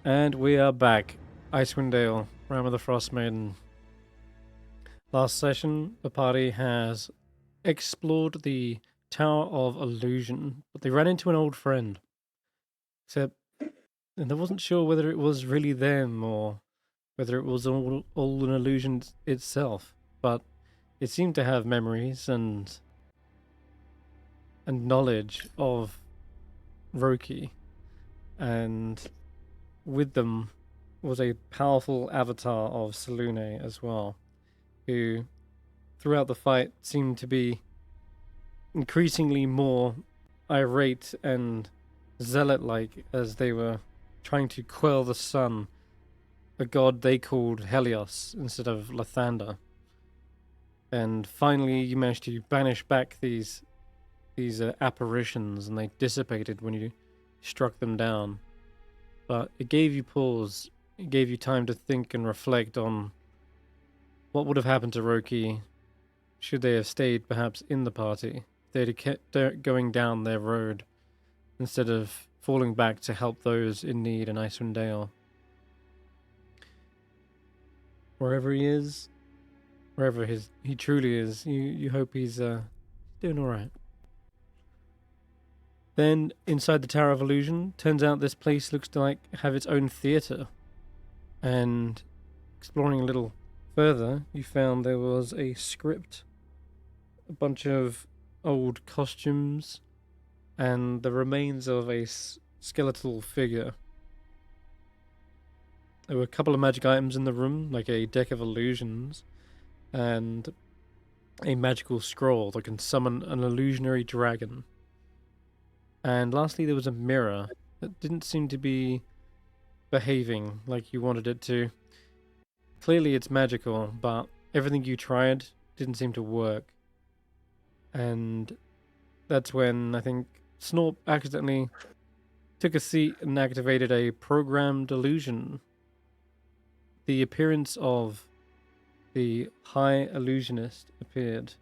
And we are back. Icewindale, Rime of the Frostmaiden. Last session, the party has explored the Tower of Illusion, but they ran into an old friend. Except, and I wasn't sure whether it was really them or whether it was all an illusion itself. But it seemed to have memories and knowledge of Roki, and with them was a powerful avatar of Selune as well, who throughout the fight seemed to be increasingly more irate and zealot-like as they were trying to quell the sun, a god they called Helios instead of Lathander. And finally you managed to banish back these apparitions, and they dissipated when you struck them down. But it gave you pause. It gave you time to think and reflect on what would have happened to Roki should they have stayed perhaps in the party. They'd have kept going down their road instead of falling back to help those in need in Icewindale. Wherever he is, wherever he truly is, you hope he's doing alright. Then, inside the Tower of Illusion, turns out this place looks to have its own theatre. And exploring a little further, you found there was a script, a bunch of old costumes, and the remains of a skeletal figure. There were a couple of magic items in the room, like a deck of illusions, and a magical scroll that can summon an illusionary dragon. And lastly, there was a mirror that didn't seem to be behaving like you wanted it to. Clearly it's magical, but everything you tried didn't seem to work. And that's when I think Snorp accidentally took a seat and activated a programmed illusion. The appearance of the High Illusionist appeared,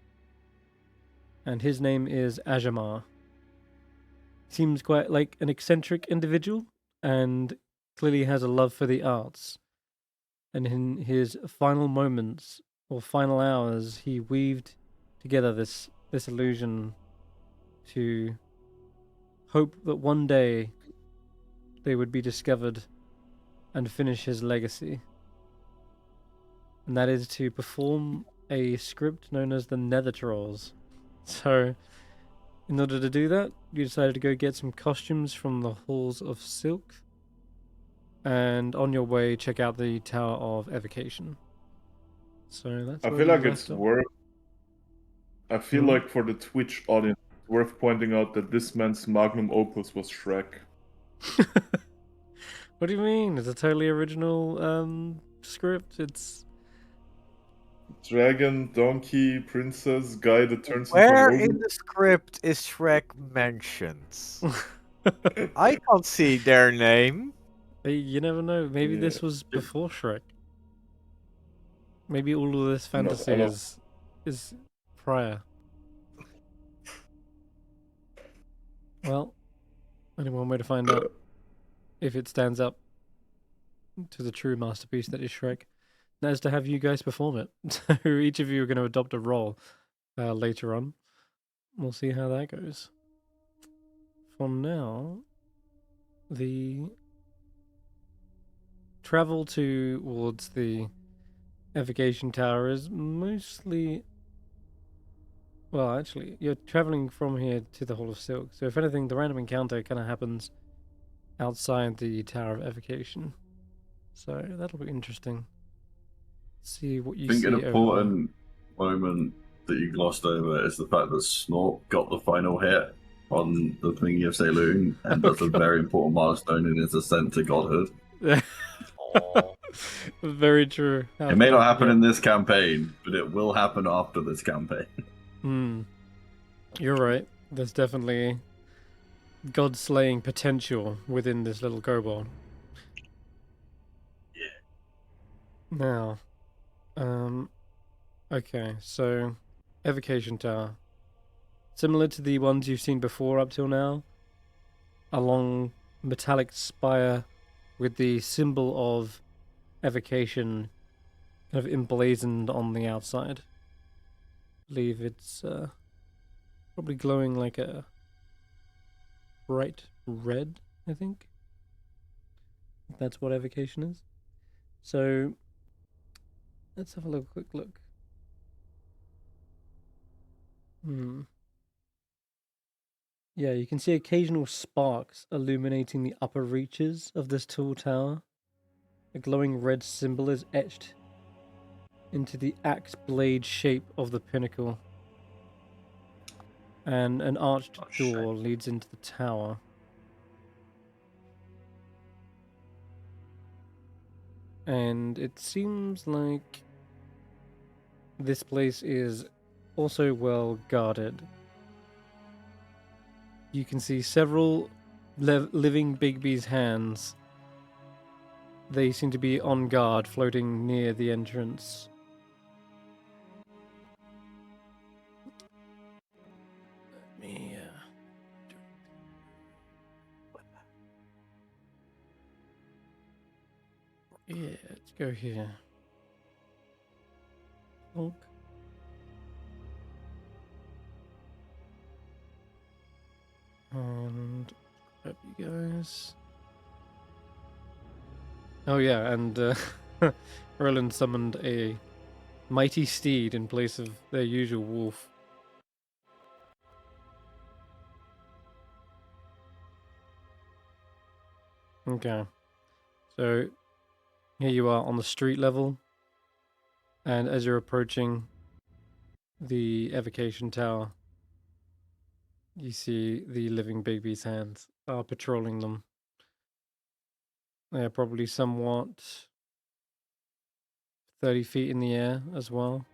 and his name is Ajamar. Seems quite like an eccentric individual, and clearly has a love for the arts. And in his final moments, or final hours, he weaved together this illusion to hope that one day they would be discovered and finish his legacy. And that is to perform a script known as the Nether Trolls. So, in order to do that, you decided to go get some costumes from the Halls of Silk, and on your way, check out the Tower of Evocation. So that's. I feel like it's worth. I feel like for the Twitch audience, it's worth pointing out that this man's magnum opus was Shrek. What do you mean? It's a totally original script. It's dragon, donkey, princess, guy that turns Where into an in the script is Shrek mentioned? I can't see their name. You never know. Maybe this was before Shrek. Maybe all of this fantasy is prior. Well, only one way to find out if it stands up to the true masterpiece that is Shrek. That is to have you guys perform it. So each of you are going to adopt a role later on. We'll see how that goes. For now, the travel towards the Evocation Tower is mostly... Well, actually, you're traveling from here to the Hall of Silk. So if anything, the random encounter kind of happens outside the Tower of Evocation. So that'll be interesting. See what you see. I think an important moment that you glossed over is the fact that Snorp got the final hit on the thingy of Zaelong, and that's a very important milestone in his ascent to godhood. Very true. It may not happen in this campaign, but it will happen after this campaign. You're right. There's definitely god-slaying potential within this little kobold. Yeah. Now, okay, so Evocation Tower. Similar to the ones you've seen before up till now. A long metallic spire with the symbol of evocation kind of emblazoned on the outside. I believe it's probably glowing like a bright red, I think. That's what evocation is. So let's have a quick look. Yeah, you can see occasional sparks illuminating the upper reaches of this tall tower. A glowing red symbol is etched into the axe blade shape of the pinnacle. And an arched door leads into the tower. And it seems like this place is also well guarded. You can see several living Bigby's hands. They seem to be on guard, floating near the entrance. Let me yeah, let's go here. Look. And grab you guys. Oh yeah, and Roland summoned a mighty steed in place of their usual wolf. Okay, so here you are on the street level, and as you're approaching the evocation tower, you see the living Bigby's hands are patrolling them. They are probably somewhat 30 feet in the air as well.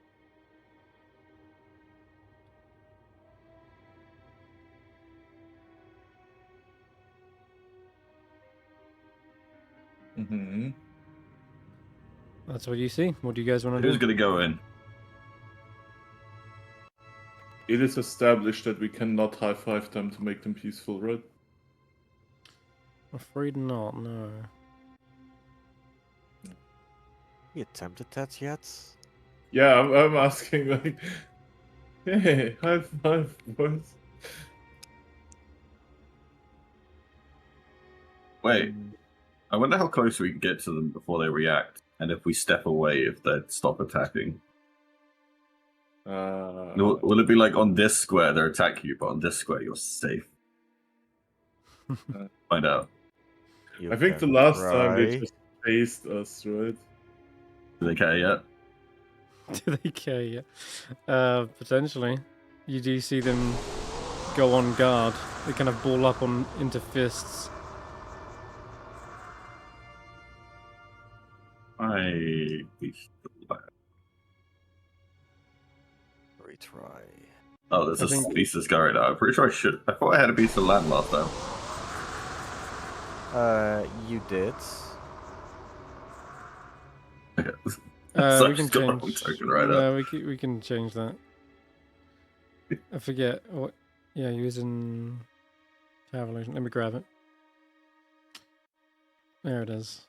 Mm-hmm. That's what you see. What do you guys want to Who's do? gonna go in? It is established that we cannot high-five them to make them peaceful, right? Afraid not, no. You attempted that yet? Yeah, I'm asking, like, hey, high-five, boys. Wait, I wonder how close we can get to them before they react, and if we step away, if they'd stop attacking. Will it be like on this square they're attacking you, but on this square you're safe? Find out. I think the last time they just faced us, right? Do they care yet? Do they care yet? Potentially. You do see them go on guard. They kind of ball up into fists. Retry. Oh, there's a beast of scar right now. I'm pretty sure I should. I thought I had a beast of land last time. You did. Okay. We can just got the wrong change. token right No, up. we can change that. I forget what. Yeah, using Tower Evolution. Let me grab it. There it is.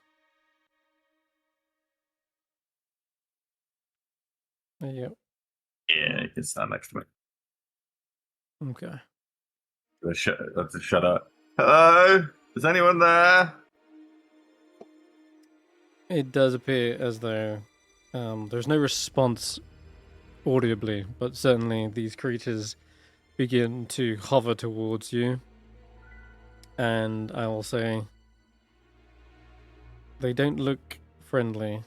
There you go. Yeah, you can stand next to me. Okay. Let's shut up. Hello? Is anyone there? It does appear as though there's no response audibly, but certainly these creatures begin to hover towards you. And I will say they don't look friendly.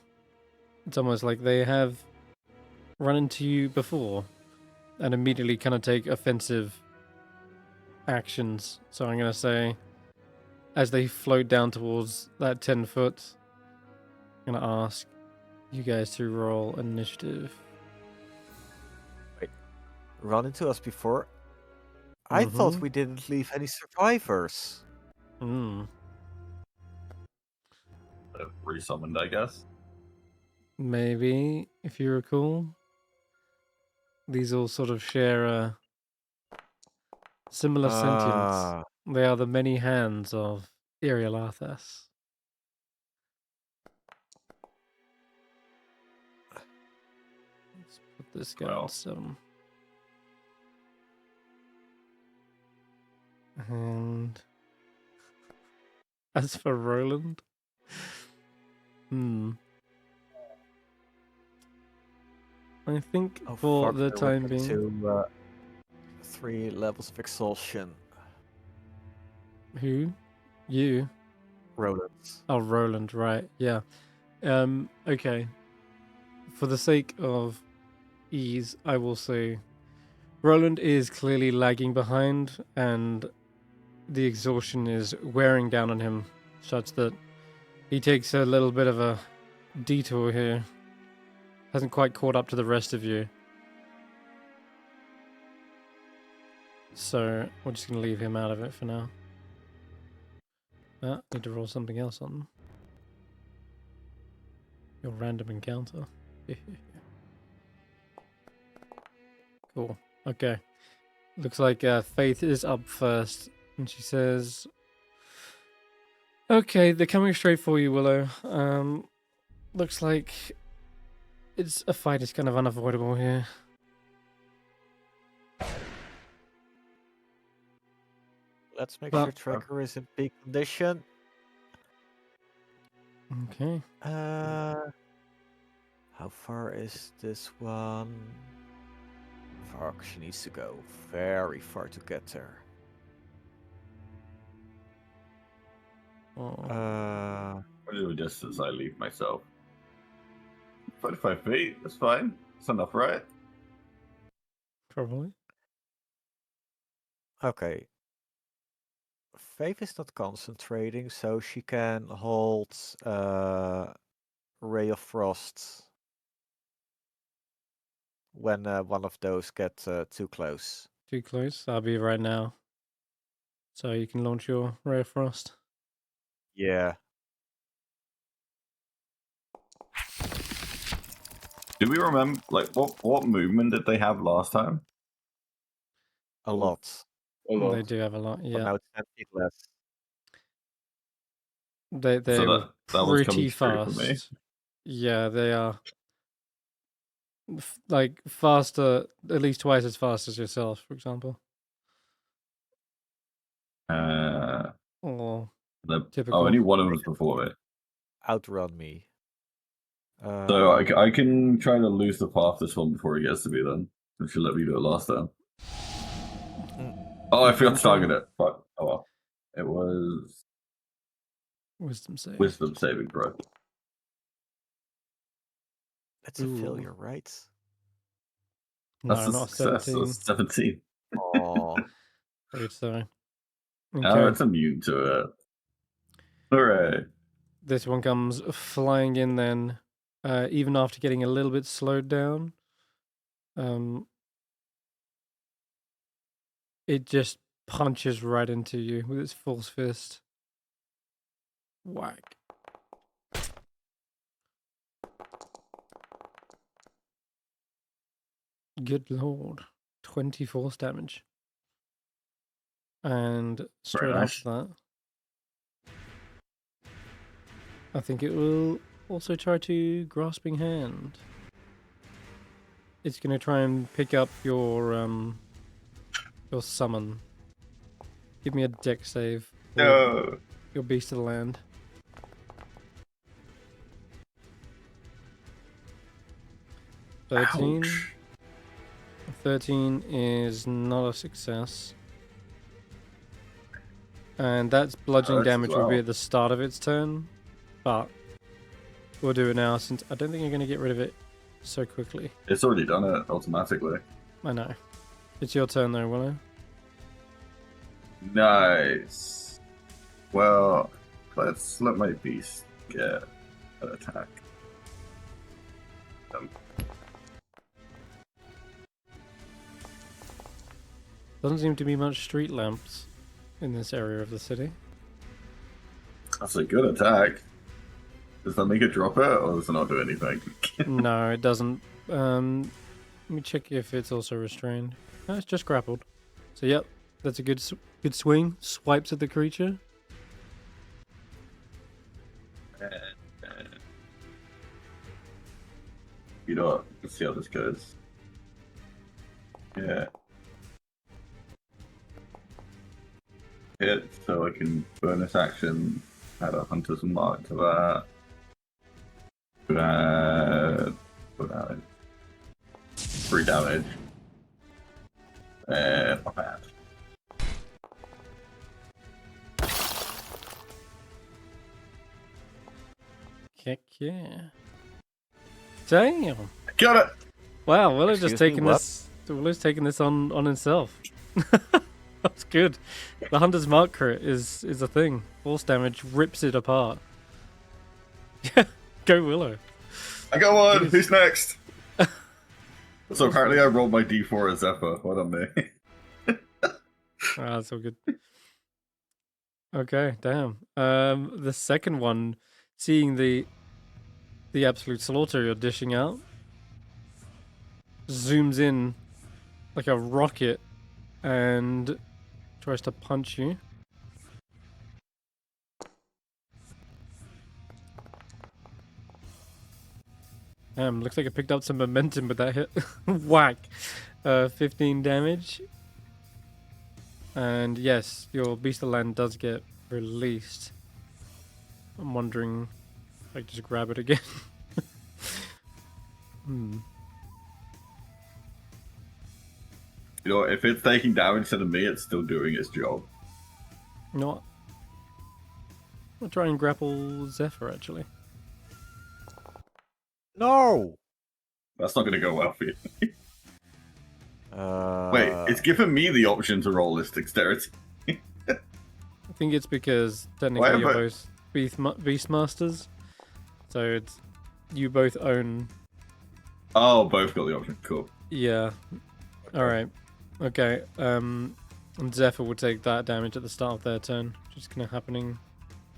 It's almost like they have run into you before and immediately kind of take offensive actions. So I'm going to say, as they float down towards that 10 foot, I'm going to ask you guys to roll initiative. Run into us before? I thought we didn't leave any survivors. Resummoned, I guess. Maybe, if you recall. These all sort of share a similar sentience. They are the many hands of Iriel Arthas. this guy Well. on 7. And as for Roland, I think Oh, for fuck, the I time went being, into 3 levels of exhaustion. who? You? Roland's. Oh, Roland, right? Yeah. Okay. For the sake of ease, I will say Roland is clearly lagging behind, and the exhaustion is wearing down on him, such that he takes a little bit of a detour here. Hasn't quite caught up to the rest of you. So we're just going to leave him out of it for now. Need to roll something else on your random encounter. Cool. Okay. Looks like Faith is up first. And she says, okay, they're coming straight for you, Willow. Looks like a fight is kind of unavoidable here. Let's make Well, sure Tracker is in peak condition. Okay. How far is this one? Fuck, she needs to go very far to get there. Oh. Whatever distance I leave myself. 45 feet, that's fine. That's enough, right? Probably. Okay. Faith is not concentrating, so she can hold Ray of Frost when one of those get too close. Too close. I'll be right now. So you can launch your Ray of Frost. Yeah. Do we remember, like, what movement did they have last time? A lot. A lot. They do have a lot, But yeah. now it's 10 feet less. They So were that one's coming pretty straight for me. fast. Yeah, they are. Like faster, at least twice as fast as yourself, for example. Or typical. Only one of them was before it. Outrun me. So I can try to lose the path this one before he gets to me then. If you let me do it last time. Oh, I forgot to target it. Fuck. Oh well. It was Wisdom save. wisdom saving throw. It's a failure, right? No, That's a not success. 17. That's 17. Oh. Very sorry. Oh, Okay. it's immune to it. Hooray. This one comes flying in then, even after getting a little bit slowed down. It just punches right into you with its false fist. Whack. Good lord. 20 force damage. And straight nice. after that, I think it will also try to Grasping Hand. It's going to try and pick up your summon. Give me a dex save. No. Your Beast of the Land. Ouch. 13 is not a success. And that's bludgeoning Hurts as damage will be well. at the start of its turn. But we'll do it now since I don't think you're going to get rid of it so quickly. It's already done it automatically. I know. It's your turn though, Willow. Nice. Well, let's let my beast get an attack. Doesn't seem to be much street lamps in this area of the city. That's a good attack. Does that make it drop it, or does it not do anything? No, it doesn't. Let me check if it's also restrained. No, it's just grappled. So yep, that's a good swing. Swipes at the creature. You know what? Let's see how this goes. Yeah. Hit, so I can bonus action, add a hunter's mark to that. Put damage. 3 damage. Not bad. Heck yeah. Damn. Got it! Wow, Willow's just Excuse me, taking what? this. Willow's taking this on himself. That's good. The Hunter's Mark crit is a thing. Force damage rips it apart. Yeah, go Willow. I got one! Yes. Who's next? So apparently I rolled my d4 as Zephyr. What on me? That's all good. Okay, damn. The second one, seeing the absolute slaughter you're dishing out, zooms in like a rocket and tries to punch you. Looks like I picked up some momentum with that hit. Whack. 15 damage. And yes, your Beast of Land does get released. I'm wondering if I can just grab it again. You know, if it's taking damage instead of me, it's still doing its job. You know what? I'll try and grapple Zephyr actually. No! That's not going to go well for you. Uh, Wait, it's given me the option to roll this dexterity. I think it's because Why technically am you're I- both Beastmasters. So it's you both own. Oh, both got the option. Cool. Yeah. Alright. Okay. And Zephyr will take that damage at the start of their turn, which is gonna happening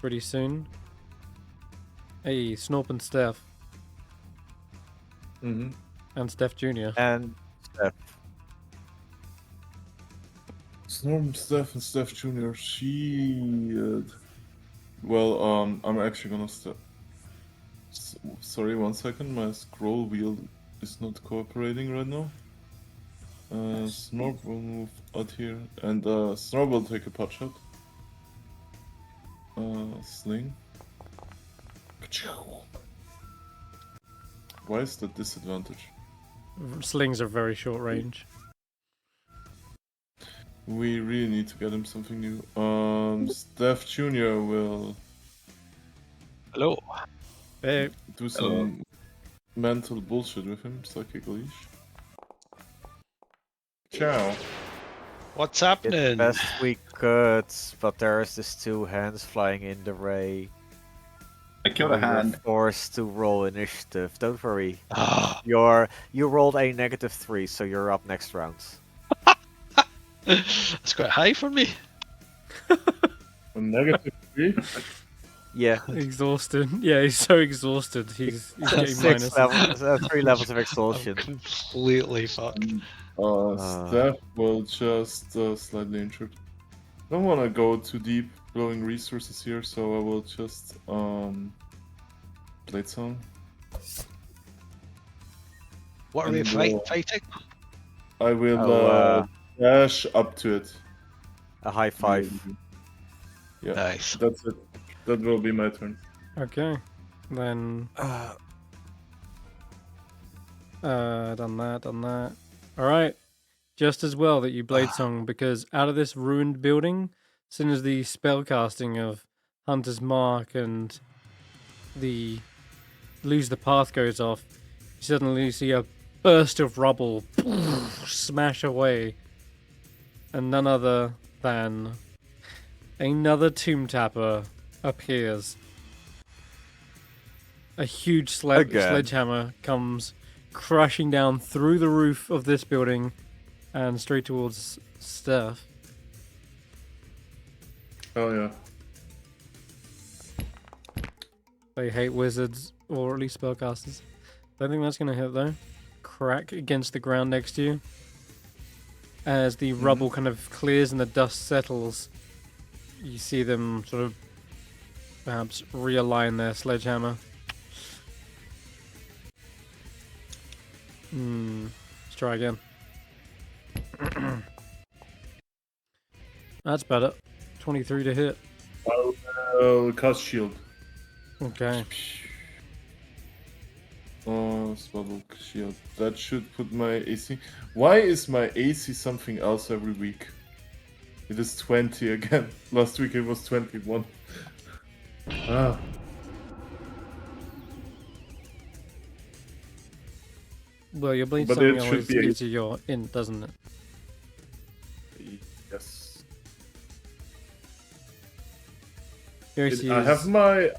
pretty soon. Hey, Snorp and Stef. Mm-hmm. And Stef Jr. And Stef. Snorm, Stef, and Stef Jr. Shit. Well, I'm actually gonna step. Sorry, 1 second. My scroll wheel is not cooperating right now. Snorp will move out here, and Snorp will take a pot shot. Sling. Ka-chow. Why is that disadvantage? Slings are very short range. We really need to get him something new. Steph Jr. will Hello. Hey, do some mental bullshit with him, psychic leash. Ciao. What's Did the happening? best we could, but there's this 2 hands flying in the ray. I killed a We were hand. forced to roll initiative. Don't worry. Ah, You rolled a -3, so you're up next round. that's quite high for me. A -3? Yeah. exhausted. Yeah, he's so exhausted. He's getting 6 minus. levels, 3 levels of I'm exhaustion. completely fucked. Steph will just slightly injured. Don't want to go too deep blowing resources here, so I will just Blade Song. What are we And, fighting? I will Oh, dash up to it. A high 5. Yeah, Nice. that's it. That will be my turn. Okay. Then done that. Alright. Just as well that you Blade Song, because out of this ruined building, as soon as the spell casting of Hunter's Mark and the Lose the Path goes off, you suddenly see a burst of rubble smash away. And none other than another Tomb Tapper appears. A huge Again. sledgehammer comes crashing down through the roof of this building and straight towards Steph. Oh yeah. They hate wizards, or at least spellcasters. Don't think that's going to hit though. Crack against the ground next to you. As the rubble kind of clears and the dust settles, you see them sort of perhaps realign their sledgehammer. Let's try again. That's better. 23 to hit. I'll cast shield. Okay. Spell shield. That should put my AC. Why is my AC something else every week? It is 20 again. Last week it was 21. Ah. Well, your bleed But summing it should always be a- gives you your int, doesn't it? Yes. Your AC I have is my.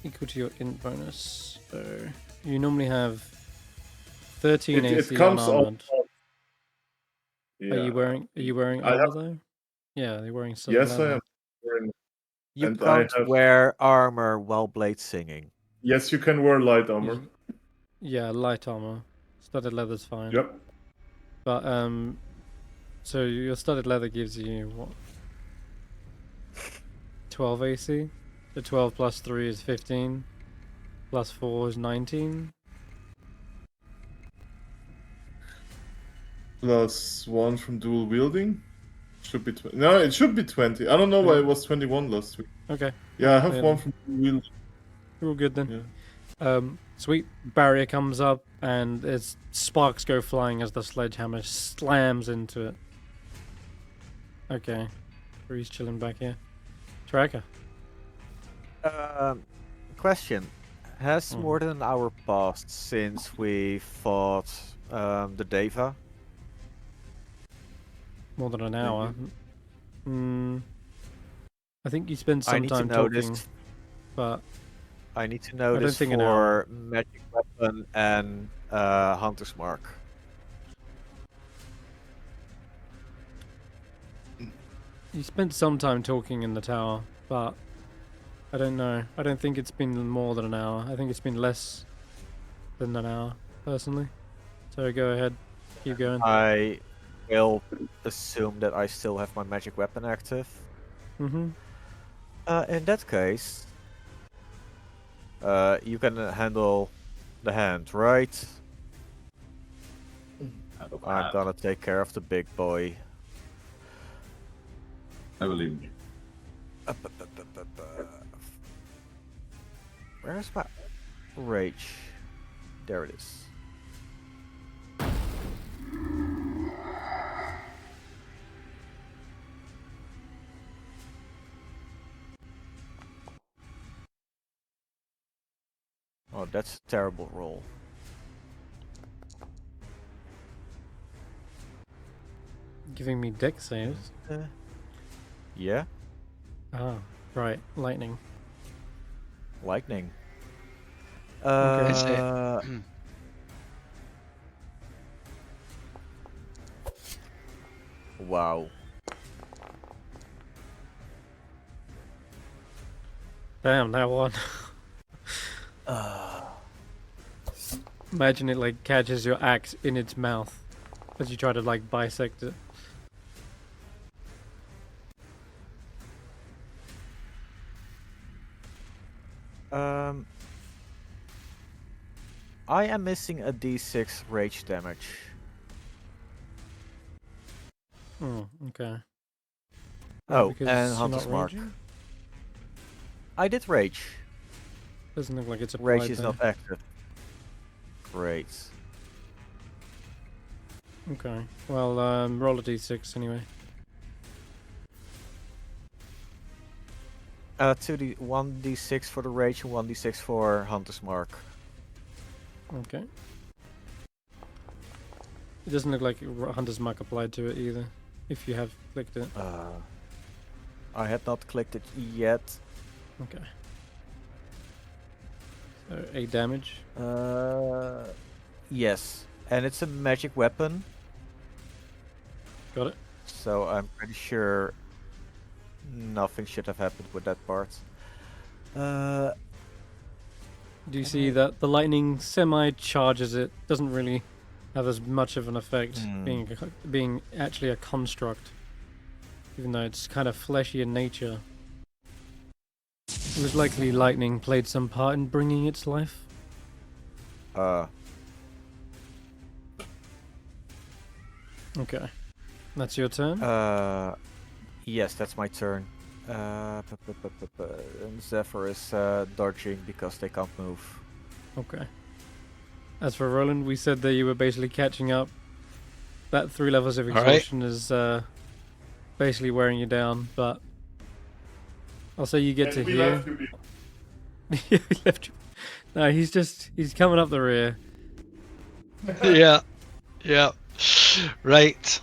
equal to your int bonus. So you normally have 13 It AC comes unarmored. off. Yeah. Are you wearing I armor have- though? Yeah, you're wearing studded Yes, I leather. am. Wearing- You And I can't have- wear armor while blade singing. Yes, you can wear light armor. Yeah, light armor. Studded leather's fine. Yep. But so your studded leather gives you what? 12 AC. The 12 plus 3 is 15. Plus 4 is 19. Plus 1 from dual wielding. Should be 20. No, it should be 20. I don't know why it was 21 last week. Okay, Yeah, I have Yeah. one from dual wielding. you're all good then. Yeah. Sweet. Barrier comes up and its sparks go flying as the sledgehammer slams into it. Okay. Bree's chilling back here. Tracker. Question: has Mhm. more than an hour passed since we fought the Deva? More than an hour. I think you spent I some need to time know talking, this. but I need to know don't this think an hour. for magic weapon and hunter's mark. you spent some time talking in the tower, but I don't know. I don't think it's been more than an hour. I think it's been less than an hour, personally. So go ahead. Keep going. I will assume that I still have my magic weapon active. Mm-hmm. In that case, you can handle the hand, right? I'm gonna take care of the big boy. I believe you. Where's my rage? There it is. Oh, that's a terrible roll. Giving me deck saves. Yeah, Ah, right. Lightning. lightning. Is it? Wow. Damn, that one. Imagine it like catches your axe in its mouth as you try to like bisect it. I am missing a d6 rage damage. Oh, okay. Oh, because and you're Hunter's not Mark. raging? I did rage. Doesn't look like it's applied Rage is there. not active. Great. Okay. Well, roll a d6 anyway. 1d6 for the rage and 1d6 for Hunter's Mark. Okay. It doesn't look like Hunter's Mark applied to it either, if you have clicked it. I had not clicked it yet. Okay. So 8 damage. Yes, and it's a magic weapon, Got it. so I'm pretty sure nothing should have happened with that part. Do you see that the lightning semi-charges it? Doesn't really have as much of an effect, being actually a construct, even though it's kind of fleshy in nature. It was likely lightning played some part in bringing its life. Okay. That's your turn? Yes, that's my turn. And Zephyr is dodging because they can't move. Okay. As for Roland, we said that you were basically catching up. That 3 levels of All right. exhaustion is basically wearing you down, but I'll say you get to here. He left you. No, he's coming up the rear. Yeah. Yeah. Right.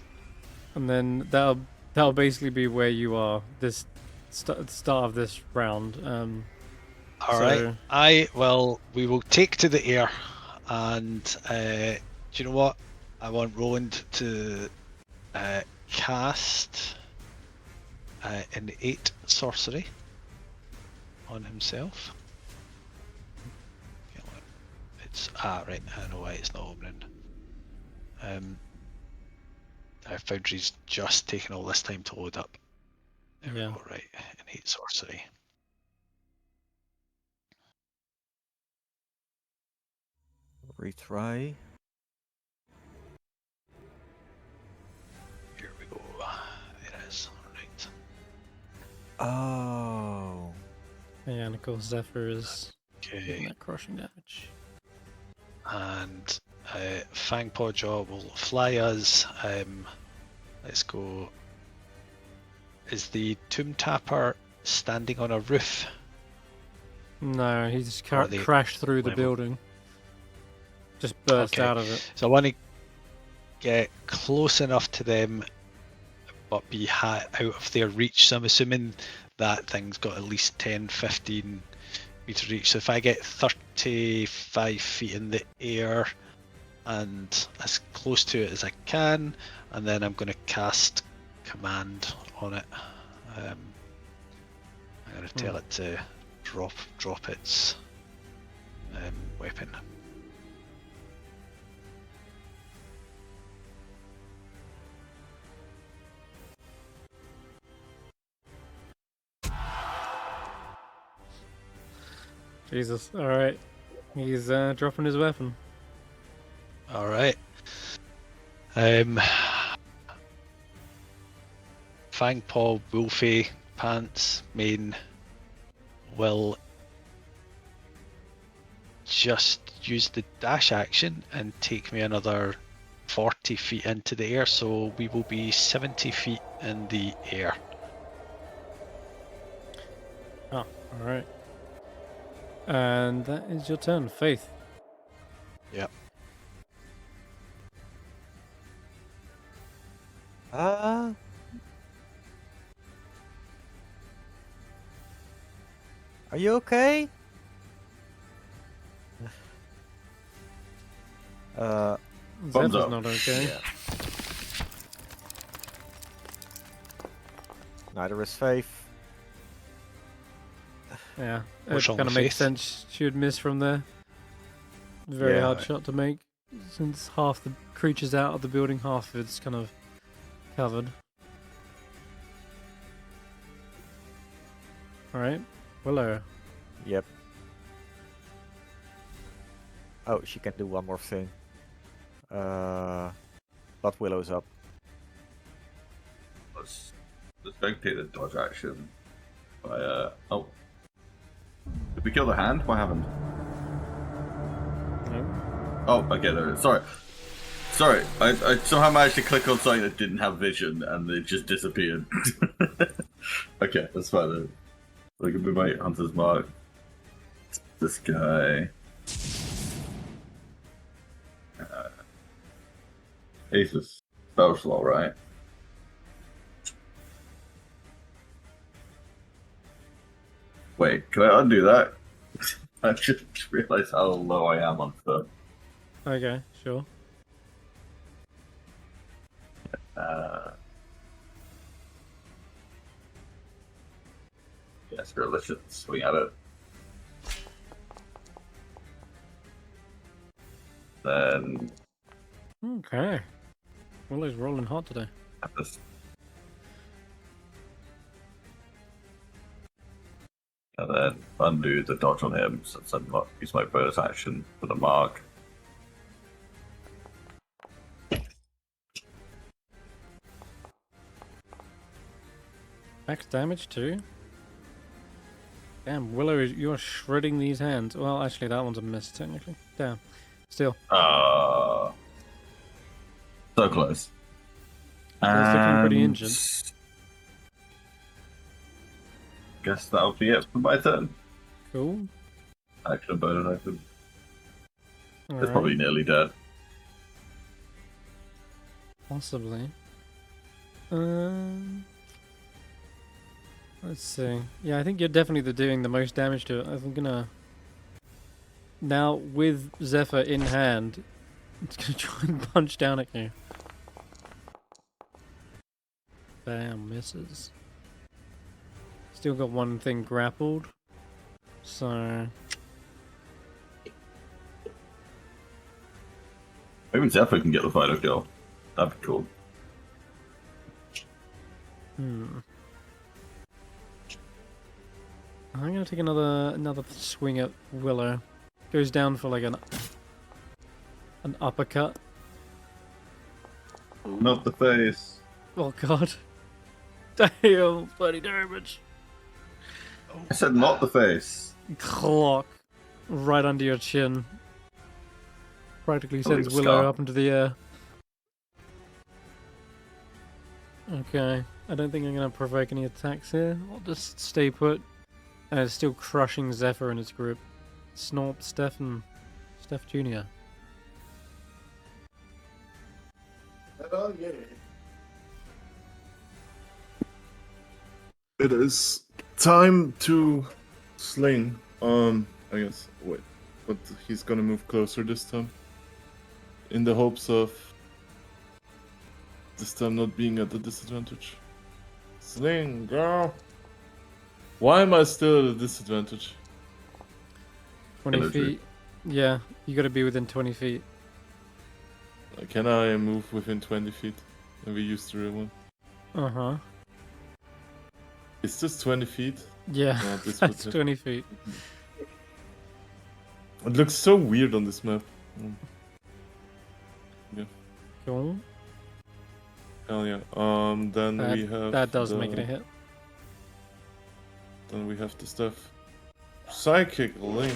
And then that'll basically be where you are this start of this round. All right. We will take to the air, and do you know what? I want Roland to cast an 8 sorcery on himself. It's right. I know why it's not opening. Foundry's just taken all this time to load up. There we go. Right, an 8 sorcery. Retry. Here we go. It is. Alright. Oh. Yeah, and of course Zephyr is Okay. getting that crushing damage. And Fangpaw Jaw will fly us. Let's go. Is the Tomb Tapper standing on a roof? No, he just Or the crashed through the level? building. Just burst Okay. out of it. So I want to get close enough to them, but be out of their reach. So I'm assuming that thing's got at least 10, 15 meter reach. So if I get 35 feet in the air and as close to it as I can, and then I'm going to cast command on it. I'm going to tell it to drop its weapon. Jesus. Alright. He's dropping his weapon. All right. Fangpaw, Wolfie, Pants, Main will just use the dash action and take me another 40 feet into the air, so we will be 70 feet in the air. Oh, alright. And that is your turn, Faith. Yep. Are you okay? Zephyr's up. not okay. Yeah. Neither is Faith. Yeah. What's It wrong kind of with makes Faith? sense she would miss from there. Very Yeah. hard shot to make, since half the creature's out of the building, half of it's kind of covered. Alright. Willow. Yep. Oh, she can do one more thing. But Willow's up. Let's spectate the dodge action. Oh. Did we kill the hand? What happened? Nope. Oh, okay, there it is. Sorry, I somehow managed to click on something that didn't have vision and it just disappeared. Okay, that's fine then. Look at my hunter's mark. This guy. He's a spell slot, right? Wait, can I undo that? I just realized how low I am on foot. Okay, sure. Yeah, screw it, let's just swing at it. Then Okay. Willow's rolling hot today. have this. And then undo the dodge on him since I'm not use my bonus action for the mark. Max damage too? Damn, Willow, you're shredding these hands. Well, actually, that one's a miss, technically. Damn. Still. So close. Still looking pretty injured. Guess that'll be it for my turn. Cool. Action bonus action. It's Alright. probably nearly dead. Possibly. Let's see. Yeah, I think you're definitely doing the most damage to it. I'm gonna... Now, with Zephyr in hand, it's gonna try and punch down at you. Bam, misses. Still got one thing grappled. So... Maybe Zephyr can get the final kill. That'd be cool. I'm gonna take another swing at Willow. Goes down for like an uppercut. Not the face. Oh god. Damn, bloody damage. I said not the face. Clock. Right under your chin. Practically sends Holy Willow scar. up into the air. Okay. I don't think I'm gonna provoke any attacks here. I'll just stay put. And it's still crushing Zephyr in its grip. Snorp, Stef, and Stef Jr. It is time to sling. I guess. Wait, but he's gonna move closer this time, in the hopes of this time not being at a disadvantage. Sling, girl. Why am I still at a disadvantage? 20 Energy. feet. Yeah, you gotta be within 20 feet. Can I move within 20 feet? And we use the real one. Uh-huh. Is this 20 feet? Yeah, No, this would that's hit. 20 feet. It looks so weird on this map. Cool. Hell yeah. Then we have That does make it a hit. Then we have the stuff. Psychic Link.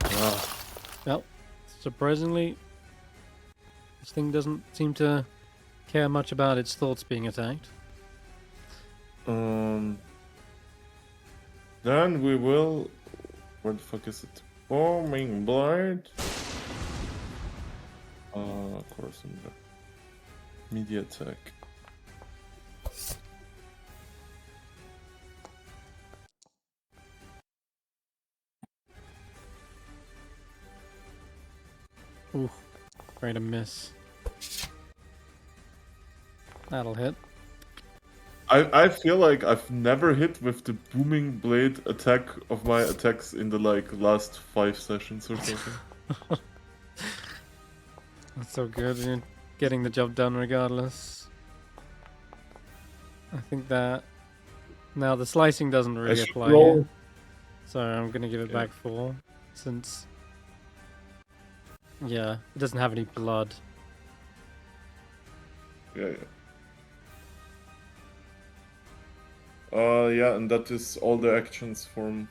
Ah, Well, surprisingly, this thing doesn't seem to care much about its thoughts being attacked. then we will. Where the fuck is it? Booming Blade. Of course, in the media attack. Ooh, great a miss. That'll hit. I feel like I've never hit with the booming blade attack of my attacks in the last 5 sessions or something. That's so good. You're getting the job done regardless. I think that... Now, the slicing doesn't really should apply roll. here. So I'm going to give it Yeah. back 4. Since... Yeah, it doesn't have any blood. Yeah. Yeah, and that is all the actions from.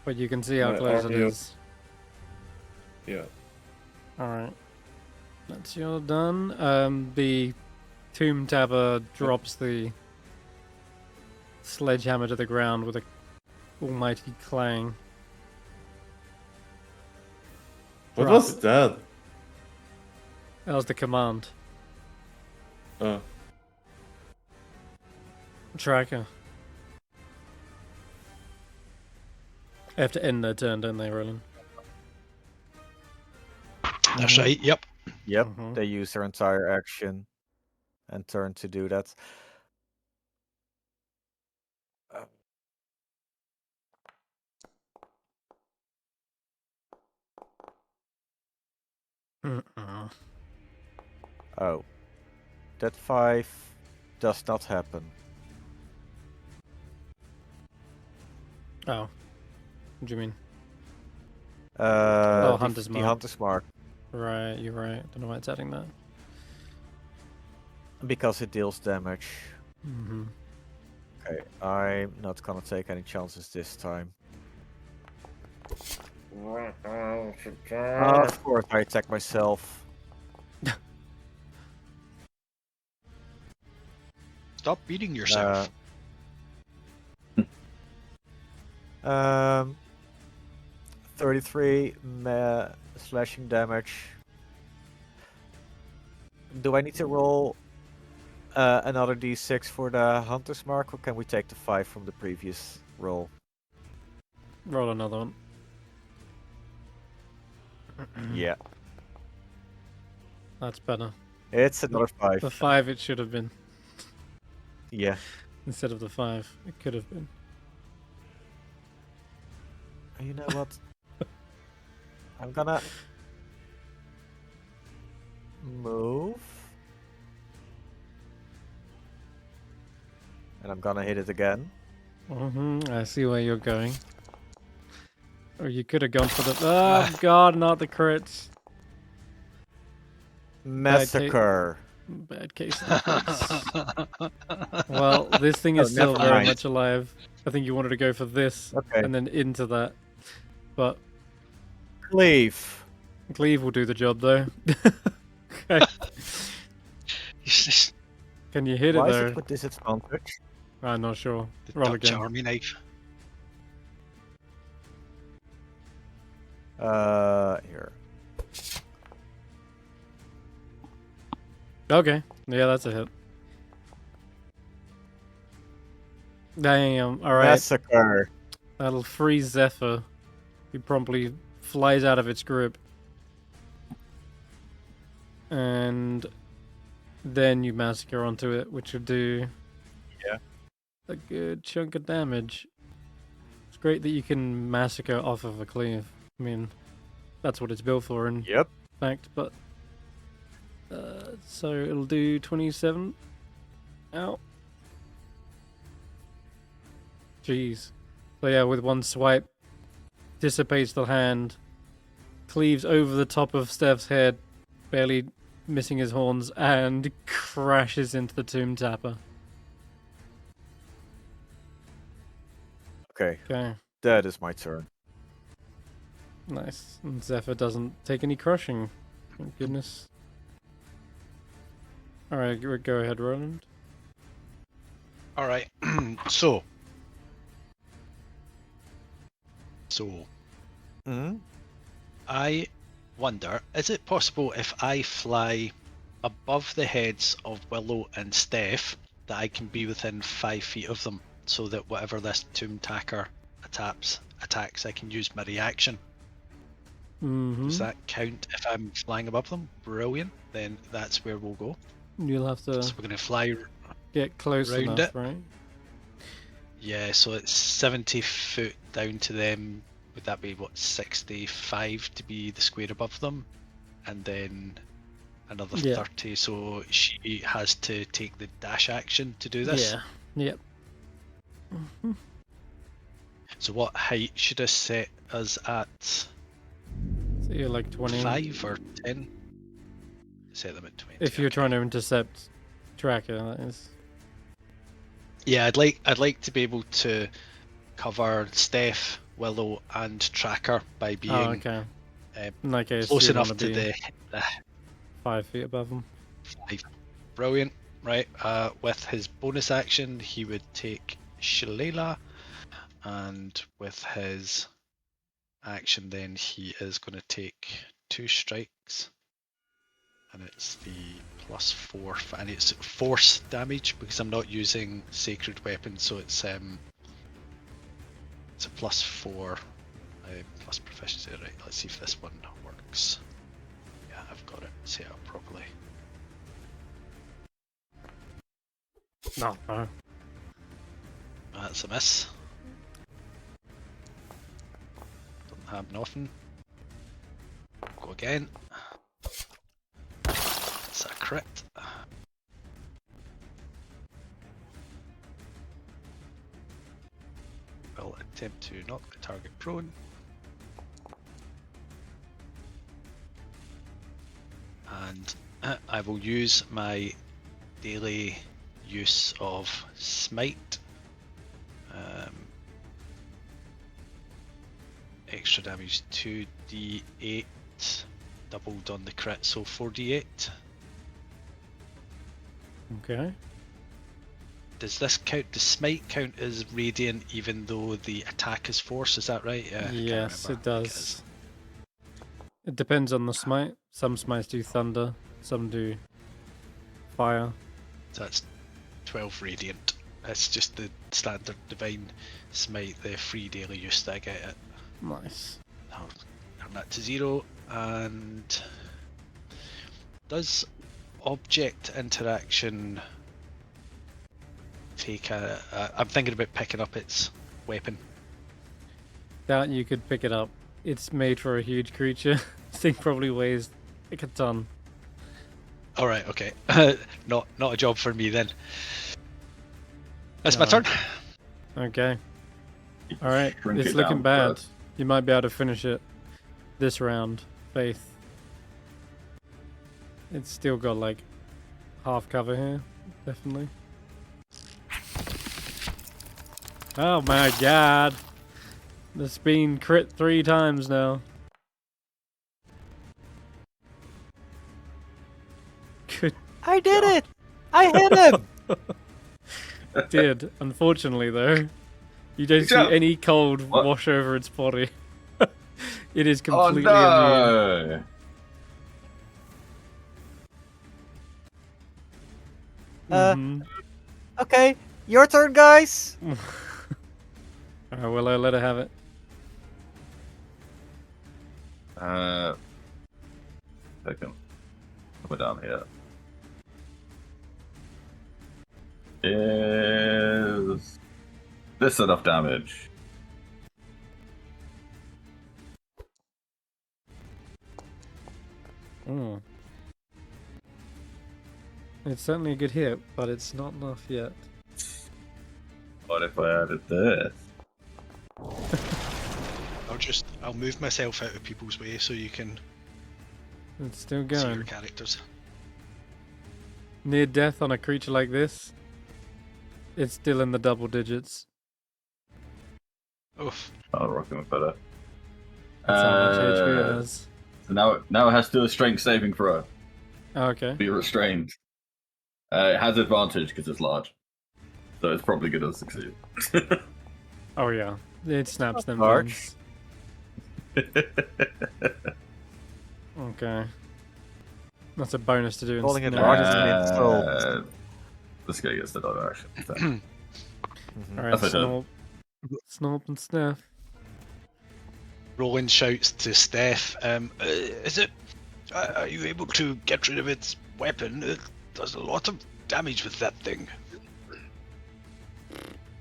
But you can see how My close it army of- is. Yeah. Alright. That's your done. The Tomb Tabber drops the sledgehammer to the ground with a almighty clang. What Drop was it. that? That was the command. Tracker. They have to end their turn, don't they, Roland? That's right. Yep. Yep, Mhm. they use their entire action and turn to do that. Mm-mm. Oh, that 5 does not happen. Oh. What do you mean? The Hunter's the Mark. Hunter's Mark. Right, you're right. Don't know why it's adding that. Because it deals damage. Mm-hmm. Okay, I'm not gonna take any chances this time. Of course, I attack myself. Stop beating yourself. 33 slashing damage. Do I need to roll another d6 for the hunter's mark, or can we take the 5 from the previous roll? Roll another one. Yeah, That's better. it's another 5. The 5 it should have been. Yeah. Instead of the 5, it could have been. You know what? I'm gonna move. And I'm gonna hit it again. I see where you're going. Or you could have gone for the... Oh god, not the crits. Massacre. Bad case of the crits. Well, this thing Oh, is still never very mind. much alive. I think you wanted to go for this Okay. and then into that. But Cleave. Cleave will do the job though. Okay. Can you hit Why it is though? it with disadvantage? I'm not sure. The Roll Dutch again. army knife. Here. Okay. Yeah, that's a hit. Damn. Alright. Massacre. That'll freeze Zephyr. He promptly flies out of its grip. And then you massacre onto it, which will do a good chunk of damage. It's great that you can massacre off of a cleave. I mean, that's what it's built for in Yep. fact, but so it'll do 27. Ow. Jeez. So yeah, with one swipe, dissipates the hand, cleaves over the top of Stef's head, barely missing his horns, and crashes into the Tomb Tapper. Okay, Okay, that is my turn. nice. And Zephyr doesn't take any crushing. Thank goodness. Alright, go ahead, Roland. Alright, so Hmm? I wonder, is it possible if I fly above the heads of Willow and Stef that I can be within 5 feet of them, so that whatever this Tomb Tacker attacks, I can use my reaction? Mm-hmm. Does that count if I'm flying above them? Brilliant. Then that's where we'll go. You'll have to So we're going to fly. get close round enough, it. right? Yeah, so it's 70 foot down to them. Would that be, what, 65 to be the square above them? And then another Yeah. 30, so she has to take the dash action to do this. Yeah. Yep. So what height should I set us at? So you're like 20. 5 or 10? Set them at 20. If you're okay. trying to intercept Tracker, that is. Yeah, I'd like to be able to cover Stef, Willow, and Tracker by being Oh, okay. In that case, close you enough wanna to be the 5 feet above them. 5. Brilliant. Right. With his bonus action, he would take Shillelagh, and with his action, then he is going to take 2 strikes, and it's the +4, and it's force damage because I'm not using sacred weapon, so it's a +4 plus proficiency. Right. Let's see if this one works. Yeah, I've got it set up properly. No. That's a miss. Doesn't have nothing. Go again. It's a crit. Will attempt to knock the target prone. And I will use my daily use of Smite. Extra damage 2d8, doubled on the crit, so 4d8. Okay. Does this count? Does Smite count as radiant even though the attack is force? Is that right? Yeah. I can't Yes, remember. it does. It depends on the smite. Some smites do thunder, some do fire. So that's 12 radiant. That's just the standard divine smite, the free daily use that I get it. Nice. I'll turn that to 0. And does object interaction take a... I'm thinking about picking up its weapon. That you could pick it up. It's made for a huge creature. This thing probably weighs like a ton. Alright, okay. Not a job for me then. That's my No. turn. Okay. Alright, Shrink it's it looking down bad. first. You might be able to finish it this round, Faith. It's still got like half cover here, definitely. Oh my god! It's been crit 3 times now. Good I did it! I hit him! did. Unfortunately though, you don't see job. any cold What? wash over its body. It is Oh completely immune. no! Mhm. Okay, your turn, guys! Alright, Willow, let her have it. Second. We're down here. Is this enough damage? Mm. It's certainly a good hit, but it's not enough yet. What if I added this? I'll move myself out of people's way so you can It's still see your going. characters. Near death on a creature like this, it's still in the double digits. Oof. I'll rock him better. That's how much HP it has. So now it has to do a strength saving throw. Oh, okay. Be restrained. It has advantage because it's large, so it's probably going to succeed. Oh yeah, it snaps them Large. fins. Okay. That's a bonus to do. Calling it No. large is an insult. This guy gets the dog action. So. Alright, That's what I Snorp. Snorp and Stef. Roland shouts to Stef, are you able to get rid of its weapon? It does a lot of damage with that thing.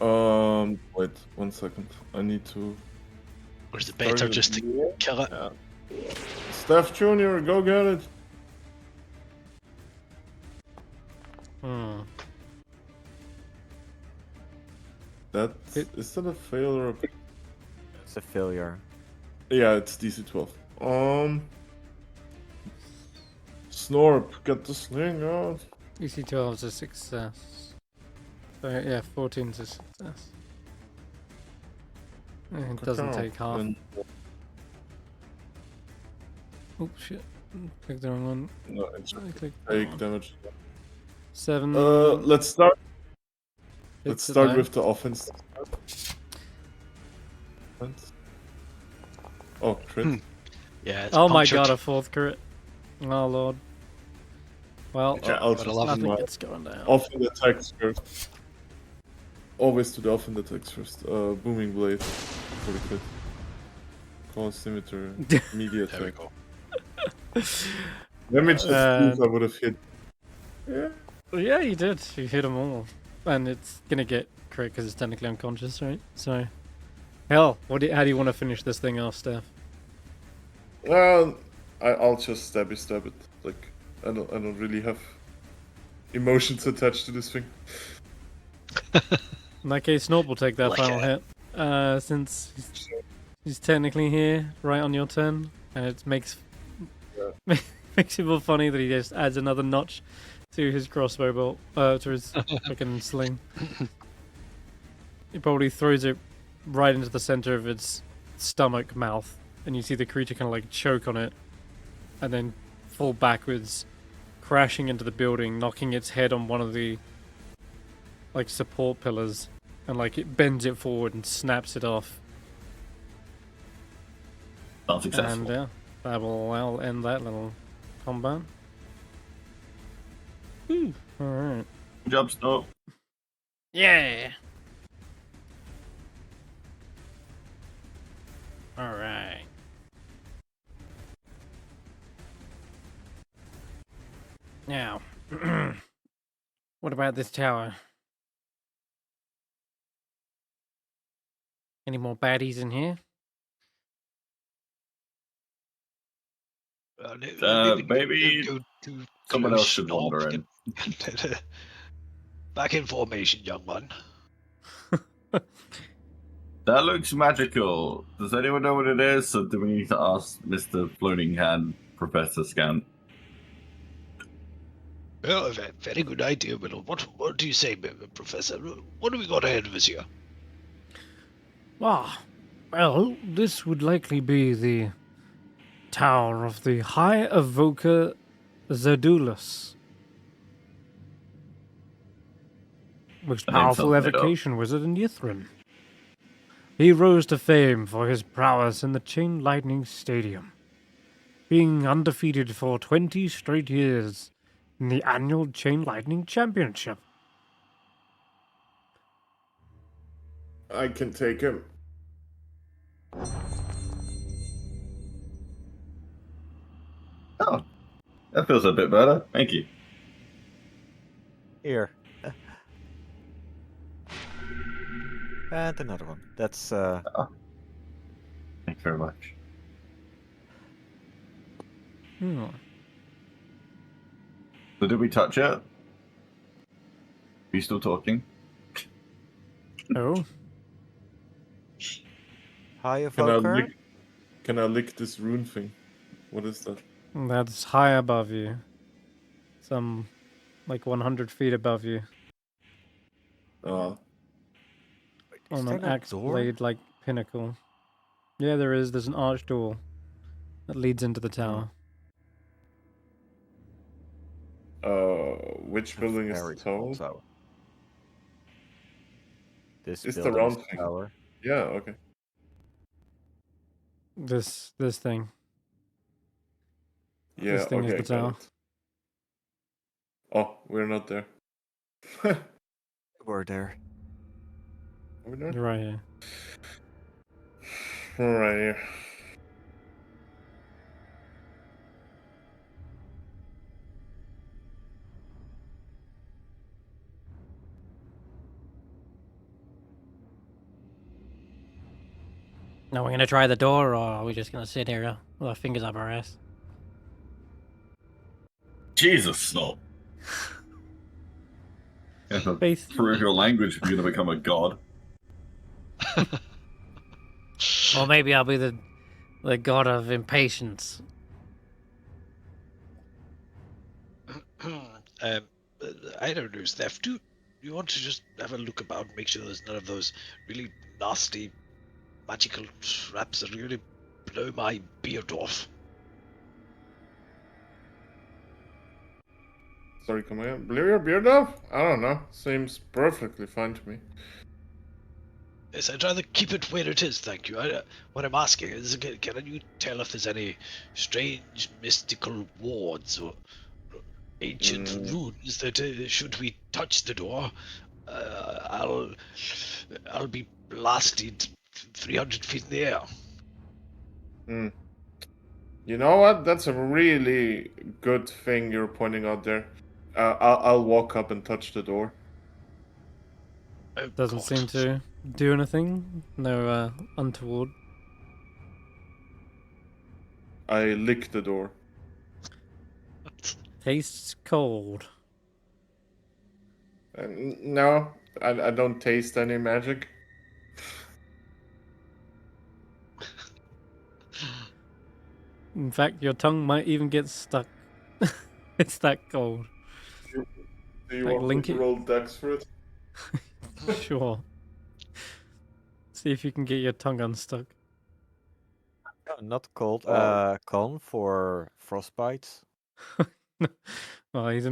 Wait 1 second. I need to. Or is it better just to kill it? Stef Jr., go get it. Hmm. Is that a fail or a? It's a failure. Yeah, it's DC 12. Snorp, get the sling out. DC 12 is a success. So yeah, 14 is a success. It doesn't take half. And- Oh shit. Clicked the wrong one. No, it's I clicked the take wrong. damage. 7. Let's start. Let's hits it start down. with the offense. Oh, crit. Yeah, it's Oh my punctured. god, a 4th crit. Oh lord. Well, Yeah, I'll but just 11. do nothing my gets going down. offhand attacks first. Always do the offhand attacks first. Booming blade for the crit. Call scimitar. Immediate There we attack. go. Damage is I would have hit. Yeah. Yeah, you did. You hit them all. And it's gonna get crit because it's technically unconscious, right? So, hell, how do you want to finish this thing off, Steph? I'll just stab it. Like I don't really have emotions attached to this thing. In that case, Snorp will take that Like final it. hit. Since he's technically here right on your turn, and it makes it more funny that he just adds another notch to his crossbow bolt, to his fucking sling. He probably throws it right into the center of its stomach mouth, and you see the creature kind of like choke on it, and then fall backwards, crashing into the building, knocking its head on one of the like support pillars, and like it bends it forward and snaps it off. Not successful. And yeah, that'll end that little combat. All right. Good job, Snow. Yeah. All right. Now, what about this tower? Any more baddies in here? Maybe someone else should wander in. Back in formation, young man. That looks magical. Does anyone know what it is? Or do we need to ask Mr. Floating Hand, Professor Scant? Well, very good idea, Willow. What do you say, Professor? What have we got ahead of us here? Ah, well, this would likely be the tower of the High Evoker Zedulus. Most That name's powerful something made up. evocation wizard in Yithrin. He rose to fame for his prowess in the Chain Lightning Stadium, being undefeated for 20 straight years in the annual Chain Lightning Championship. I can take him. Oh, that feels a bit better. Thank you. Here. And another one. That's Thank you very much. Hmm. So did we touch it? Are you still talking? Oh, High Can I Evoker. lick? Can I lick this rune thing? What is that? that's high above you. Some, like 100 feet above you. Ah, Is On there an no axe door? blade like pinnacle. Yeah, there is. There's an arched door that leads into the tower. which It's a building is very the small tower? tower. This It's the building is round the thing. tower. Yeah, okay. This thing. Yeah, This thing is okay, the got tower. it. Oh, we're not there. We're there. We're there? You're right here. Right here. Now we're gonna try the door, or are we just gonna sit here with our fingers up our ass? Jesus, Snow. You have to Faith. prove your language if you're going to become a god. Or maybe I'll be the god of impatience. I don't know, Steph. Do you want to just have a look about, make sure there's none of those really nasty magical traps that really blow my beard off? Sorry, come again. Blew your beard off? I don't know. Seems perfectly fine to me. Yes, I'd rather keep it where it is, thank you. What I'm asking is, can you tell if there's any strange mystical wards or ancient runes that, should we touch the door, I'll be blasted 300 feet in the air? You know what? That's a really good thing you're pointing out there. I'll walk up and touch the door. Oh, Doesn't God. seem to do anything. No untoward. I lick the door. Tastes cold. No, I don't taste any magic. In fact, your tongue might even get stuck. It's that cold. Do you Like, want me link to it- roll dex for it? Sure. See if you can get your tongue unstuck. Not called Oh. con for frostbites. Well, he's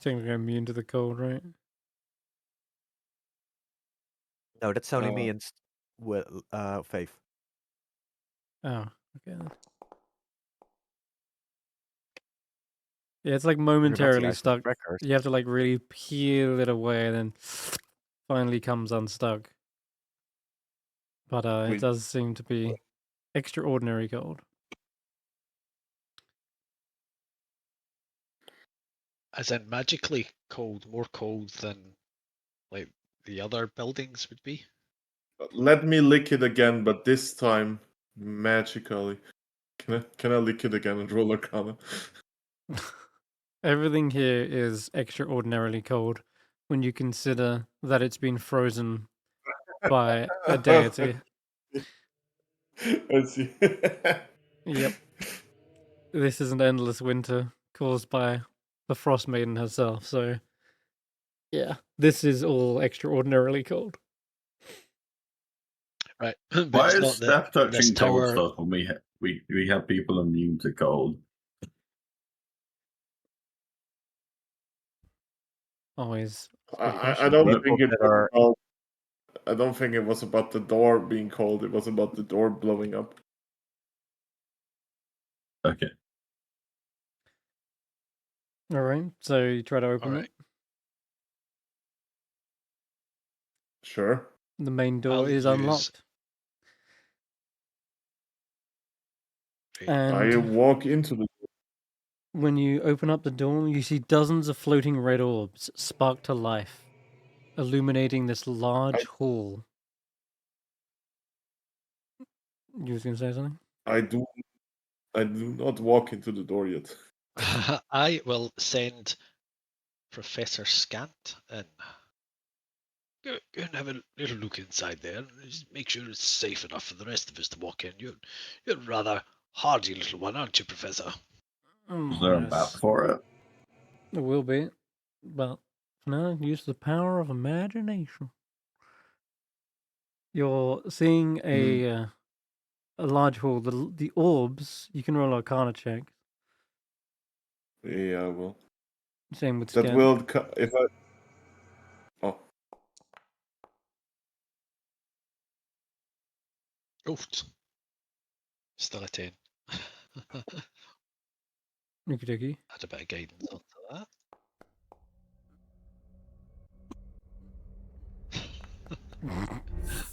technically immune to the cold, right? No, that's only me Uh, and Faith. Oh, okay. Then. Yeah, it's like momentarily Icewind stuck. crackers. You have to like really peel it away, and then finally comes unstuck. But it Wait. does seem to be extraordinary cold. As in magically cold, more cold than like the other buildings would be. Let me lick it again, but this time magically. Can I lick it again and roll Arcana? Everything here is extraordinarily cold when you consider that it's been frozen by a deity. I see. Yep. This is an endless winter caused by the Frostmaiden herself, so yeah, this is all extraordinarily cold. Right. But Why it's is not Steph that this touching cold tower. stuff when we have people immune to cold? Always a good I question. don't Look, think it that was are about. I don't think it was about the door being cold. It was about the door blowing up. Okay. All right, so you try to open Alright. it. Sure. The main door I'll is use- unlocked. Great. I And walk into the. when you open up the door, you see dozens of floating red orbs spark to life, illuminating this large hall. You was going to say something? I do not walk into the door yet. I will send Professor Scant in. Go and have a little look inside there. And just make sure it's safe enough for the rest of us to walk in. You're a rather hardy little one, aren't you, Professor? Is there a map for it? It will be. But for now, use the power of imagination. You're seeing a large hall. The orbs, you can roll Arcana check. Yeah, well, Same with that scan. will if I. Oh, Oof. Still a 10. Okie dokie. Had a bit of guidance onto that.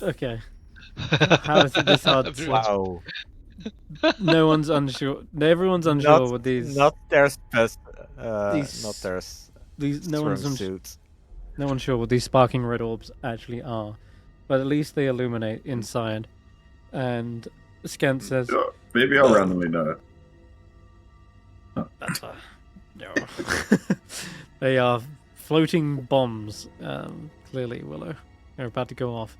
Okay. How is it this hard to- wow. No one's unsure. Everyone's unsure with these. Not their best. these- Not their s- These no strong one's suits. no one's sure what these sparking red orbs actually are, but at least they illuminate inside. And Scant says, Yeah, maybe I'll randomly know it. No. They are floating bombs. Clearly, Willow. They're about to go off.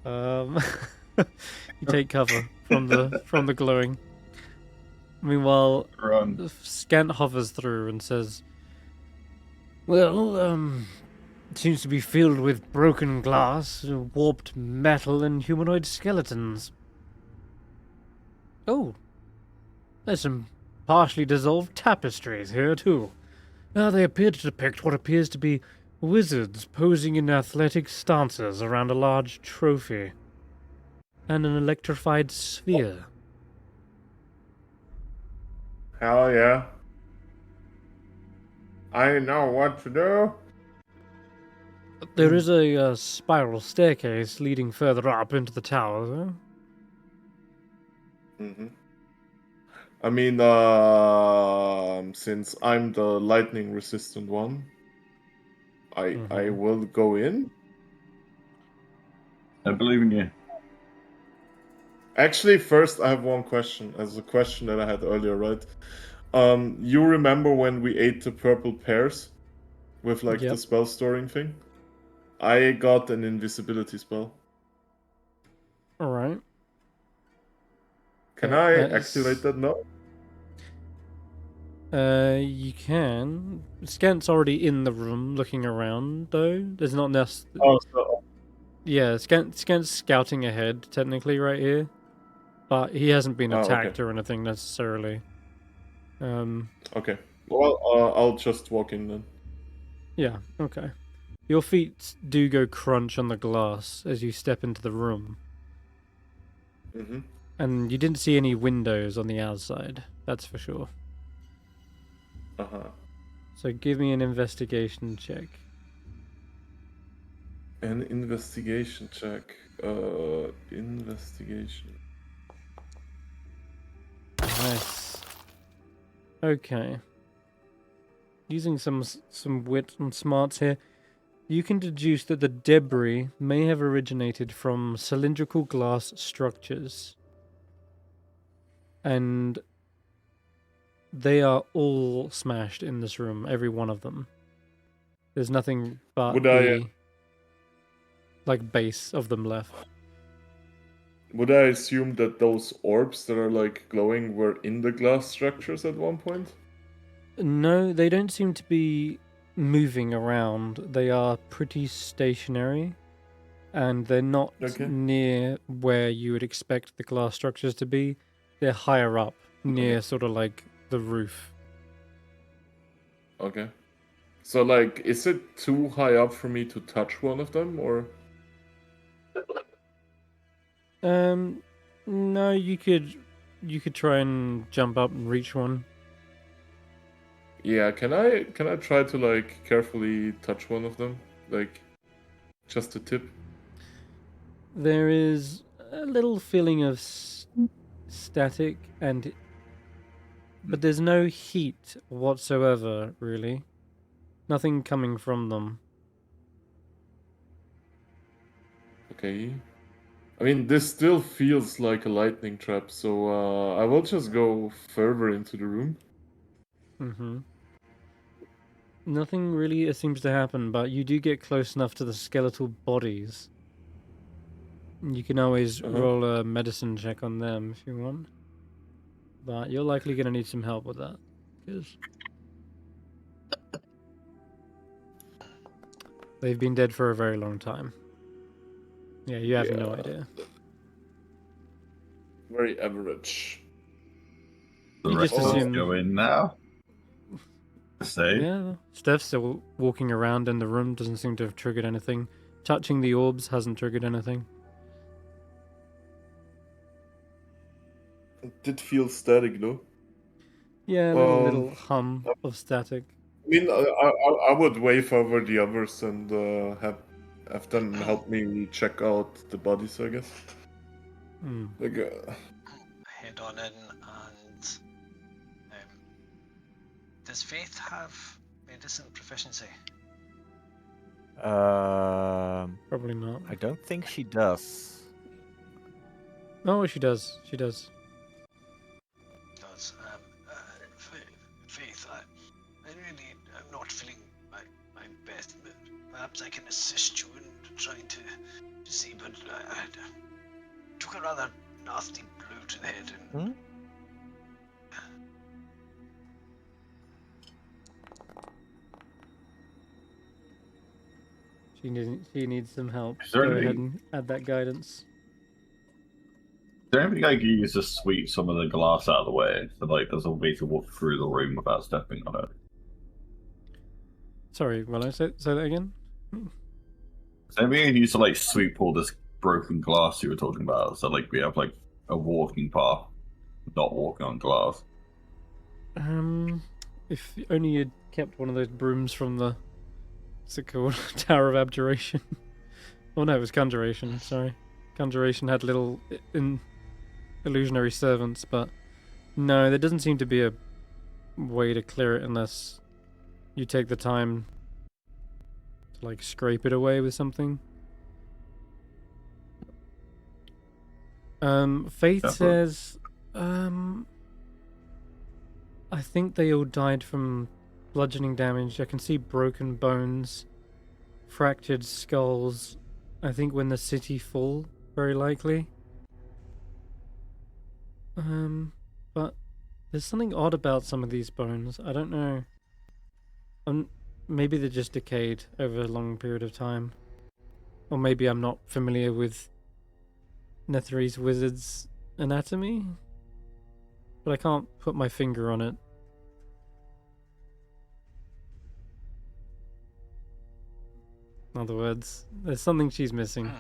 You take cover from the glowing. Meanwhile, Run. Scant hovers through and says, "Well, it seems to be filled with broken glass, warped metal, and humanoid skeletons. Oh, there's some partially dissolved tapestries here, too. They appear to depict what appears to be wizards posing in athletic stances around a large trophy and an electrified sphere. hell yeah! I know what to do. There is a spiral staircase leading further up into the tower. Mm-hmm. I mean, since I'm the lightning resistant one, I will go in. I believe in you. Actually, first I have one question, as a question that I had earlier, right? You remember when we ate the purple pears with like the Yep. spell storing thing? I got an invisibility spell. Alright. Can Yeah, I that is- activate that now? You can. Scant's already in the room looking around, though. There's not Oh, so Yeah, Scant's scouting ahead, technically, right here. But he hasn't been attacked okay. or anything, necessarily. Okay. Well, I'll just walk in then. Yeah, okay. Your feet do go crunch on the glass as you step into the room. Mm-hmm. And you didn't see any windows on the outside, that's for sure. Uh-huh. So give me an investigation check. An investigation check. Investigation. Nice. Okay. Using some wit and smarts here, you can deduce that the debris may have originated from cylindrical glass structures. And they are all smashed in this room, every one of them. There's nothing but Would the base of them left. Would I assume that those orbs that are like glowing were in the glass structures at one point? No, they don't seem to be moving around. They are pretty stationary, and they're not Okay. near where you would expect the glass structures to be. They're higher up, near sort of like the roof. Okay. So like, is it too high up for me to touch one of them, or? No, you could try and jump up and reach one. Yeah, can I try to like carefully touch one of them? Like, just a tip? There is a little feeling of static, but there's no heat whatsoever, really. Nothing coming from them. Okay. I mean, this still feels like a lightning trap, so I will just go further into the room. Mm-hmm. Nothing really seems to happen, but you do get close enough to the skeletal bodies. You can always roll a medicine check on them if you want. But you're likely going to need some help with that. Because they've been dead for a very long time. Yeah, you have no idea. Very average. The You rest just of us assume- go in now. Say. Yeah, Stef's still walking around in the room, doesn't seem to have triggered anything. Touching the orbs hasn't triggered anything. It did feel static, though. Yeah, a little hum of static. I mean, I would wave over the others and have them help me check out the bodies, I guess. Like, Head on in and does Faith have medicine proficiency? Probably not. I don't think she does. Oh, she does. She does. Does Faith? I really am not feeling my best. Perhaps I can assist you in trying to see, but I took a rather nasty blow to the head and. She needs some help. Is there Go any- ahead and add that guidance. Is there anything I can use to sweep some of the glass out of the way? So like there's a way to walk through the room without stepping on it. Sorry, will I say that again? Is there anything I can use to like sweep all this broken glass you were talking about? So like we have like a walking path, not walking on glass. If only you'd kept one of those brooms from the, what's it called? Tower of Abjuration. Oh no, it was Conjuration, sorry. Conjuration had little illusionary servants, but no, there doesn't seem to be a way to clear it unless you take the time to like scrape it away with something. Faith says, I think they all died from bludgeoning damage. I can see broken bones, fractured skulls. I think when the city fall, very likely. But There's something odd about some of these bones. I don't know. Maybe they're just decayed over a long period of time. Or maybe I'm not familiar with Netherese wizard's anatomy. But I can't put my finger on it. In other words, there's something she's missing.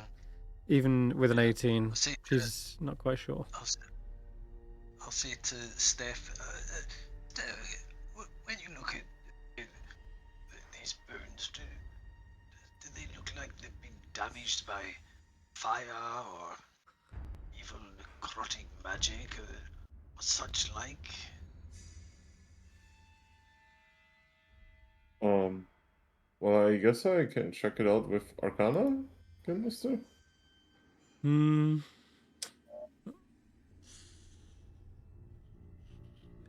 Even with an 18, I'll say, she's not quite sure. I'll say to Stef, when you look at these bones, do they look like they've been damaged by fire or evil necrotic magic or such like? Well, I guess I can check it out with Arcana, can mister?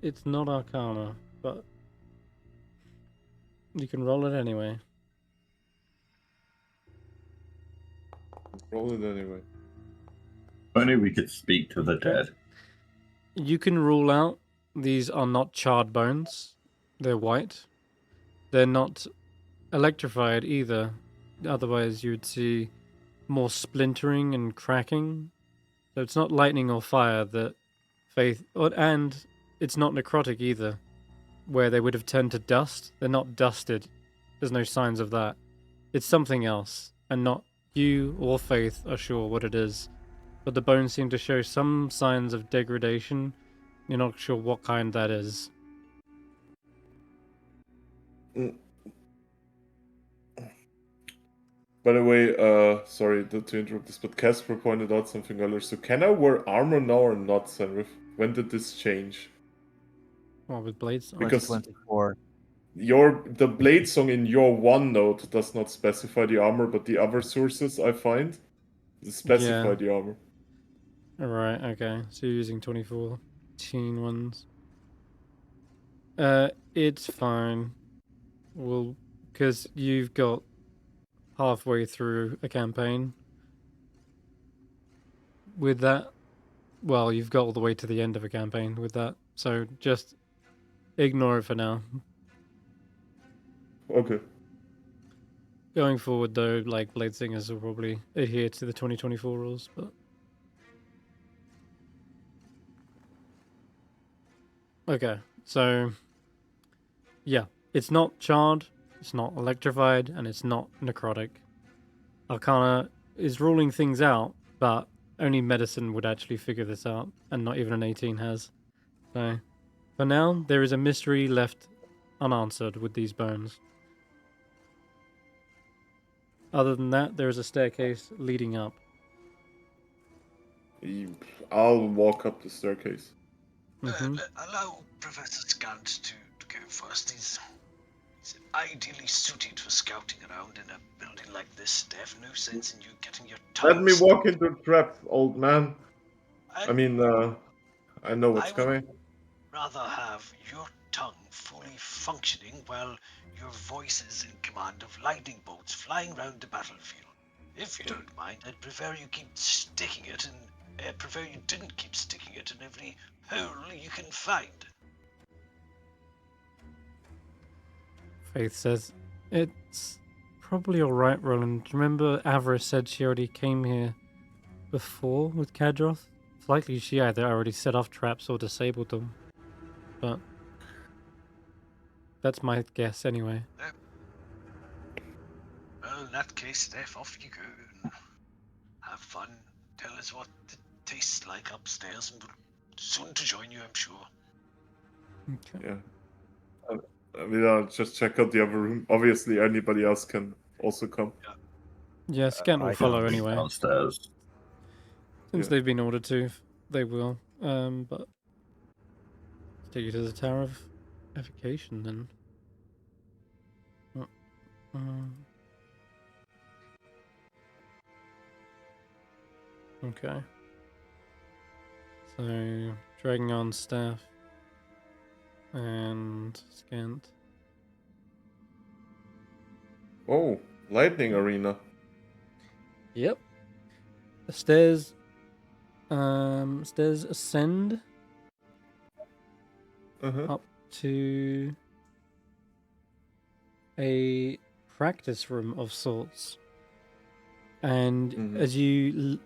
It's not Arcana, but you can roll it anyway. Roll it anyway. Only we could speak to the Okay. dead. You can rule out these are not charred bones. They're white. They're not electrified either. Otherwise, you'd see more splintering and cracking. So it's not lightning or fire that Faith... And it's not necrotic either, where they would have turned to dust. They're not dusted. There's no signs of that. It's something else, and not you or Faith are sure what it is. But the bones seem to show some signs of degradation. You're not sure what kind that is. By the way, sorry to interrupt this, but Casper pointed out something earlier. So can I wear armor now or not, Senrith? When did this change? What, with blades? Because 2024. the blade song in your OneNote does not specify the armor, but the other sources I find specify Yeah. the armor. Alright, okay. So you're using 2014 ones. It's fine. Well, because you've got halfway through a campaign. With that, well, you've got all the way to the end of a campaign with that. So just ignore it for now. Okay. Going forward, though, like Blade Singers will probably adhere to the 2024 rules, but... Okay, so... Yeah, it's not charred, it's not electrified, and it's not necrotic. Arcana is ruling things out, but only medicine would actually figure this out, and not even an 18 has. So, for now, there is a mystery left unanswered with these bones. Other than that, there is a staircase leading up. I'll walk up the staircase. Allow Professor Scant to go first. He's ideally suited for scouting around in a building like this, Stef. No sense in you getting your tongue Let me walk into the trap, old man. I mean, I know what's I would coming. rather have your tongue fully functioning while your voice is in command of lightning bolts flying around the battlefield. If you don't mind, I'd prefer you keep sticking it, and prefer you didn't keep sticking it in every hole you can find. Faith says, it's probably alright, Roland. Remember Avarice said she already came here before with Kadroth? It's likely she either already set off traps or disabled them. But that's my guess anyway. Well, in that case, Steph, off you go. And have fun. Tell us what it tastes like upstairs, and we'll soon to join you, I'm sure. Okay. Yeah. I mean, I'll just check out the other room. Obviously, anybody else can also come. Yeah, Scant will I follow can- anyway. Downstairs. Since Yeah. they've been ordered to, they will. But let's take you to the Tower of Evocation then. Okay. So, dragging on Stef and Scant. Oh, lightning arena. Yep. The stairs ascend up to a practice room of sorts. And as you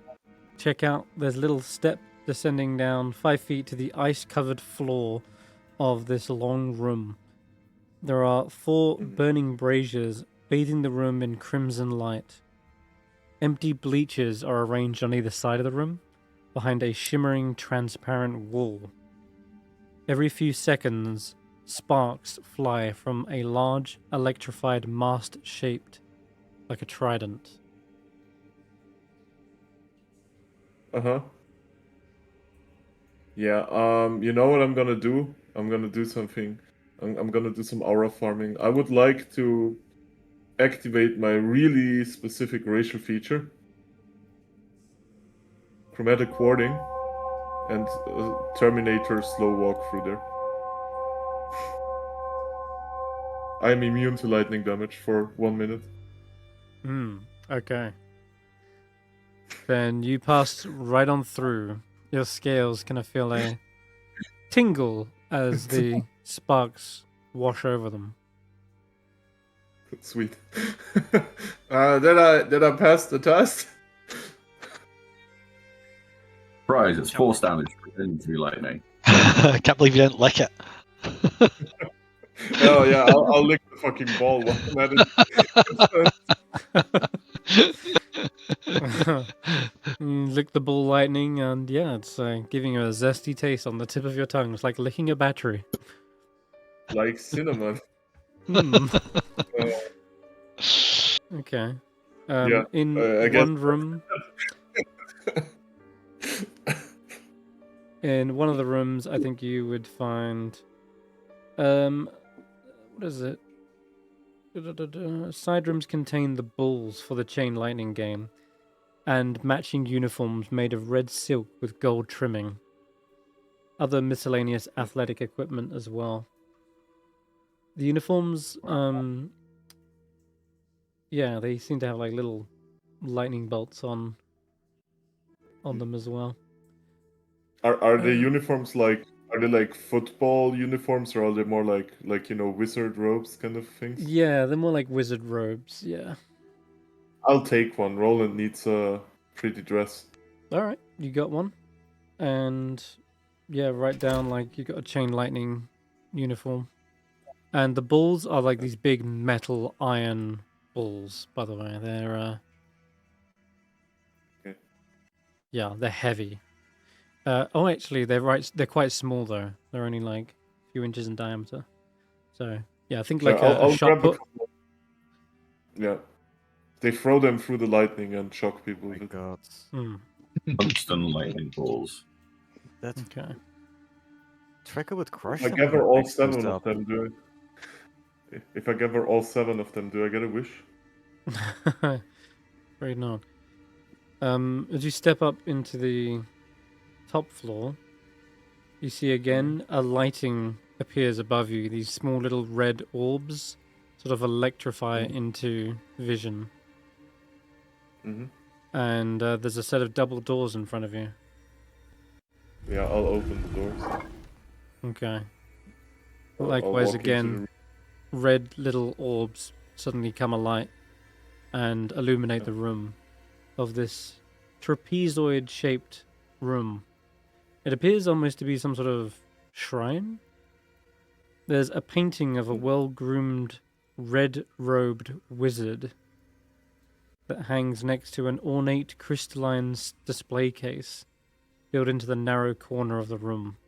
check out, there's a little step descending down 5 feet to the ice-covered floor of this long room. There are 4 burning braziers bathing the room in crimson light. Empty bleachers are arranged on either side of the room, behind a shimmering, transparent wall. Every few seconds, sparks fly from a large, electrified mast shaped like a trident. Yeah, you know what I'm gonna do? I'm gonna do something. I'm gonna do some aura farming. I would like to activate my really specific racial feature. Chromatic warding. And Terminator slow walk through there. I'm immune to lightning damage for 1 minute. Okay. Then you pass right on through. Your scales kind of feel a tingle as the sparks wash over them. Sweet. Did I pass the test? Surprise, it's force damage into lightning. I can't believe you didn't lick it. Oh yeah, I'll lick the fucking ball while I'm at it. You lick the ball lightning, and yeah, it's giving you a zesty taste on the tip of your tongue. It's like licking a battery. Like cinnamon. Okay. Yeah, In I guess- one room, in one of the rooms, I think you would find, what is it? Side rooms contain the balls for the chain lightning game, and matching uniforms made of red silk with gold trimming. Other miscellaneous athletic equipment as well. The uniforms, yeah, they seem to have like little lightning bolts on them as well. Are the uniforms like, are they like football uniforms, or are they more like wizard robes kind of things? Yeah, they're more like wizard robes. Yeah. I'll take one. Roland needs a pretty dress. All right, you got one, and yeah, write down like you got a chain lightning uniform, and the balls are like these big metal iron balls. By the way, they're Okay. yeah, they're heavy. Actually, they're quite small though. They're only like a few inches in diameter. So yeah, I think like I'll a shot grab a put. couple. Yeah. They throw them through the lightning and shock people Oh my with it. god. Tungsten lightning balls. That Okay. trigger would crush If I them gather when it all makes those 7 of up. them, if I gather all 7 of them, do I get a wish? Very not. As you step up into the top floor, you see again a lighting appears above you. These small little red orbs sort of electrify into vision. And there's a set of double doors in front of you. Yeah, I'll open the doors. Okay. I'll Likewise, walk into again, red little orbs suddenly come alight and illuminate the room of this trapezoid-shaped room. It appears almost to be some sort of shrine. There's a painting of a well-groomed, red-robed wizard that hangs next to an ornate crystalline display case built into the narrow corner of the room.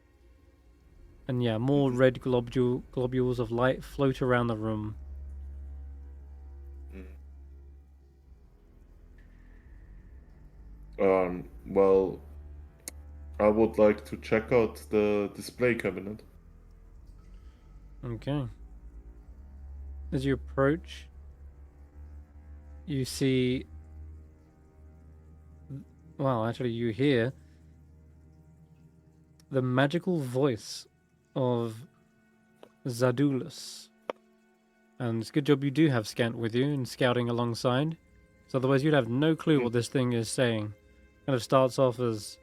And yeah, more red globules of light float around the room. Well, I would like to check out the display cabinet. Okay. As you approach, you see... Well, actually, you hear the magical voice of Zadulus. And it's a good job you do have Scant with you and scouting alongside. So otherwise you'd have no clue what this thing is saying. Kind of starts off as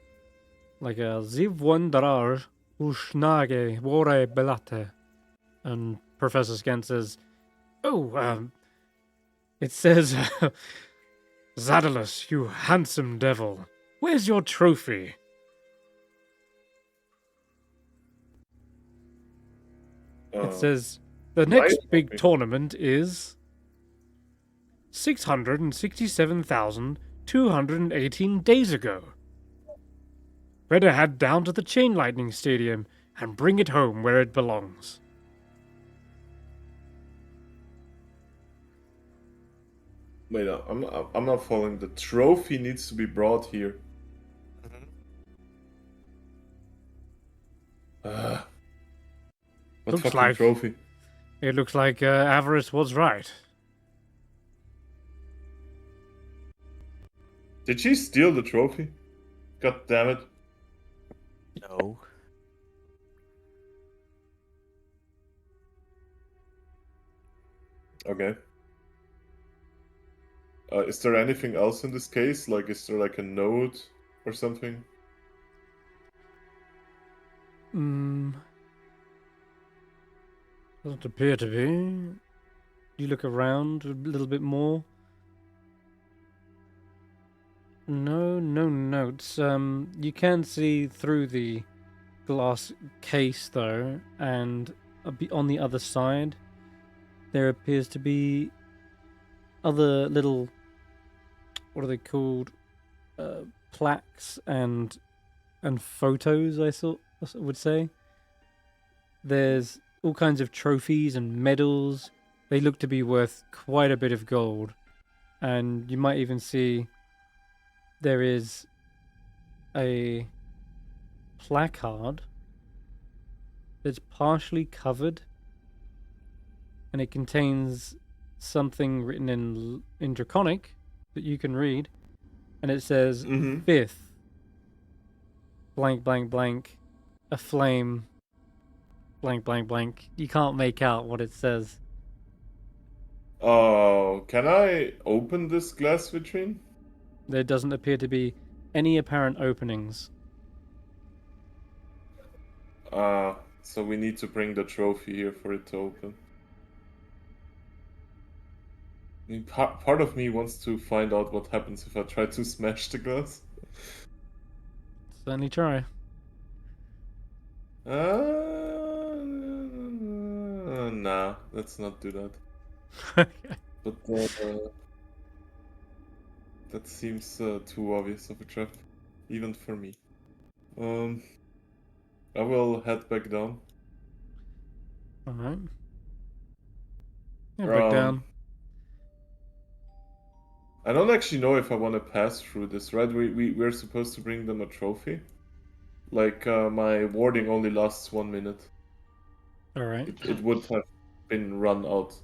like a Ziv Wanderer Ushnage Wore Belate. And Professor Scan says, "Oh, it says, Zadalus, you handsome devil, where's your trophy?" It says, "The next big tournament is 667,218 days ago. Better head down to the Chain Lightning Stadium and bring it home where it belongs." Wait, I'm not following. The trophy needs to be brought here. What Looks fucking like- trophy? It looks like Avarice was right. Did she steal the trophy? God damn it. No. Okay. Is there anything else in this case? Like, is there like a note or something? Doesn't appear to be. You look around a little bit more. No notes. You can see through the glass case though, and on the other side, there appears to be other little, what are they called? Plaques and photos. I would say. There's all kinds of trophies and medals. They look to be worth quite a bit of gold, and you might even see there is a placard that's partially covered, and it contains something written in Draconic that you can read, and it says Mm-hmm. 5th blank blank blank a flame blank blank blank. You can't make out what it says. Oh, can I open this glass vitrine? There doesn't appear to be any apparent openings. So we need to bring the trophy here for it to open. I mean, part of me wants to find out what happens if I try to smash the glass. Certainly try. Nah, let's not do that. But that seems too obvious of a trap, even for me. I will head back down. Alright. Yeah, back down. I don't actually know if I want to pass through this, right? We're supposed to bring them a trophy. Like, my warding only lasts 1 minute. Alright. It would have been run out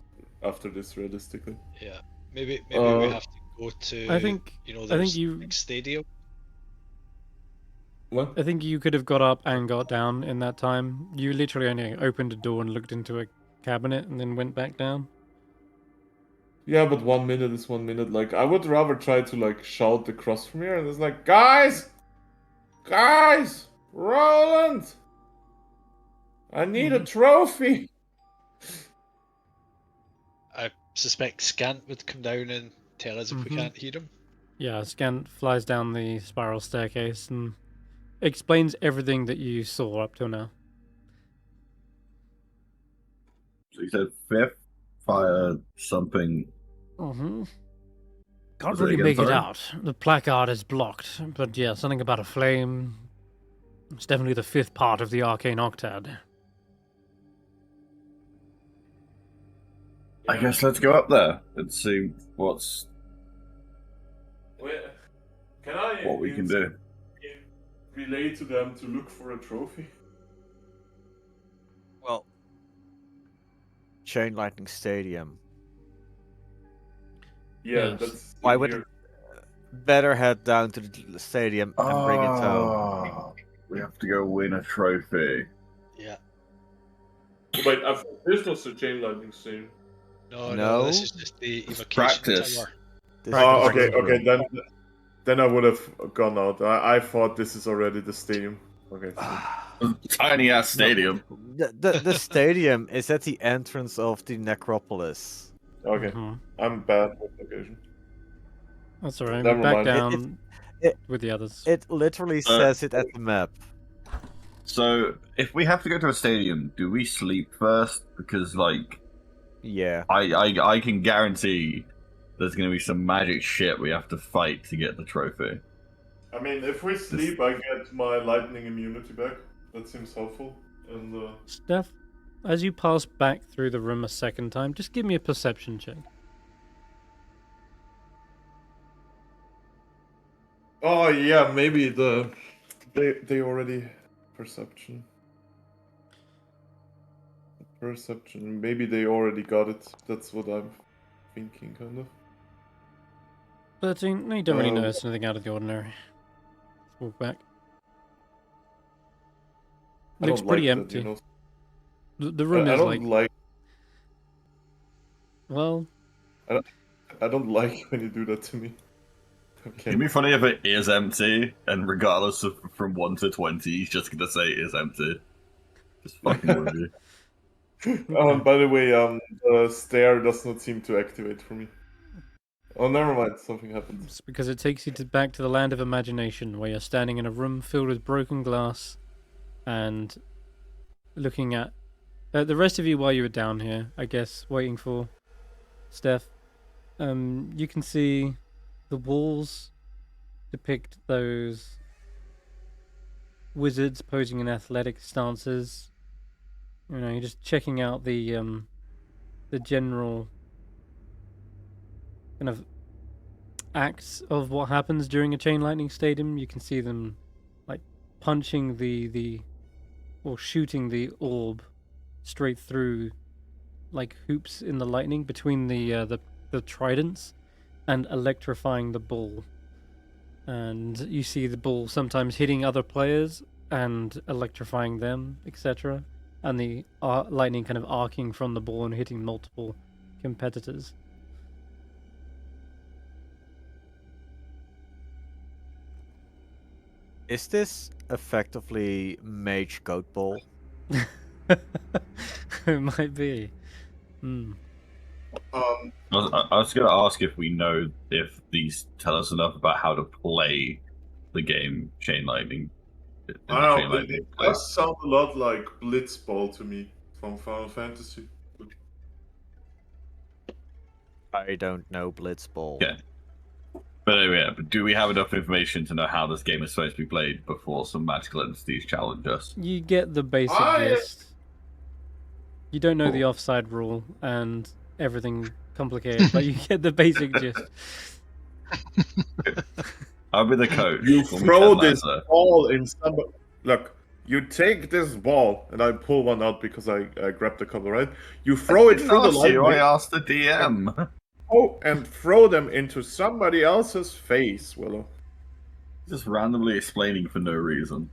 after this, realistically. Yeah, maybe we have to go to. I think there's you- big stadium. What? I think you could have got up and got down in that time. You literally only opened a door and looked into a cabinet and then went back down. Yeah, but 1 minute is 1 minute. Like, I would rather try to, like, shout across from here, and it's like, Guys! Roland! I need a trophy! I suspect Scant would come down and tell us if we Mhm. can't hear him. Yeah, Scant flies down the spiral staircase and explains everything that you saw up till now. So you said 5th, fire something. Mm-hmm. Can't Was it really again, make it sorry? out. The placard is blocked, but yeah, something about a flame. It's definitely the 5th part of the Arcane Octad. I guess let's go up there and see what's Wait, can I what we can do. relay to them to look for a trophy? Well, Chain Lightning Stadium. Yeah, Yes. that's. Why would better head down to the stadium and bring it home? Oh, we have to go win a trophy. Yeah. Wait, this was the Chain Lightning Stadium. No, this No. is just the evacuation Practice. tower. This Oh, is- okay. Then I would have gone out. I thought this is already the stadium. Okay. So. Tiny ass stadium. The stadium is at the entrance of the necropolis. Okay, Mhm. I'm bad with location. That's alright. We Never back mind. down it- with the others. It literally says it at the map. So if we have to go to a stadium, do we sleep first? Because like Yeah. I can guarantee there's gonna be some magic shit we have to fight to get the trophy. I mean, if we sleep, I get my lightning immunity back. That seems helpful. And Steph, as you pass back through the room a second time, just give me a perception check. oh yeah, maybe they already perception. Perception. Maybe they already got it. That's what I'm thinking, kind of. 13. No, you don't really Um, notice anything out of the ordinary. Let's walk back. I Looks don't pretty like empty. That, you know? The room I is don't like. Well, I don't like when you do that to me. Okay. It'd be funny if it is empty, and regardless of from 1 to 20, he's just gonna say it is empty. Just fucking with you. By the way, the stair does not seem to activate for me. Oh, never mind. Something happened. it's because it takes you back to the land of imagination, where you're standing in a room filled with broken glass, and looking at the rest of you while you were down here. I guess waiting for Steph. You can see the walls depict those wizards posing in athletic stances. You know, you're just checking out the general kind of acts of what happens during a chain lightning stadium. You can see them like punching or shooting the orb straight through like hoops in the lightning between the tridents and electrifying the ball. And you see the ball sometimes hitting other players and electrifying them, etc. And the lightning kind of arcing from the ball and hitting multiple competitors. Is this effectively Mage Goat Ball? It might be. Hmm. I was going to ask if we know if these tell us enough about how to play the game Chain Lightning. I don't know. It does sound a lot like Blitzball to me from Final Fantasy. I don't know Blitzball. Okay. But anyway, do we have enough information to know how this game is supposed to be played before some magical entities challenge us? You get the basic gist. You don't know the offside rule and everything complicated, but you get the basic gist. I'll be the coach. You throw this ball in somebody. Look, you take this ball, and I pull one out because I grabbed a couple, right? You throw it through the lightning. I asked the DM. Oh, and throw them into somebody else's face, Willow. Just randomly explaining for no reason.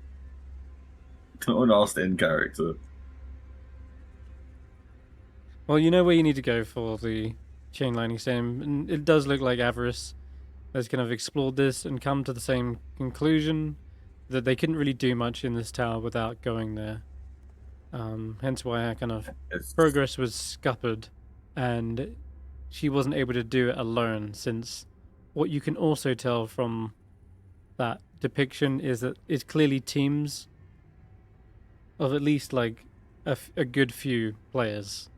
No one asked in character. Well, you know where you need to go for the chain lightning stadium, and it does look like Avarice has kind of explored this and come to the same conclusion that they couldn't really do much in this tower without going there. Hence why our kind of progress was scuppered, and she wasn't able to do it alone, since what you can also tell from that depiction is that it's clearly teams of at least like a good few players.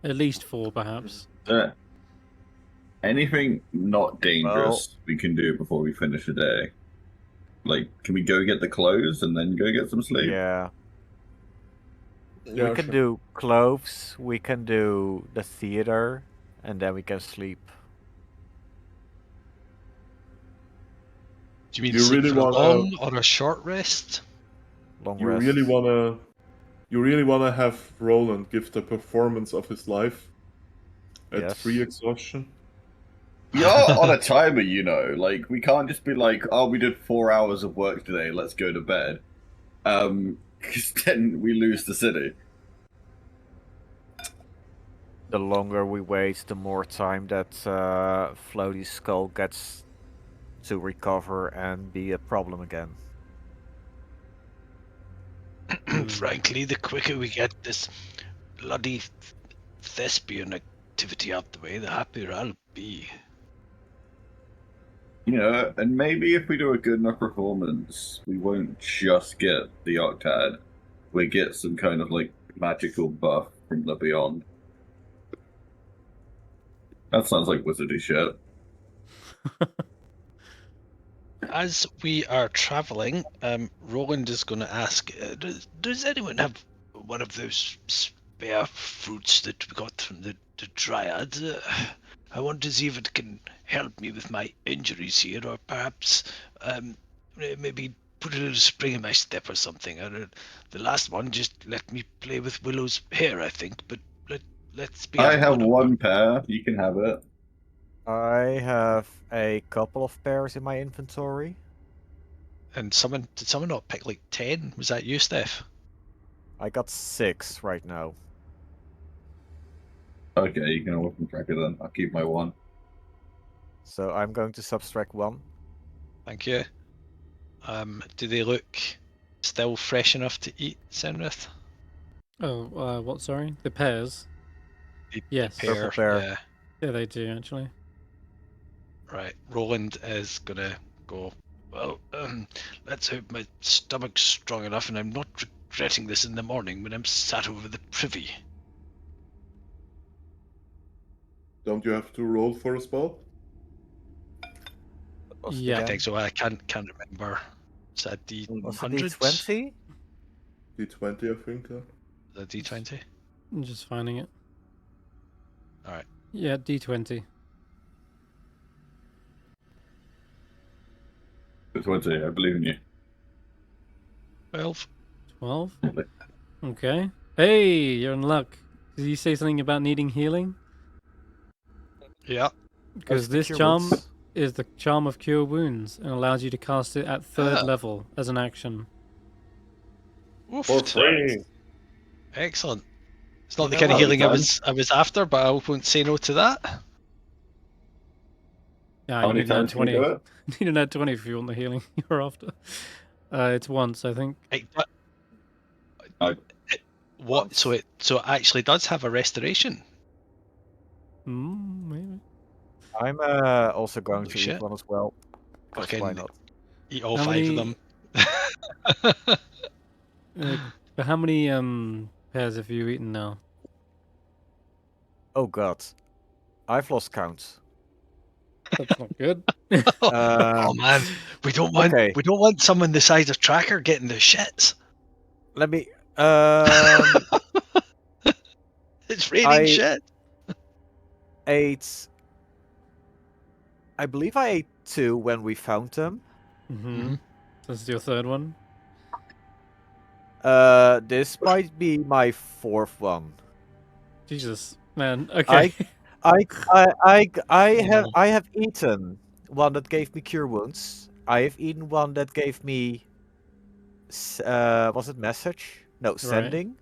At least 4, perhaps. Anything not dangerous we can do before we finish the day? Like, can we go get the clothes and then go get some sleep? Yeah. We can do clothes, we can do the theater, and then we can sleep. Do you mean You sleep really for a wanna- long or a short rest? Long You rest. really wanna have Roland give the performance of his life at Yes. 3 exhaustion? We are on a timer, you know. Like, we can't just be like, oh, we did 4 hours of work today, let's go to bed. Because then we lose the city. The longer we wait, the more time that Floaty's skull gets to recover and be a problem again. Frankly, the quicker we get this bloody thespian activity out the way, the happier I'll be. And maybe if we do a good enough performance, we won't just get the Octad. We get some kind of like magical buff from the beyond. That sounds like wizardy shit. As we are traveling, Roland is going to ask, does anyone have one of those spare fruits that we got from the Dryad? I want to see if it can help me with my injuries here, or perhaps maybe put a little spring in my step or something. The last one just let me play with Willow's hair, I think, but let's be... I have one pair. You can have it. I have a couple of pairs in my inventory. And did someone not pick like 10? Was that you, Stef? I got 6 right now. Okay, you can have one tracker then. I'll keep my one. So I'm going to subtract 1. Thank you. Do they look still fresh enough to eat, Senrith? Oh, what? Sorry, the pears. Yes. Purple pear. Yeah. Yeah, they do actually. Right. Roland is gonna go. Well, let's hope my stomach's strong enough, and I'm not regretting this in the morning when I'm sat over the privy. Don't you have to roll for a spell? Yeah. I think so. I can't remember. Is that Was it D100? D20? D20, I think. The D20. I'm just finding it. All right. Yeah, D20. 20, I believe in you. 12. 12. Okay. Hey, you're in luck. Did you say something about needing healing? Yeah. Because this Cure charm wounds. is the charm of Cure Wounds and allows you to cast it at 3rd level as an action. For Oofed. free! Excellent. It's not You the know kind of what? healing I was after, but I won't say no to that. Yeah, How you many need an times can you do it? You need an 20 if you want the healing you're after. It's once, I think. What? So it actually does have a restoration. Maybe. I'm also going Holy to shit. eat one as well. 'cause Fucking why not? eat all How 5 many- of them. But how many pears have you eaten now? Oh god. I've lost count. That's not good. Oh man, we don't want someone the size of Tracker getting the shits. Let me It's raining I- shit. ate I believe I ate 2 when we found them. Mm-hmm. This is your 3rd one. This might be my 4th one. Jesus, man. Okay. I have eaten one that gave me cure wounds. I have eaten one that gave me was it message? No, sending.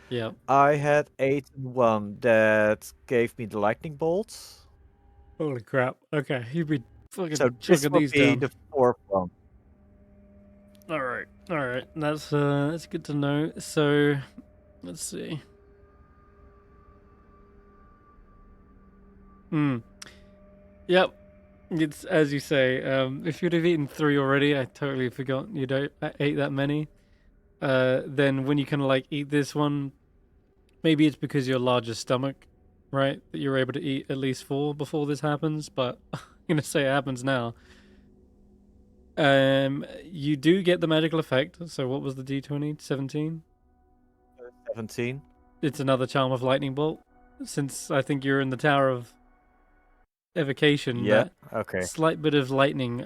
Yeah. I had eaten one that gave me the lightning bolts. Holy crap. Okay, you've been fucking So this chucking would these be down. the 4th one. All right. That's good to know. So, let's see. Yep. It's as you say. If you'd have eaten 3 already, I totally forgot you ate that many. Then when you kind of like eat this one, maybe it's because your larger stomach, right? That you're able to eat at least 4 before this happens. But I'm gonna say it happens now. You do get the magical effect. So what was the D20? 17? 17. It's another charm of lightning bolt. Since I think you're in the Tower of Evocation, Yeah. that Okay. slight bit of lightning.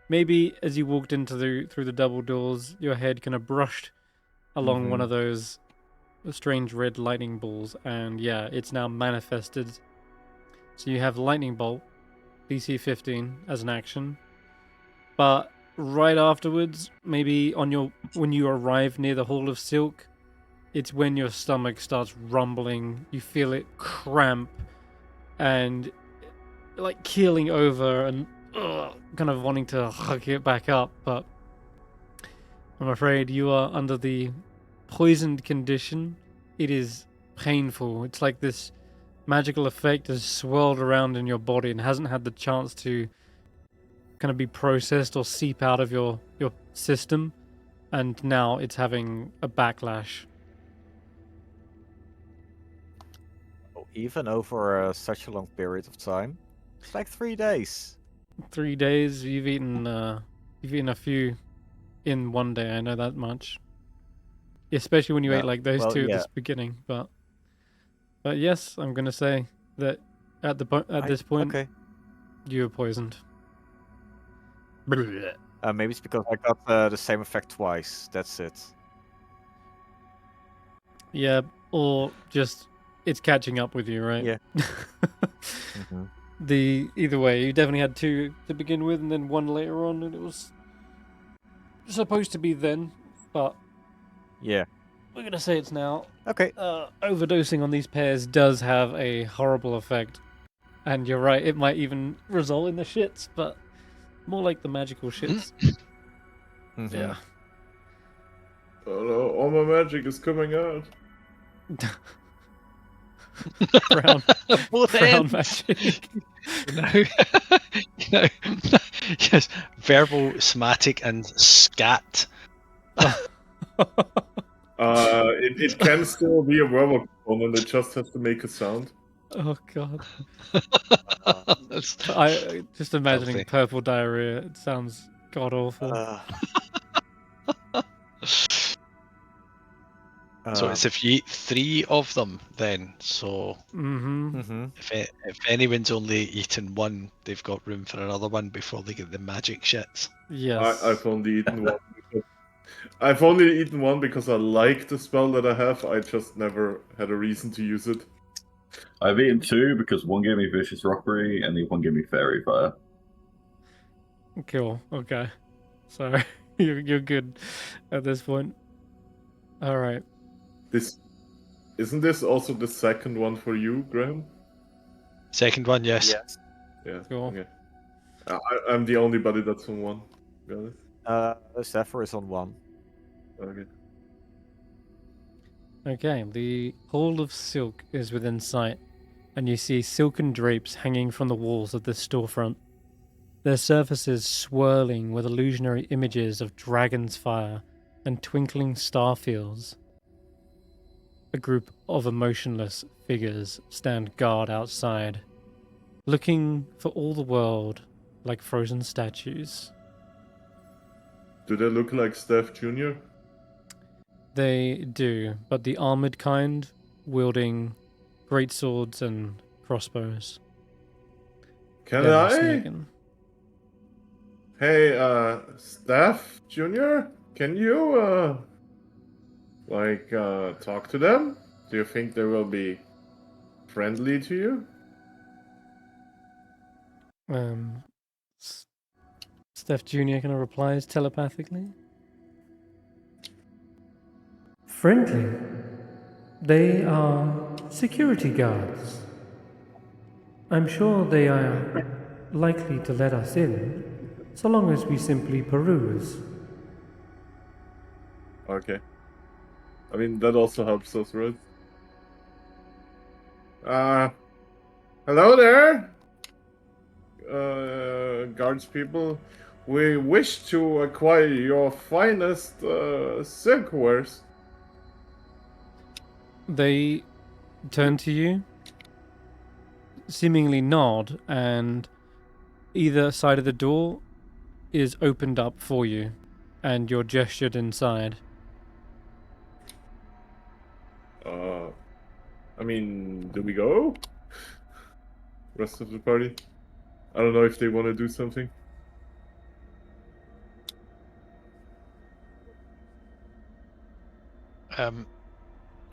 Maybe as you walked into through the double doors, your head kind of brushed along one of those strange red lightning balls, and yeah, it's now manifested. So you have lightning bolt, DC 15 as an action. But right afterwards, maybe when you arrive near the Hall of Silk, it's when your stomach starts rumbling. You feel it cramp and like keeling over and kind of wanting to hug it back up. But I'm afraid you are under the poisoned condition. It is painful. It's like this magical effect has swirled around in your body and hasn't had the chance to kind of be processed or seep out of your system, and now it's having a backlash. Oh, even over such a long period of time. It's like 3 days. 3 days. You've eaten a few in one day. I know that much. Especially when you ate No, like those well, two at yeah. this beginning. But yes, I'm gonna say that at this point Okay. you were poisoned. Maybe it's because I got the same effect twice. That's it. Yeah, or just it's catching up with you, right? Yeah. Mm-hmm. Either way, you definitely had two to begin with, and then one later on, and it was supposed to be then, but Yeah. we're gonna say it's now. Okay. Overdosing on these pairs does have a horrible effect, and you're right, it might even result in the shits, but more like the magical shits. Mm-hmm. Yeah. Oh no, all my magic is coming out. Brown Both brown ends. magic. Yes, verbal, somatic, and scat. It can still be a verbal component, it just has to make a sound. Oh god. That's- I just imagining Filthy. purple diarrhea. It sounds god awful. So it's if you eat 3 of them, then. So Mm-hmm. if anyone's only eaten one, they've got room for another one before they get the magic shits. Yes. I've only eaten one. I've only eaten one because I like the spell that I have. I just never had a reason to use it. I've eaten 2 because one gave me Vicious Rockery and the one gave me Fairy Fire. Cool. Okay. Sorry. You're good at this point. All right. Isn't this also the second one for you, Graham? Second one, yes. Yes. Yeah. Cool. Okay. I'm the only buddy that's on one. Got it. Zephyr is on 1. Okay. Okay. The Hall of Silk is within sight, and you see silken drapes hanging from the walls of this storefront. Their surfaces swirling with illusionary images of dragon's fire and twinkling star fields. A group of emotionless figures stand guard outside, looking for all the world like frozen statues. Do they look like Stef Jr.? They do, but the armored kind, wielding great swords and crossbows. Can Very I? sneaking. Hey, Stef Jr., can you, talk to them? Do you think they will be friendly to you? Steph Jr. kind of replies telepathically. Friendly? They are security guards. I'm sure they are likely to let us in, so long as we simply peruse. Okay. I mean, that also helps us, right? Hello there! Guards people. We wish to acquire your finest, silkwares. They turn to you, seemingly nod, and either side of the door is opened up for you, and you're gestured inside. I mean, do we go? Rest of the party? I don't know if they want to do something.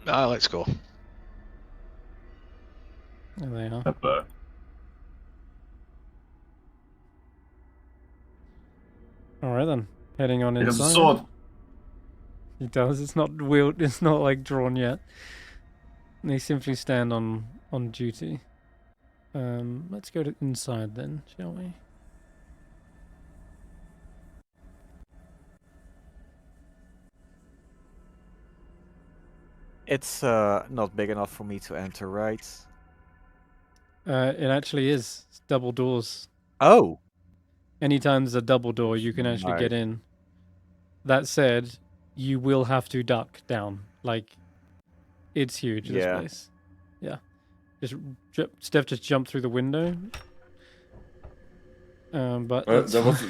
Let's go. There they are. But Alright then. Heading on he has inside. a sword. He does. It's not wheeled. It's not like drawn yet. They simply stand on duty. Let's go to inside then, shall we? It's not big enough for me to enter, right? It actually is. It's double doors. Oh, Anytime there's a double door, you can actually Right. get in. That said, you will have to duck down. Like, it's huge, this Yeah. place. Yeah. Steph just jumped through the window. But that's That was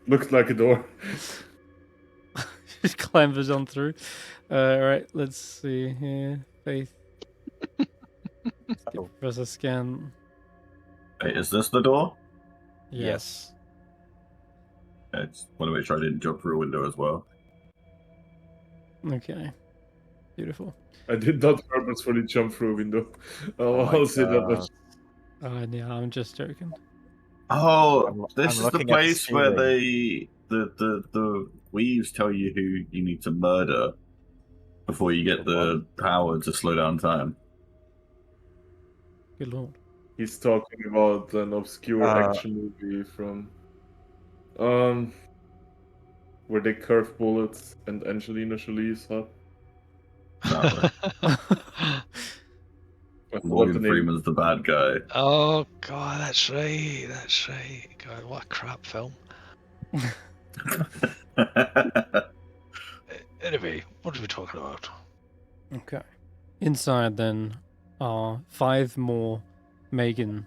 looked like a door. just clambers on through. Alright, let's see here. Faith. Oh. Press a scan. Wait, is this the door? Yes. I just want to make sure I didn't jump through a window as well. Okay. Beautiful. I did not purposefully jump through a window. Oh my I'll say that God. much. Yeah, I'm just joking. Oh, this I'm is the looking at the place where ceiling. the weaves tell you who you need to murder before you get the power to slow down time. Good lord. He's talking about an obscure action movie from where they curve bullets and Angelina Jolie's hot. Probably. Morgan Freeman's the bad guy. Oh god, that's right. That's right. God, what a crap film. Anyway, what are we talking about? Okay. Inside then are 5 more Megan.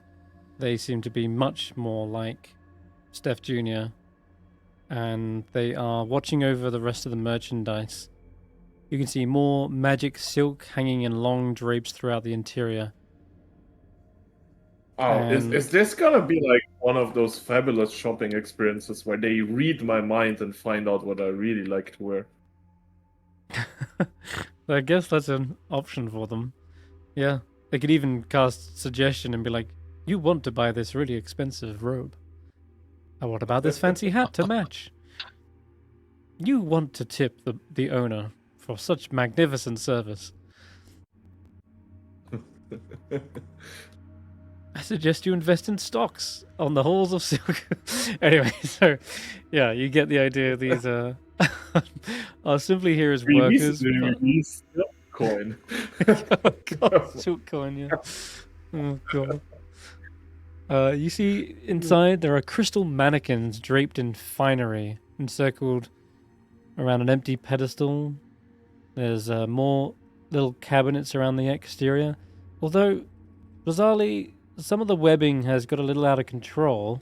They seem to be much more like Steph Jr. And they are watching over the rest of the merchandise. You can see more magic silk hanging in long drapes throughout the interior. Oh, And- is this gonna be like one of those fabulous shopping experiences where they read my mind and find out what I really like to wear? I guess that's an option for them. Yeah. They could even cast suggestion and be like, you want to buy this really expensive robe. And what about this fancy hat to match? You want to tip the owner for such magnificent service. I suggest you invest in stocks on the halls of silk. Anyway, so yeah, you get the idea. These are simply here as workers. Release coin. Oh god, silk coin, yeah. Oh god. You see inside there are crystal mannequins draped in finery, encircled around an empty pedestal. There's more little cabinets around the exterior. Although, bizarrely, some of the webbing has got a little out of control.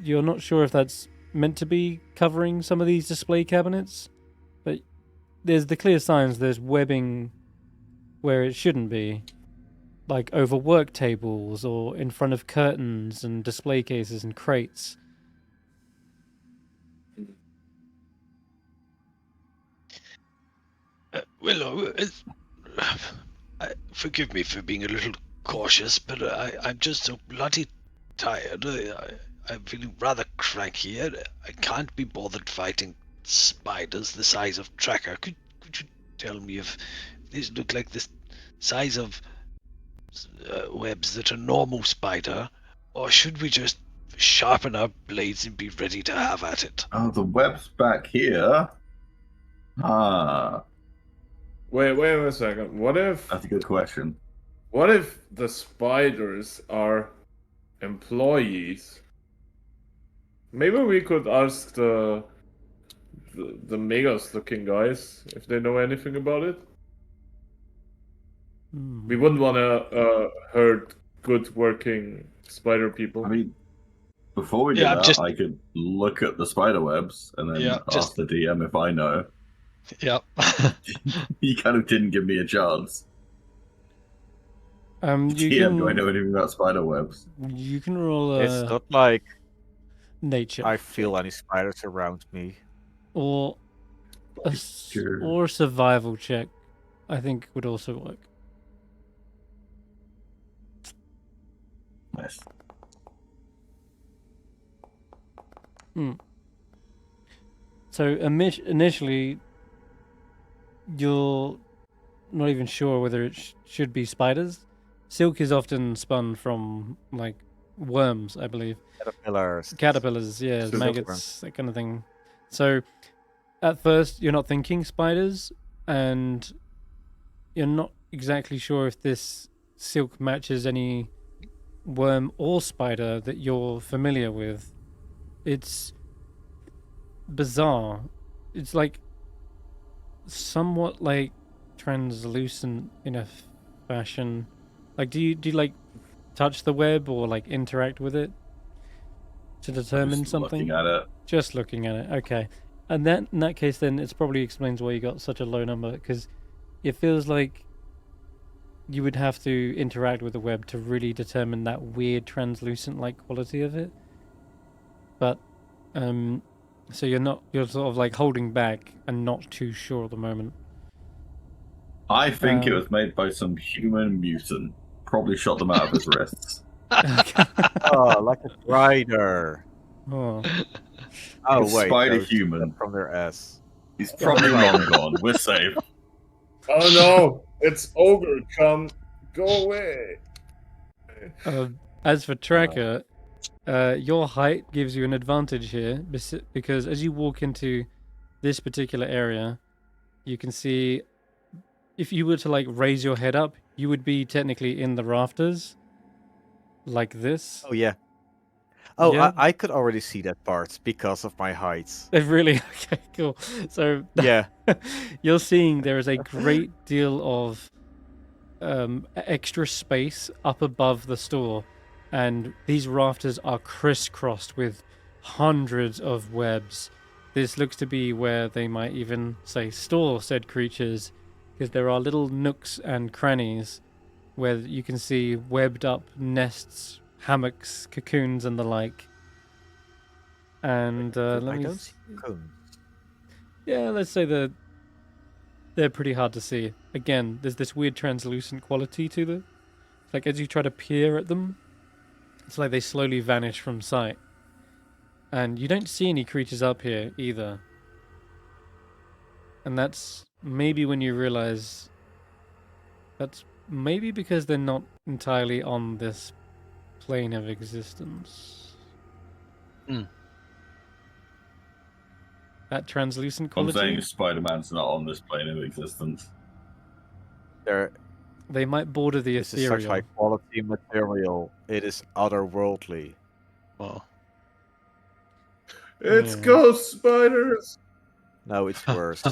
You're not sure if that's meant to be covering some of these display cabinets, but there's the clear signs there's webbing where it shouldn't be. Like over work tables or in front of curtains and display cases and crates. Willow, forgive me for being a little cautious, but I'm just so bloody tired. I'm feeling rather cranky. I can't be bothered fighting spiders the size of Tracker. Could you tell me if these look like the size of webs that a normal spider, or should we just sharpen our blades and be ready to have at it? Oh, the web's back here. Ah, Wait a second. that's a good question. What if the spiders are employees? Maybe we could ask the Megas looking guys if they know anything about it. We wouldn't want to hurt good working spider people. I mean, before we do Yeah, that, I could look at the spider webs and then Yeah, ask the DM if I know. Yep. He kind of didn't give me a chance. You DM, do I know anything about spider webs? You can roll It's not like nature I feel any spiders around me. or Sure. or a survival check. I think would also work. Nice. So initially, you're not even sure whether it should be spiders. Silk is often spun from like worms, I believe. Caterpillars, yeah, Silk maggots, that kind of thing. So at first, you're not thinking spiders, and you're not exactly sure if this silk matches any worm or spider that you're familiar with. It's bizarre. It's like somewhat like translucent in a fashion. Like, do you like touch the web or like interact with it to determine Just something? looking at it. Just looking at it, okay. And then in that case, then it probably explains why you got such a low number, because it feels like you would have to interact with the web to really determine that weird translucent like quality of it. But so you're sort of like holding back and not too sure at the moment. I think it was made by some human mutant. Probably shot them out of his wrists. Oh, like a spider. Oh. Oh, It's wait. spider no, it's human. from their ass. He's probably long gone. We're safe. Oh no! It's ogre. Come, go away. As for Tracker, your height gives you an advantage here because as you walk into this particular area, you can see if you were to like raise your head up, you would be technically in the rafters like this. Oh, yeah. Oh, Yeah. I could already see that part because of my height. Really? Okay, cool. So Yeah. you're seeing there is a great deal of extra space up above the store, and these rafters are crisscrossed with hundreds of webs. This looks to be where they might even say store said creatures, because there are little nooks and crannies where you can see webbed up nests, hammocks, cocoons, and the like. And let I me don't see cocoons. yeah, let's say they're pretty hard to see. Again, there's this weird translucent quality to them. Like as you try to peer at them, it's like they slowly vanish from sight. And you don't see any creatures up here either. And that's maybe when you realize that's maybe because they're not entirely on this plane of existence. That translucent I'm quality. saying Spider-Man's not on this plane of existence. They might border the This is ethereal. such high quality material. It is otherworldly. Well, It's Yeah. ghost spiders. No, it's worse.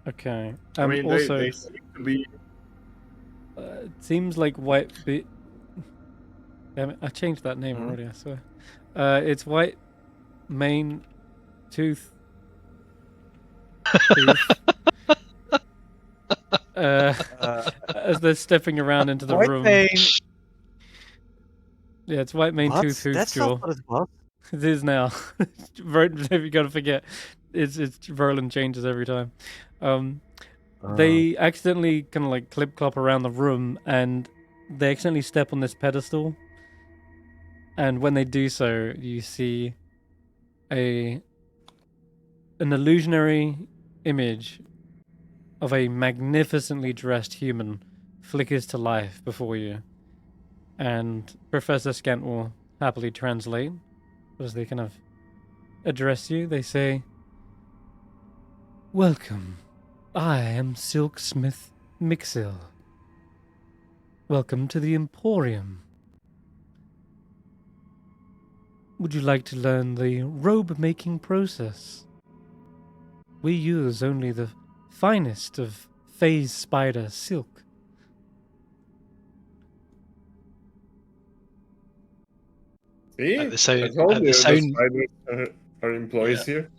Okay. I mean, also, they seem to be. it seems like white. Damn it! I changed that name Mhm. already. I swear. It's white mane tooth. As they're stepping around into the White room. mane. Yeah, it's white mane What? tooth hoof That's jaw. not what it was. It is now. You gotta forget. It's Roland changes every time. They accidentally kind of like clip clop around the room, and they accidentally step on this pedestal. And when they do so, you see an illusionary image of a magnificently dressed human flickers to life before you. And Professor Scant will happily translate as they kind of address you. They say, "Welcome. I am Silksmith Mixil. Welcome to the Emporium. Would you like to learn the robe-making process? We use only the finest of phase spider silk." See? At the sound- I told at the you sound- spiders are employees here.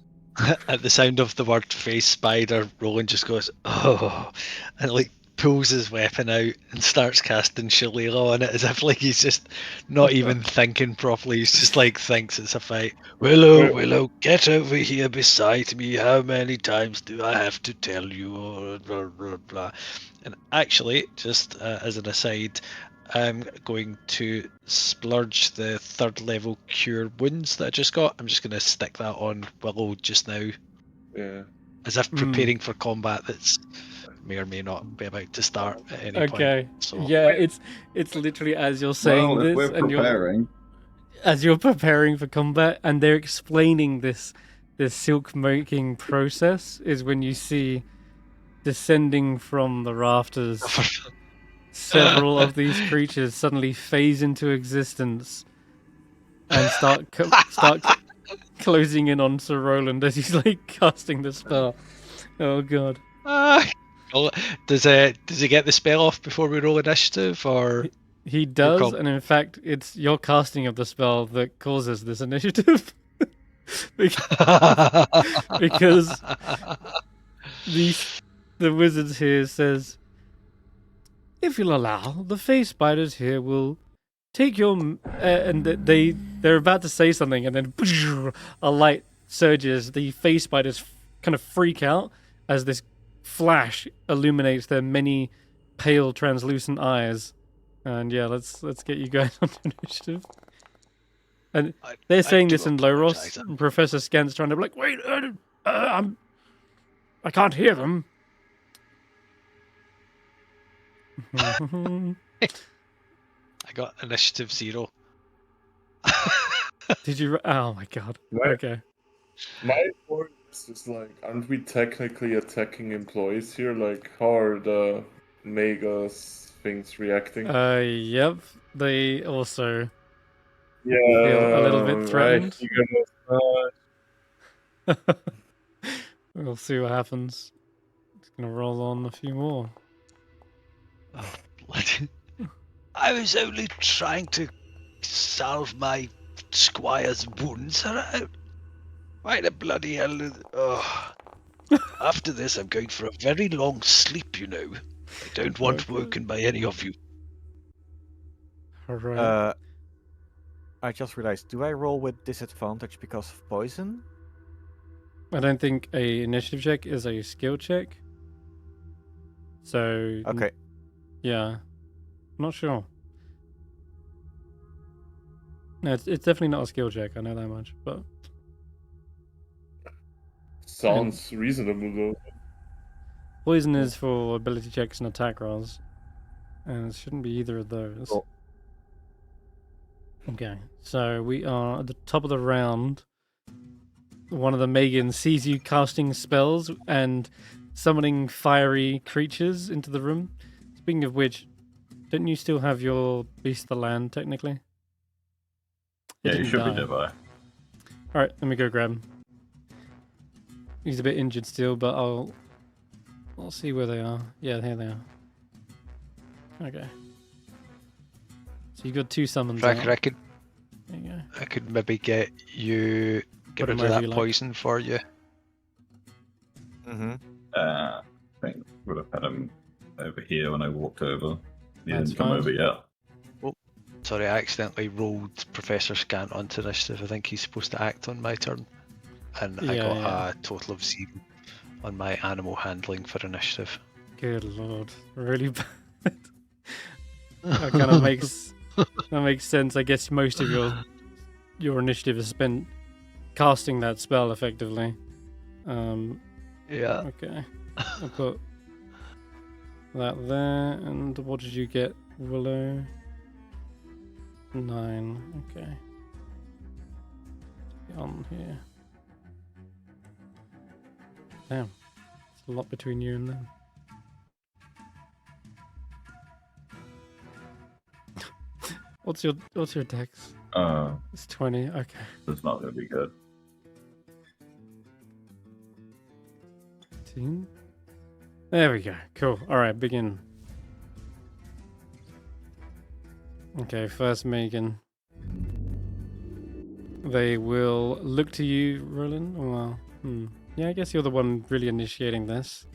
at the sound of the word face spider, Roland just goes, "Oh," and like pulls his weapon out and starts casting Shillelagh on it as if like he's just not even thinking properly. He's just like thinks it's a fight. Willow, Willow, get over here beside me. How many times do I have to tell you? Blah, blah, blah. And actually, just as an aside, I'm going to splurge the 3rd level cure wounds that I just got. I'm just going to stick that on Willow just now, Yeah. as if preparing for combat that's may or may not be about to start at any Okay. point. So Yeah, it's literally as you're saying Well, if this, we're and preparing, as you're preparing for combat, and they're explaining this this silk making process is when you see descending from the rafters several of these creatures suddenly phase into existence and start closing in on Sir Roland as he's like casting the spell. Oh god. Does he get the spell off before we roll initiative, or He does, call. and in fact, it's your casting of the spell that causes this initiative. Because the wizards here says, if you'll allow, the face spiders here will take your and they're about to say something, and then a light surges. The face spiders kind of freak out as this flash illuminates their many pale, translucent eyes. And yeah, let's get you guys on initiative. And they're saying this in Loros. And Professor Scan's trying to be like, wait, I can't hear them. I got initiative 0. Did you? Oh my god. Right. Okay. My point is just like, aren't we technically attacking employees here? Like, how are the Megas things reacting? Yep. They also yeah, feel a little bit threatened. We'll see what happens. It's gonna roll on a few more. Oh, bloody. I was only trying to salve my squire's wounds. Why the bloody hell? Oh. After this, I'm going for a very long sleep, you know. I don't want woken by any of you. Alright. I just realized, do I roll with disadvantage because of poison? I don't think a initiative check is a skill check. So Okay. yeah. I'm not sure. No, it's definitely not a skill check, I know that much, but Sounds reasonable though. poison is for ability checks and attack rolls. And it shouldn't be either of those. Cool. Okay, so we are at the top of the round. One of the Megans sees you casting spells and summoning fiery creatures into the room. Speaking of which, don't you still have your Beast of the Land, technically? Yeah, you didn't should die. be dead by. Alright, let me go grab him. He's a bit injured still, but I'll see where they are. Yeah, here they are. Okay. So you got 2 summons Frank, out. I could, There you go. I could maybe get Put rid him of wherever that you like. poison for you. Mm-hmm. I think would have had him over here when I walked over. He That's didn't come fine. over yet. Sorry, I accidentally rolled Professor Scant onto initiative. I think he's supposed to act on my turn. And I Yeah, got yeah. a total of 0 on my animal handling for initiative. Good lord, really bad. That kind of makes sense. I guess most of your initiative is spent casting that spell effectively. Yeah. Okay, I'll put that there. And what did you get, Willow? 9. Okay. On here. Damn, it's a lot between you and them. What's your dex? It's 20. Okay. It's not going to be good. 15. There we go. Cool. All right, begin. Okay, first Megan. They will look to you, Roland. Well, yeah, I guess you're the one really initiating this.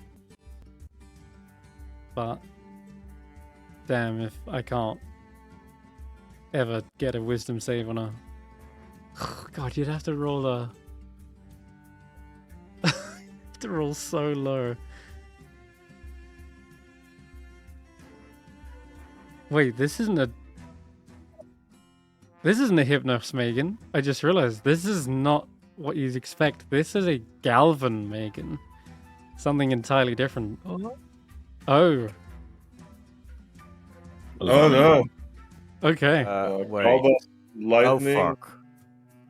But damn, if I can't ever get a wisdom save on a... God, you'd have to roll a... you'd have to roll so low. Wait, this isn't a Hypnos Megan. I just realized this is not what you'd expect. This is a Galvan Megan. Something entirely different. Oh. Oh no! Okay. Wait. How about Oh lightning? fuck.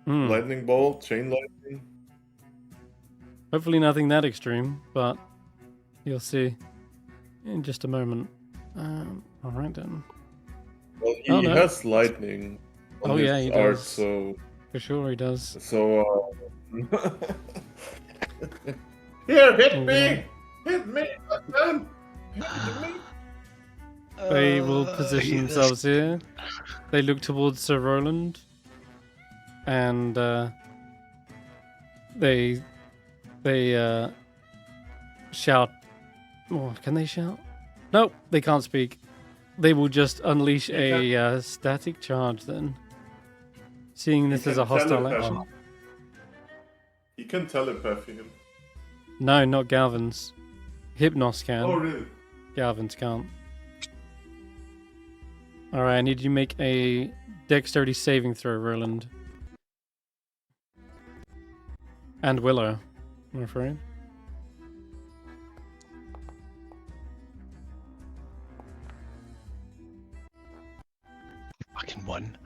Hmm. Lightning bolt, chain lightning. Hopefully nothing that extreme, but you'll see in just a moment. Alright then. Well, he Oh, no. has lightning on Oh, his yeah, he art, does. so For sure he does. Here, hit Oh, me! Hit me! Man! Hit me! They will position hate this. themselves here. They look towards Sir Roland. And they shout. Oh, can they shout? Nope, they can't speak. They will just unleash a static charge then. Seeing this as a hostile action. You can telepathy him. No, not Galvin's. Hypnos can. Oh, really? Galvin's can't. Alright, I need you to make a dexterity saving throw, Roland. And Willow, I'm afraid. Fucking one.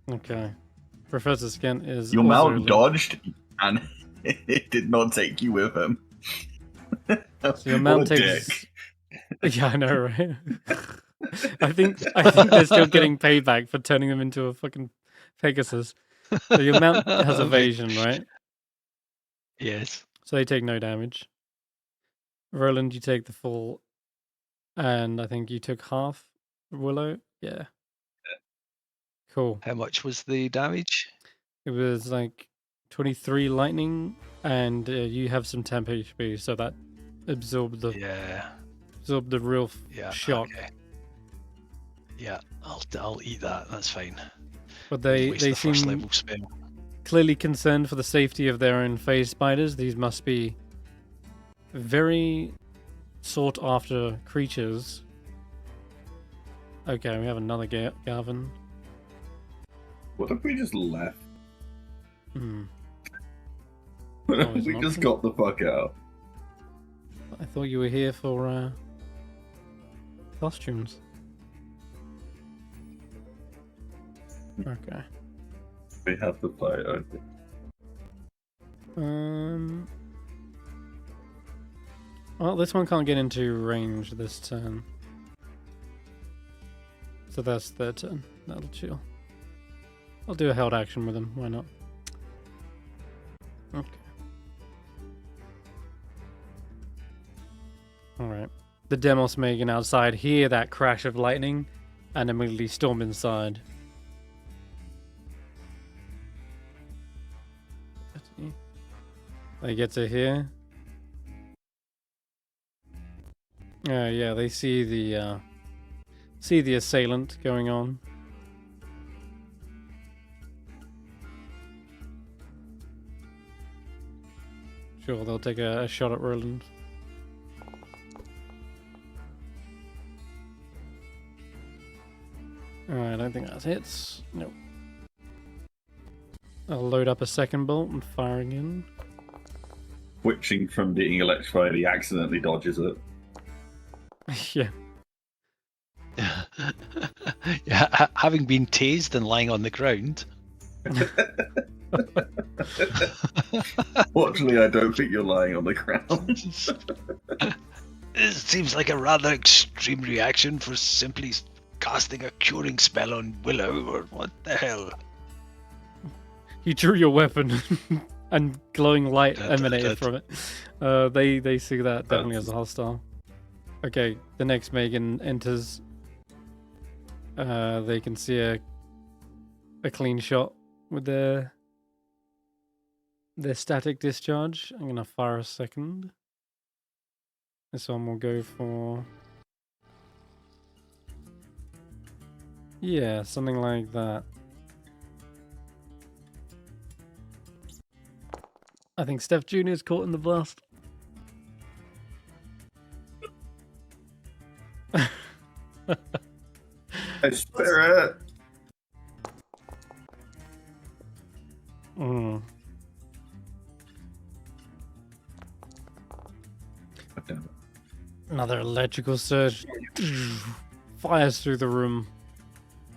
Okay. Professor Skent is Your also mount dodged, and it did not take you with him. So your What mount a takes. dick. Yeah, I know, right? I think they're still getting payback for turning them into a fucking Pegasus. So your mount has evasion, right? Yes. So they take no damage. Roland, you take the full, and I think you took half. Willow, yeah. Cool. How much was the damage? It was like 23 lightning, and you have some temp HP, so that absorbed the Yeah. real Yeah. shock. Okay. Yeah, I'll eat that. That's fine. But Waste they the first seem level spell. clearly concerned for the safety of their own phase spiders. These must be very sought after creatures. Okay, we have another Gavin. What if we just left? Hmm. What Oh, if it's we an just option? got the fuck out? I thought you were here for costumes. Okay. We have to fight, okay. Well, this one can't get into range this turn. So that's their turn. That'll chill. I'll do a held action with him. Why not? Okay. Alright. The Demos Megan outside hear that crash of lightning and immediately storm inside. They get to here. Yeah, they see the assailant going on. Sure, they'll take a shot at Roland. Alright, I don't think that hits. Nope. I'll load up a second bolt and firing in. Switching from being electrified, he accidentally dodges it. Yeah. Yeah, having been tased and lying on the ground. Fortunately, I don't think you're lying on the ground. This seems like a rather extreme reaction for simply casting a curing spell on Willow, or what the hell? You drew your weapon and glowing light emanated from it. They see that definitely as a hostile. Okay, the next Megan enters. They can see a clean shot with their static discharge. I'm gonna fire a second. This one will go for, yeah, something like that. I think Stef Jr. is caught in the blast. I swear it. Mm. God damn it. Another electrical surge fires through the room.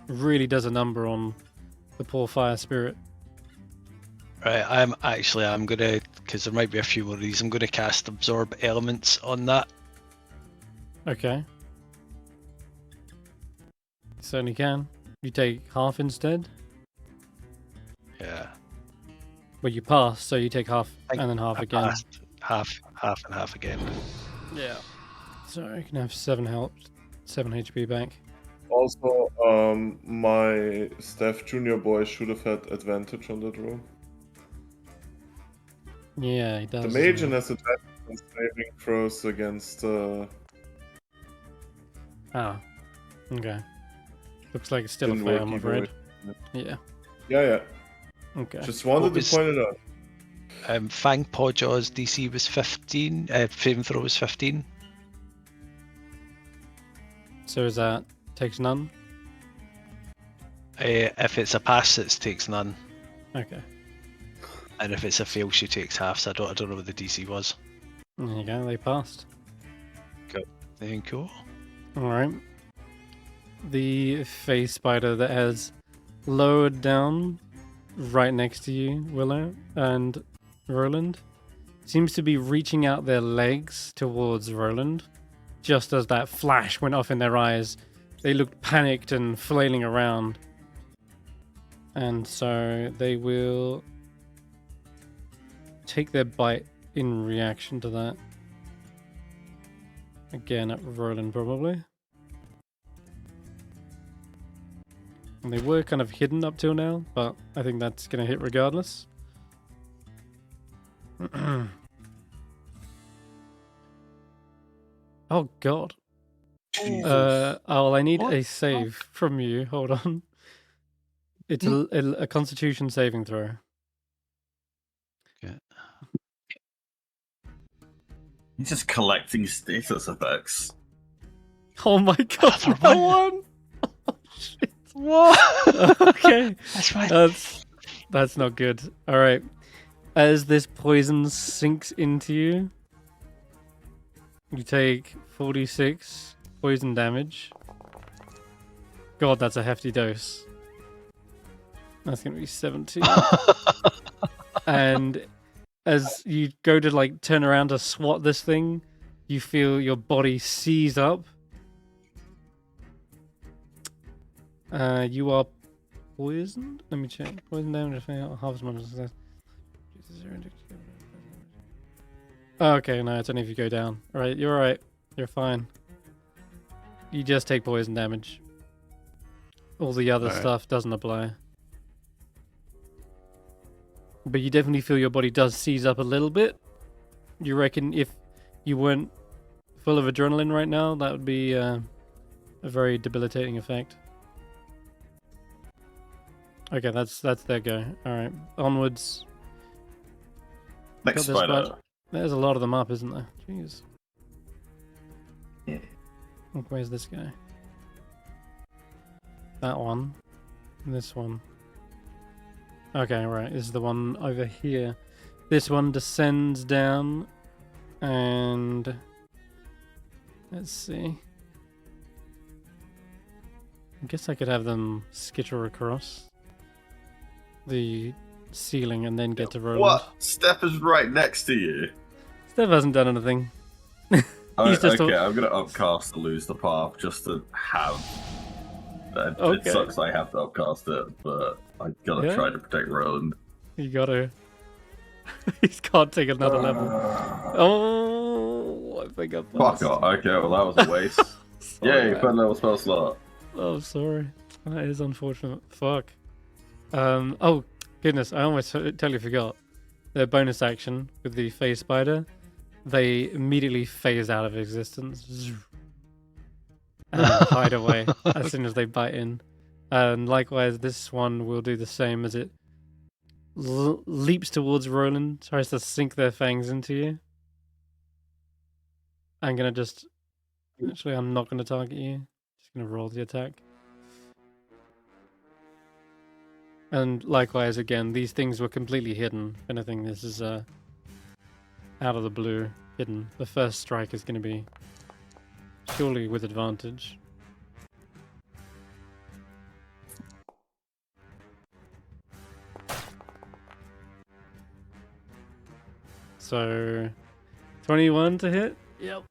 really does a number on the poor fire spirit. Right, I'm gonna, because there might be a few more of these, I'm gonna cast Absorb Elements on that. Okay. Certainly can. You take half instead. Yeah. Well, you pass, so you take half I and then half I again. passed half and half again. Yeah. So you can have 7 HP back. Also, my Stef junior boy should have had advantage on that roll. Yeah, he does. The Magian has advantage on saving throws against. Ah. Okay. Looks like it's still a Didn't fail, work I'm either afraid. way. Yeah. Yeah. Okay. Just wanted was- to point it out. Fang Pawjaw's DC was 15. Saving throw was 15. So is that takes none? If it's a pass, it takes none, Okay. and if it's a fail, she takes half. So I don't know what the DC was. There you go. They passed. Thank you. All right. The face spider that has lowered down right next to you, Willow and Roland, seems to be reaching out their legs towards Roland. Just as that flash went off in their eyes, they looked panicked and flailing around. And so they will take their bite in reaction to that. Again, at Roland, probably. And they were kind of hidden up till now, but I think that's going to hit regardless. Oh, God. I need What? a save from you. Hold on. It's a Constitution saving throw. He's just collecting status effects. Oh my God! Another No one? one. Oh, shit. What? Okay. That's fine. That's not good. All right. As this poison sinks into you, you take 46 poison damage. God, that's a hefty dose. That's gonna be 17. And as you go to like turn around to swat this thing, you feel your body seize up. You are poisoned? Let me check. Poison damage, half as much as success. Okay, no, it's only if you go down. Alright, you're alright. You're fine. You just take poison damage. All the other Alright. stuff doesn't apply. But you definitely feel your body does seize up a little bit. You reckon if you weren't full of adrenaline right now, that would be a very debilitating effect. Okay, that's their go. Alright, onwards. Next Got this spider. bud. There's a lot of them up, isn't there? Jeez. Yeah. Where's this guy? That one. This one. Okay, right. This is the one over here. This one descends down and let's see. I guess I could have them skitter across the ceiling and then get to Roland. What? Step is right next to you. Stef hasn't done anything. Oh, just okay, I'm gonna upcast to lose the path just to have. It Okay. sucks I have to upcast it, but I gotta Yeah. try to protect Roland. You gotta. He can't take another level. Oh, I think I Fuck passed. off. Okay, well that was a waste. Sorry, Yay, man. third level spell slot. Oh, sorry. That is unfortunate. Fuck. Oh, goodness. I almost totally forgot. Their bonus action with the phase spider, they immediately phase out of existence. And hide away as soon as they bite in. And likewise, this one will do the same as it leaps towards Roland, tries to sink their fangs into you. I'm gonna just... Actually, I'm not gonna target you. Just gonna roll the attack. And likewise, again, these things were completely hidden. If anything, this is out of the blue, hidden. The first strike is going to be surely with advantage. So 21 to hit. Yep.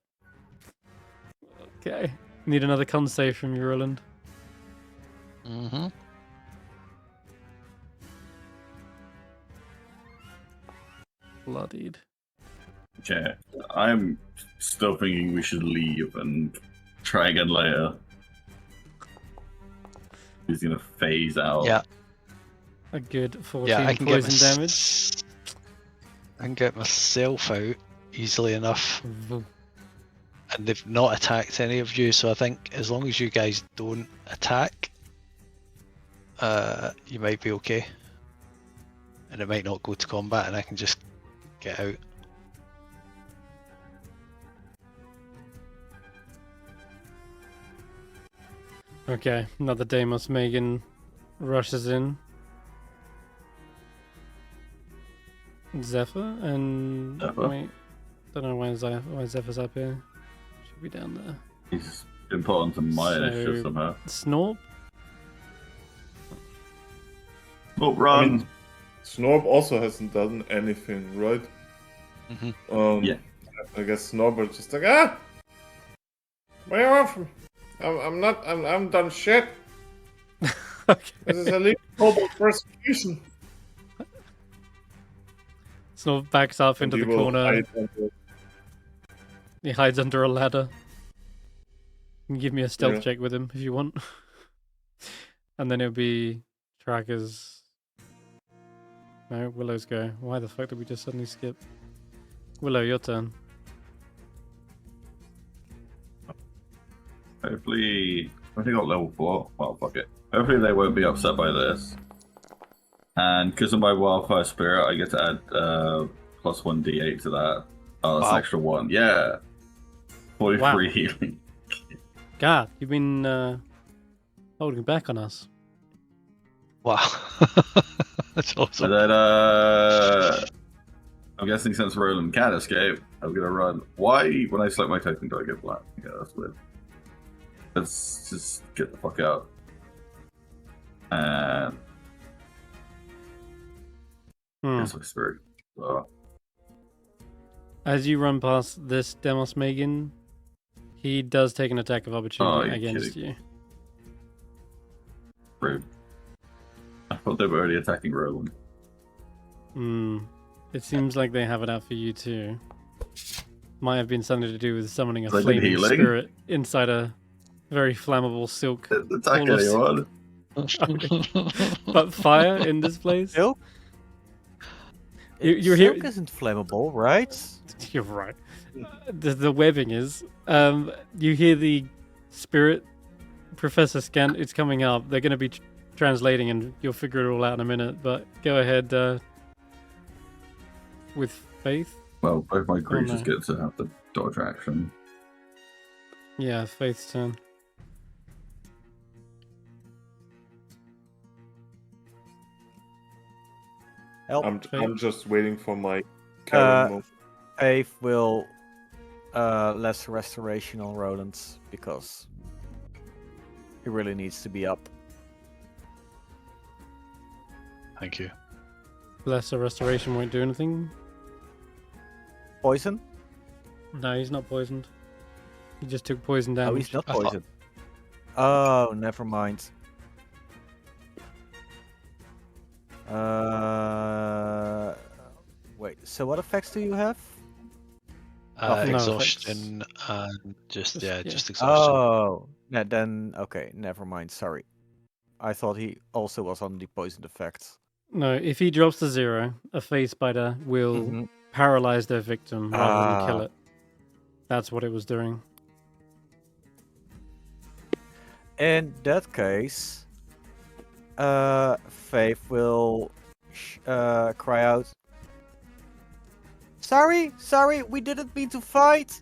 Okay. Need another con save from you, Roland. Mm-hmm. Bloodied. Okay, I'm still thinking we should leave and try again later. He's gonna phase out. Yeah. A good 14 Yeah, I can poison damage. I can get myself out easily enough. Vroom. And they've not attacked any of you, so I think as long as you guys don't attack, you might be okay. And it might not go to combat, and I can just get out. Okay, another Deimos Megan rushes in. Zephyr and Zephyr? wait, don't know why Zephyr's up here. Should be down there. He's been put onto my initiative So- somehow. Snorp. Oh, run! I mean, Snorb also hasn't done anything, right? Mhm. Yeah. I guess Snorber's just like, ah! Where are you from? I'm done shit. Okay. This is illegal global persecution. Snorp backs up And into he the will corner. hide under- He hides under a ladder. You can give me a stealth Yeah. check with him if you want. And then it'll be Trackers. No, Willow's go. Why the fuck did we just suddenly skip? Willow, your turn. Hopefully, I think I got level 4. Well, fuck it. Hopefully they won't be upset by this. And because of my wildfire spirit, I get to add plus 1d8 to that. Oh, that's Wow. an extra 1. Yeah. 43 Wow. healing. God, you've been holding back on us. Wow. That's So awesome. then, I'm guessing since Roland can't escape, I'm gonna run. Why, when I select my token, do I get black? Yeah, that's weird. Let's just get the fuck out. And here's my spirit. So, As you run past this Demos Megan, he does take an attack of opportunity you're against kidding. you. rude. I thought they were already attacking Roland. It seems like they have it out for you too. Might have been something to do with summoning a Is that flaming healing? spirit inside a very flammable silk. Attack All of anyone. But fire in this place? Silk? You're Silk here- isn't flammable, right? You're right. The webbing is. You hear the spirit, Professor Scant. It's coming up. They're going to be translating, and you'll figure it all out in a minute. But go ahead with Faith. Well, both my creatures no. get to have the dodge action. Yeah, Faith's turn. Help. I'm just waiting for my Karen move. Faith will less restoration on Roland because he really needs to be up. Thank you. Lesser restoration won't do anything. Poison? No, he's not poisoned. He just took poison damage. Oh, he's not I thought- poisoned. Oh, never mind. Wait. So what effects do you have? no Exhaustion and just yeah. exhaustion. Oh, yeah, then okay, never mind. Sorry, I thought he also was on the poison effect. No, if he drops to 0, a phase spider will Mhm. paralyze their victim rather than kill Ah. it. That's what it was doing. In that case, Faith will cry out. Sorry, we didn't mean to fight.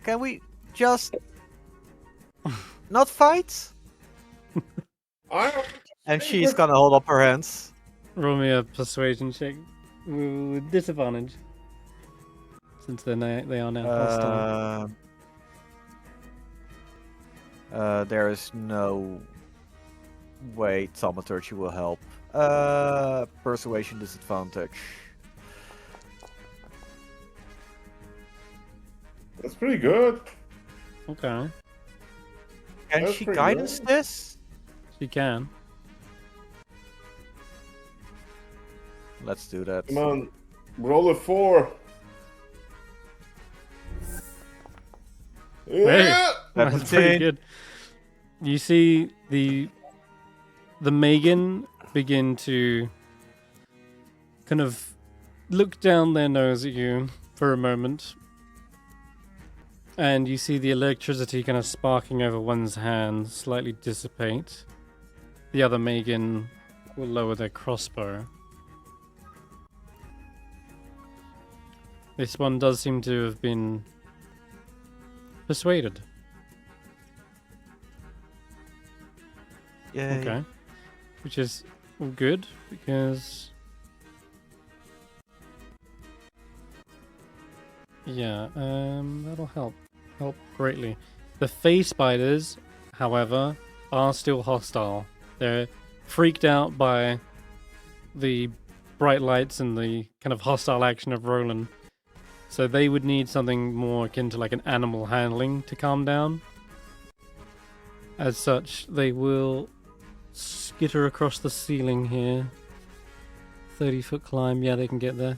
Can we just not fight? And she's gonna hold up her hands. Roll me a persuasion check with disadvantage. Since they are now hostile. There is no way Thaumaturgy will help. Persuasion disadvantage. That's pretty good. Okay, Can That's she pretty guidance good. this? she can. Let's do that. Come on, roll a 4. Yeah. That's pretty 17. good. You see the Megan begin to kind of look down their nose at you for a moment, and you see the electricity kind of sparking over one's hand slightly dissipate. The other Megan will lower their crossbow. This one does seem to have been persuaded. Yay. Okay. Which is all good, because... yeah, that'll help. Help greatly. The face spiders, however, are still hostile. They're freaked out by the bright lights and the kind of hostile action of Roland. So they would need something more akin to like an animal handling to calm down. As such, they will skitter across the ceiling here. 30-foot climb, yeah, they can get there.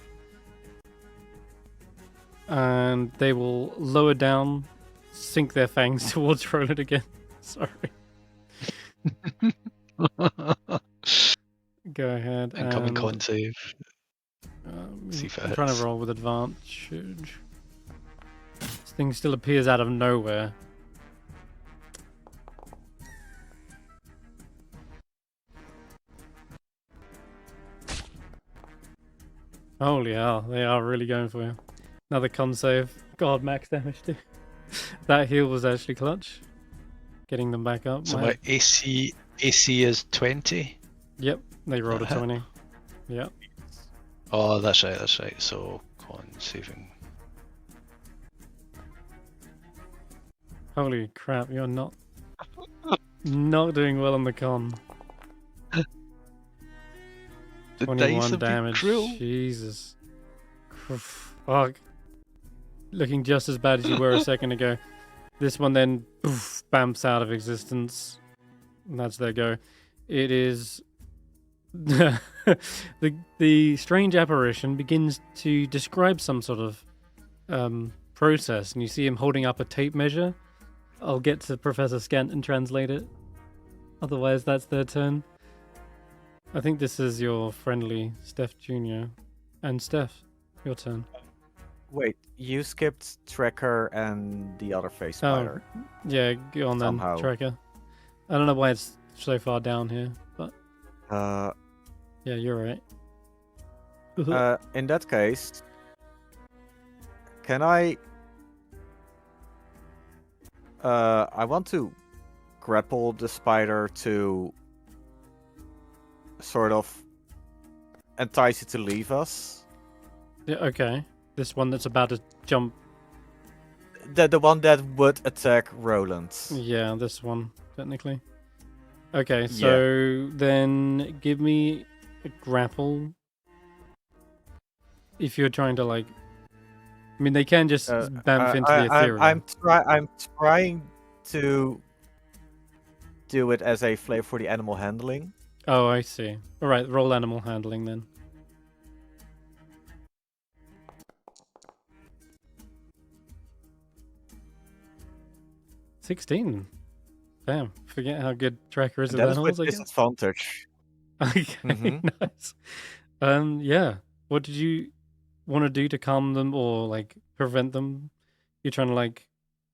And they will lower down, sink their fangs towards Roland again. Sorry. Go ahead. Incoming and, con save. See if it I'm trying hits. to roll with advantage. This thing still appears out of nowhere. Holy hell, they are really going for you. Another con save. God, max damage too. That heal was actually clutch. Getting them back up. So my- my AC is 20. Yep, they rolled a That hit. 20. Yep. Oh, that's right, that's right. So con saving. Holy crap, you're not doing well on the con. The 21 dice have been damage. cruel. Jesus. Fuck. Looking just as bad as you were a second ago. This one then poof, bamps out of existence. And that's their go. It is the strange apparition begins to describe some sort of process, and you see him holding up a tape measure. I'll get to Professor Scant and translate it. Otherwise, that's their turn. I think this is your friendly Stef Jr. And Stef, your turn. Wait, you skipped Tracker and the other face spider. Yeah, go on then, Somehow. Tracker. I don't know why it's so far down here, but Uh, yeah, you're right. in that case, can I want to grapple the spider to sort of entice it to leave us. Yeah, okay. This one that's about to jump. The one that would attack Roland. Yeah, this one, technically. Okay, so then give me a grapple. If you're trying to, like... I mean, they can just bamf into the ethereal. I'm trying to do it as a flavor for the animal handling. Oh, I see. Alright, roll animal handling then. $16. Damn, forget how good Tracker is And with that is animals, with I guess. disadvantage. Okay, Mhm. nice. Yeah. What did you want to do to calm them or like prevent them? You're trying to like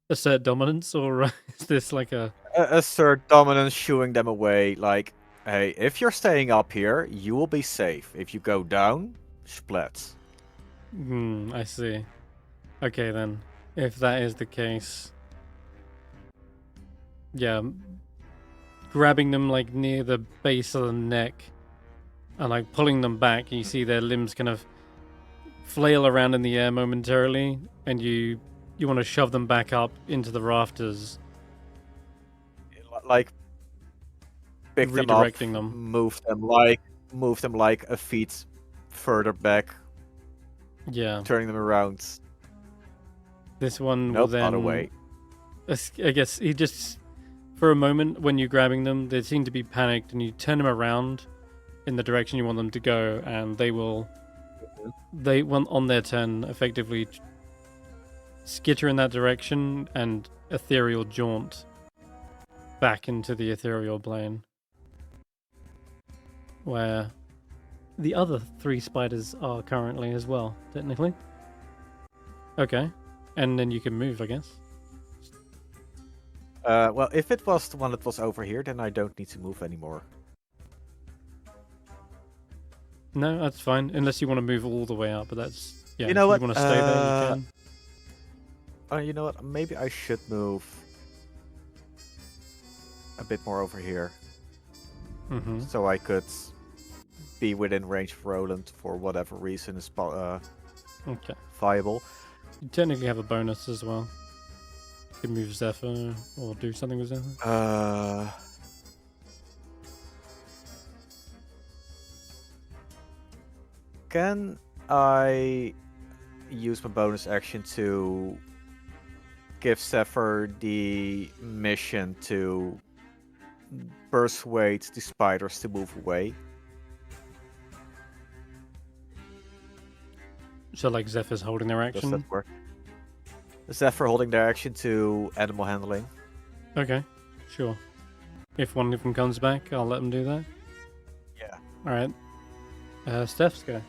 assert dominance, or is this like a? Assert dominance, shooing them away. Like, hey, if you're staying up here, you will be safe. If you go down, splat. I see. Okay then, if that is the case, yeah, grabbing them like near the base of the neck and like pulling them back, you see their limbs kind of flail around in the air momentarily, and you want to shove them back up into the rafters, Like, pick them up, redirecting them. move them like a feet further back, Yeah, turning them around. This one will Nope, then. other way. I guess he just, for a moment, when you're grabbing them, they seem to be panicked, and you turn them around in the direction you want them to go, and they will, on their turn, effectively skitter in that direction and ethereal jaunt back into the ethereal plane, where the other 3 spiders are currently as well, technically. Okay, and then you can move, I guess. Well, if it was the one that was over here, then I don't need to move anymore. No, that's fine, unless you want to move all the way up, but that's... Yeah, You know if what? you want to stay there, you can. Oh, you know what? Maybe I should move a bit more over here, Mm-hmm. so I could be within range of Roland for whatever reason is Okay. viable. You technically have a bonus as well. You can move Zephyr or do something with Zephyr. Can I use my bonus action to give Zephyr the mission to persuade the spiders to move away? So like Zephyr's holding their Does action? that work? Zephyr holding their action to animal handling. Okay, sure. If one of them comes back, I'll let them do that. Yeah. Alright. Stef's go.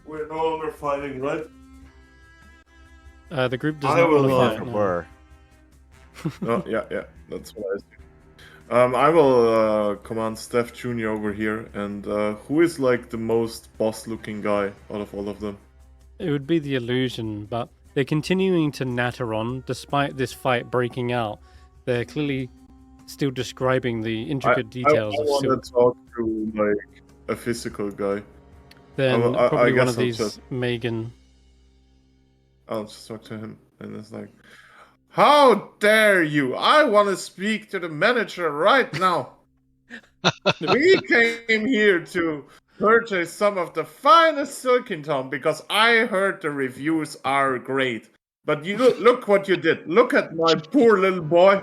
We're no longer fighting, right? The group does I not will want to love fight. If it no. were. Oh, yeah, that's what I see. I will command Stef Jr. over here, and who is like the most boss-looking guy out of all of them? It would be the illusion, but they're continuing to natter on despite this fight breaking out. They're clearly still describing the intricate details I of want Silk. to talk to like a physical guy. Then I probably one guess of I'll these just- Megan. I'll just talk to him, and it's like, how dare you! I want to speak to the manager right now. We came here to purchase some of the finest silk in town because I heard the reviews are great. But you look what you did. Look at my poor little boy.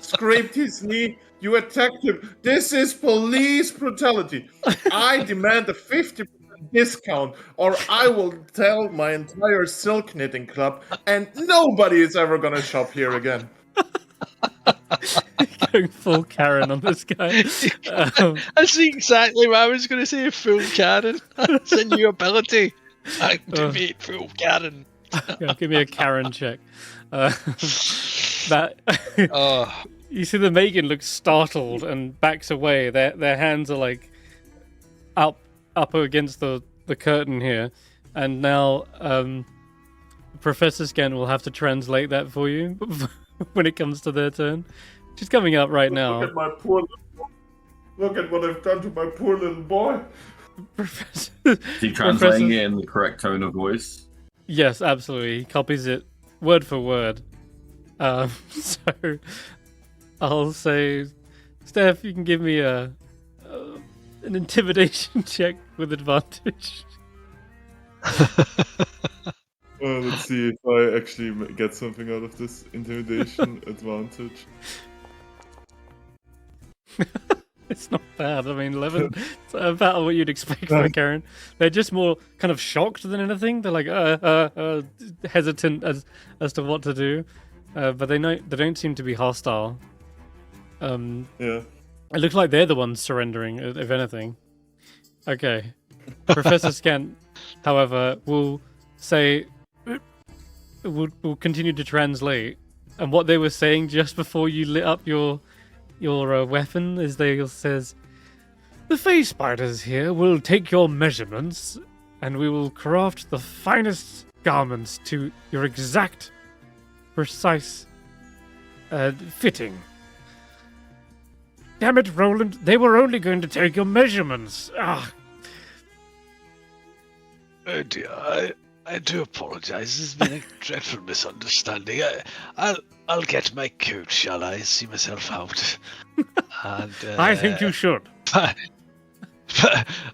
Scraped his knee. You attacked him. This is police brutality. I demand a 50% discount, or I will tell my entire silk knitting club, and nobody is ever gonna shop here again. Going full Karen on this guy. That's exactly what I was going to say. Full Karen. That's a new ability. Activate full Karen. Yeah, give me a Karen check. That Oh, you see, the Megan looks startled and backs away. Their hands are like up against the curtain here, and now Professor Scan will have to translate that for you when it comes to their turn. She's coming up right now. Look at my poor little boy. Look at what I've done to my poor little boy. Professor. Is he translating Professor- it in the correct tone of voice? Yes, absolutely. He copies it word for word. So I'll say, Steph, you can give me an intimidation check with advantage. Let's see if I actually get something out of this intimidation advantage. It's not bad. I mean, 11. It's about what you'd expect from Karen. They're just more kind of shocked than anything. They're like hesitant as to what to do, but they don't seem to be hostile. Yeah. It looks like they're the ones surrendering, if anything. Okay. Professor Scant, however, will say, will continue to translate, and what they were saying just before you lit up your weapon is they says, the face spiders here will take your measurements, and we will craft the finest garments to your exact, precise fitting. Damn it, Roland! They were only going to take your measurements. Ah. oh dear. I do apologise. There's been a dreadful misunderstanding. I'll get my coat, shall I? See myself out. And I think you should.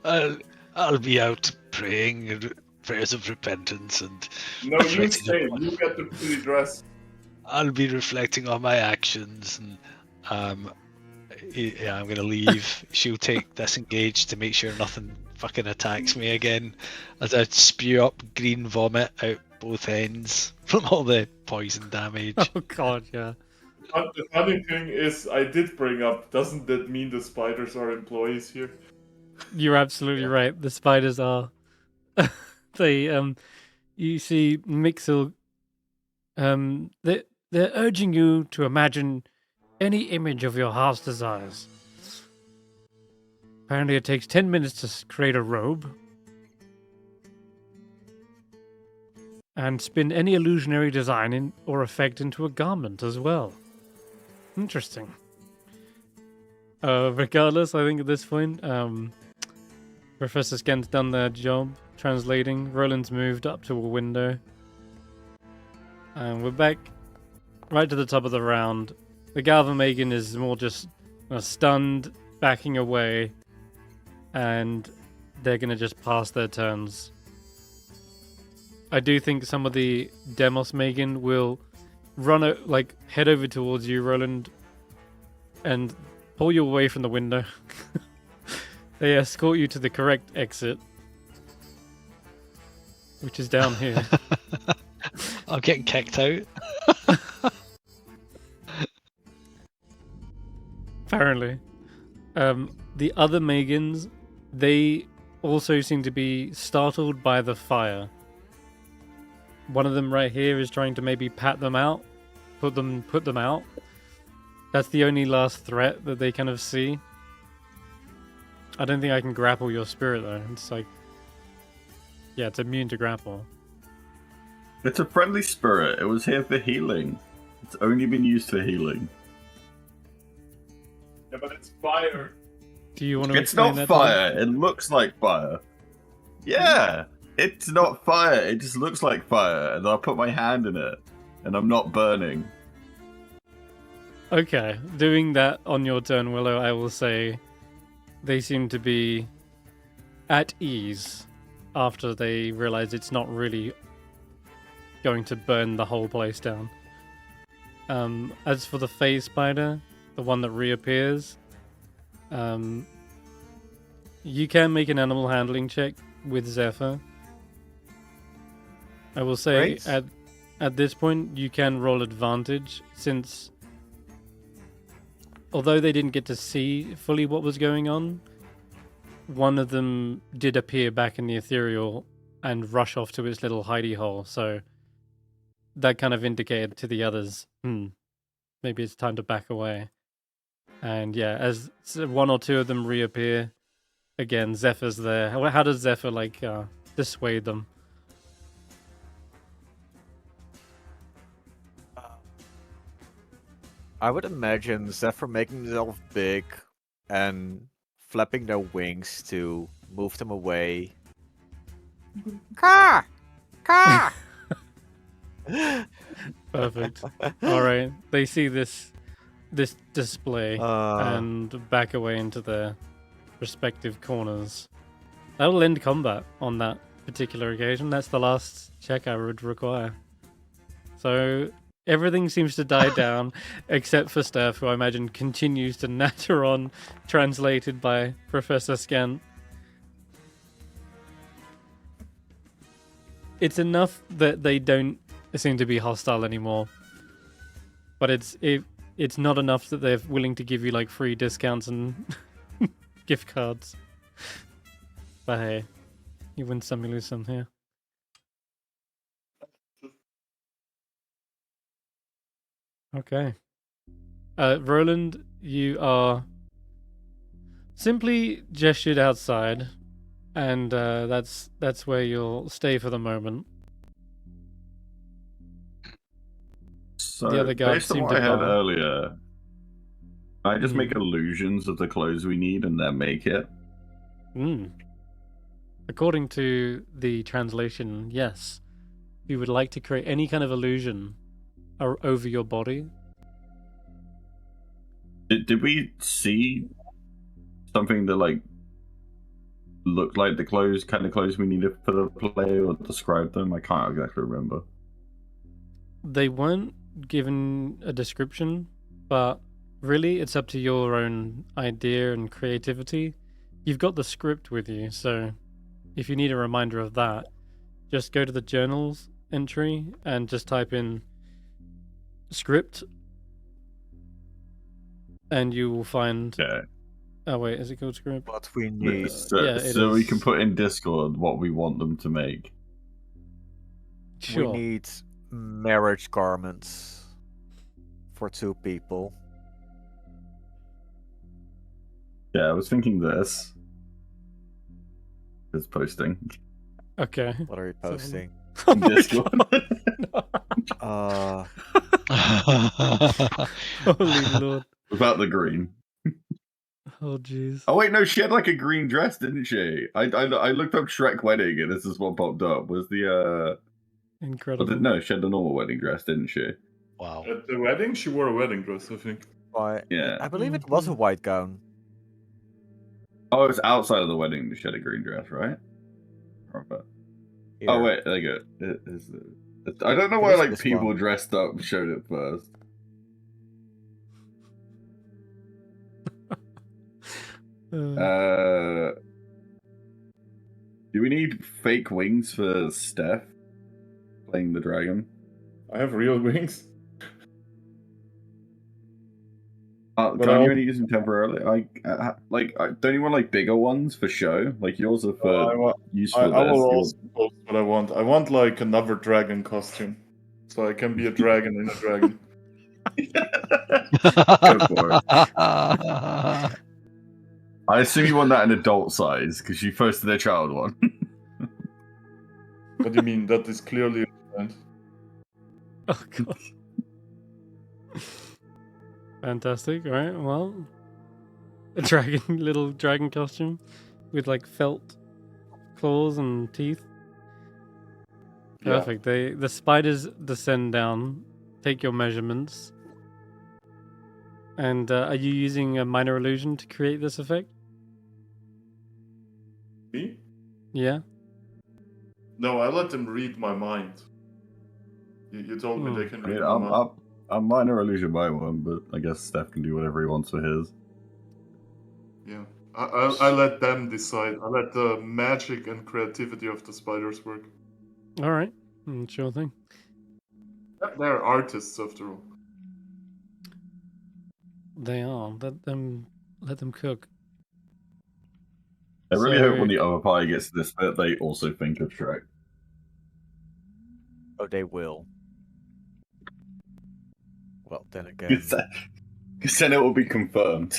I'll be out praying prayers of repentance, and No, you stay. You get the pretty dress. I'll be reflecting on my actions, and yeah, I'm gonna leave. She'll take disengage to make sure nothing fucking attacks me again, as I spew up green vomit out both ends from all the poison damage. Oh god, yeah. But the funny thing is, I did bring up, doesn't that mean the spiders are employees here? You're absolutely right. The spiders are. They you see Mixel. They're urging you to imagine any image of your heart's desires. Apparently, it takes 10 minutes to create a robe. And spin any illusionary design or effect into a garment as well. Interesting. Regardless, I think at this point, Professor Scan's done their job translating. Roland's moved up to a window. And we're back right to the top of the round. The Galvamagan is more just stunned, backing away, and they're going to just pass their turns. I do think some of the Demos Magan will head over towards you, Roland, and pull you away from the window. They escort you to the correct exit, which is down here. I'm getting kicked out. Apparently. The other Megans, they also seem to be startled by the fire. One of them right here is trying to maybe pat them out, put them out. That's the only last threat that they kind of see. I don't think I can grapple your spirit though. It's like, yeah, it's immune to grapple. It's a friendly spirit. It was here for healing. It's only been used for healing. Yeah, but it's fire. Do you want to It's explain not that, Tom? fire. It looks like fire. Yeah, it's not fire. It just looks like fire, and I'll put my hand in it, and I'm not burning. Okay, doing that on your turn, Willow, I will say they seem to be at ease after they realize it's not really going to burn the whole place down. As for the phase spider, the one that reappears, you can make an animal handling check with Zephyr. I will say Great. at this point you can roll advantage, since although they didn't get to see fully what was going on, one of them did appear back in the ethereal and rush off to its little hidey hole, so that kind of indicated to the others, maybe it's time to back away. And yeah, as one or two of them reappear, again, Zephyr's there. How does Zephyr, dissuade them? I would imagine Zephyr making himself big and flapping their wings to move them away. Caw! Caw! Perfect. All right, they see this display and back away into their respective corners. That'll end combat on that particular occasion. That's the last check I would require. So everything seems to die down, except for Stef, who I imagine continues to natter on, translated by Professor Scant. It's enough that they don't seem to be hostile anymore, but it's not enough that they're willing to give you free discounts and gift cards. But hey, you win some, you lose some here. Okay. Roland, you are simply gestured outside, and that's where you'll stay for the moment. So, The other guards based on seem what to I had bar. earlier, I just make illusions of the clothes we need and then make it. According to the translation, yes. You would like to create any kind of illusion over your body. Did we see something that look like the clothes, kind of clothes we needed for the play, or describe them? I can't exactly remember. They weren't given a description, but really it's up to your own idea and creativity. You've got the script with you, so if you need a reminder of that, just go to the journals entry and just type in script, and you will find. Yeah. Oh wait, is it called script? What we need. yeah, it so we is. can put in Discord what we want them to make. Sure. We need marriage garments for 2 people. Yeah, I was thinking this. Is posting. Okay. What are you posting? Oh my Discord. Uh, Holy lord. Without the green. Oh jeez. Oh wait, no, she had like a green dress, didn't she? I looked up Shrek wedding, and this is what popped up. Was the Incredible. no, she had the normal wedding dress, didn't she? Wow. At the wedding, she wore a wedding dress, I think. Yeah. I believe it was a white gown. Oh, it's outside of the wedding. She had a green dress, right? Remember? Here. Oh wait, there you go. I don't know It why is like this people one. dressed up showed it first. Do we need fake wings for Stef playing the dragon? I have real wings. Can't But you I'll- only use them temporarily? Don't you want like bigger ones for show? Like yours are for useful. I will also post what I want. I want like another dragon costume, so I can be a dragon in a dragon. Go for it. I assume you want that in adult size because you posted a child one. What do you mean? That is clearly a child. Oh god. Fantastic. All right. Well, a little dragon costume with like felt claws and teeth. Yeah. Perfect. The spiders descend down, take your measurements. And are you using a minor illusion to create this effect? Me? Yeah. No, I let them read my mind. You told me they can I read mean, my mind. I'm minor illusion by one, but I guess Steph can do whatever he wants for his. Yeah. I let them decide. I let the magic and creativity of the spiders work. All right. Sure thing. They're artists after all. They are. Let them cook. I really So- hope when the other party gets to this bit, they also think of Shrek. Oh, they will. Well, then again. Because then it will be confirmed.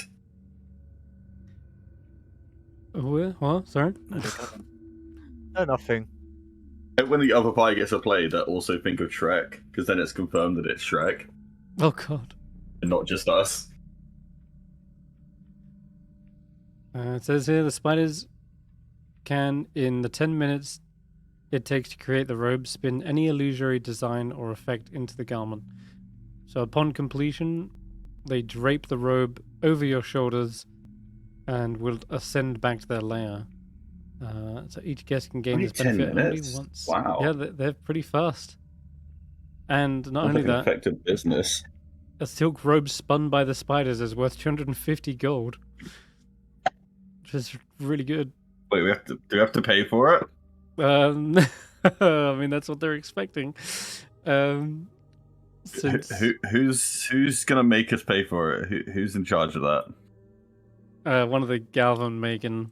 What? Sorry. No, nothing. When the other party gets a play, they also think of Shrek, because then it's confirmed that it's Shrek, Oh god. and not just us. It says here the spiders can, in the 10 minutes it takes to create the robe, spin any illusory design or effect into the garment. So upon completion, they drape the robe over your shoulders and will ascend back to their lair. So each guest can gain Only this 10 benefit minutes? only once. Wow. Yeah, they're pretty fast. And not Sounds only like an that, effective business. a silk robe spun by the spiders is worth 250 gold. Which is really good. Wait, do we have to pay for it? I mean, that's what they're expecting. Since Who's gonna make us pay for it? Who's in charge of that? one of the Galvan Megan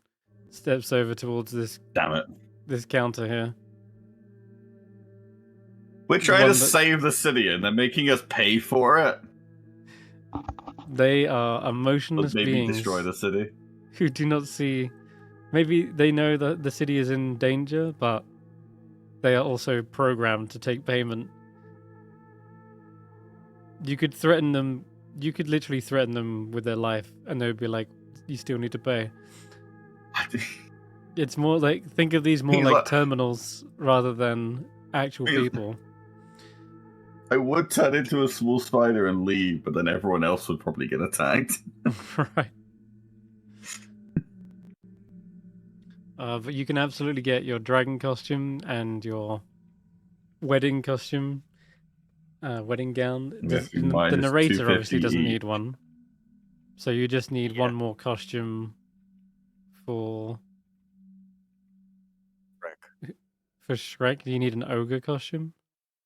steps over towards Damn it. this counter here. We're trying One to that- save the city and they're making us pay for it? They are Or emotionless maybe beings destroy the city? who do not see. Maybe they know that the city is in danger, but they are also programmed to take payment. You could threaten them. You could literally threaten them with their life, and they would be like, "You still need to pay." It's more like, think of these more He's like like- terminals rather than actual He's- people. I would turn into a small spider and leave, but then everyone else would probably get attacked. Right. But you can absolutely get your dragon costume and your wedding costume, wedding gown. I'm guessing The minus narrator obviously 250 doesn't each. need one, so you just need Yeah. one more costume for Shrek. You need an ogre costume.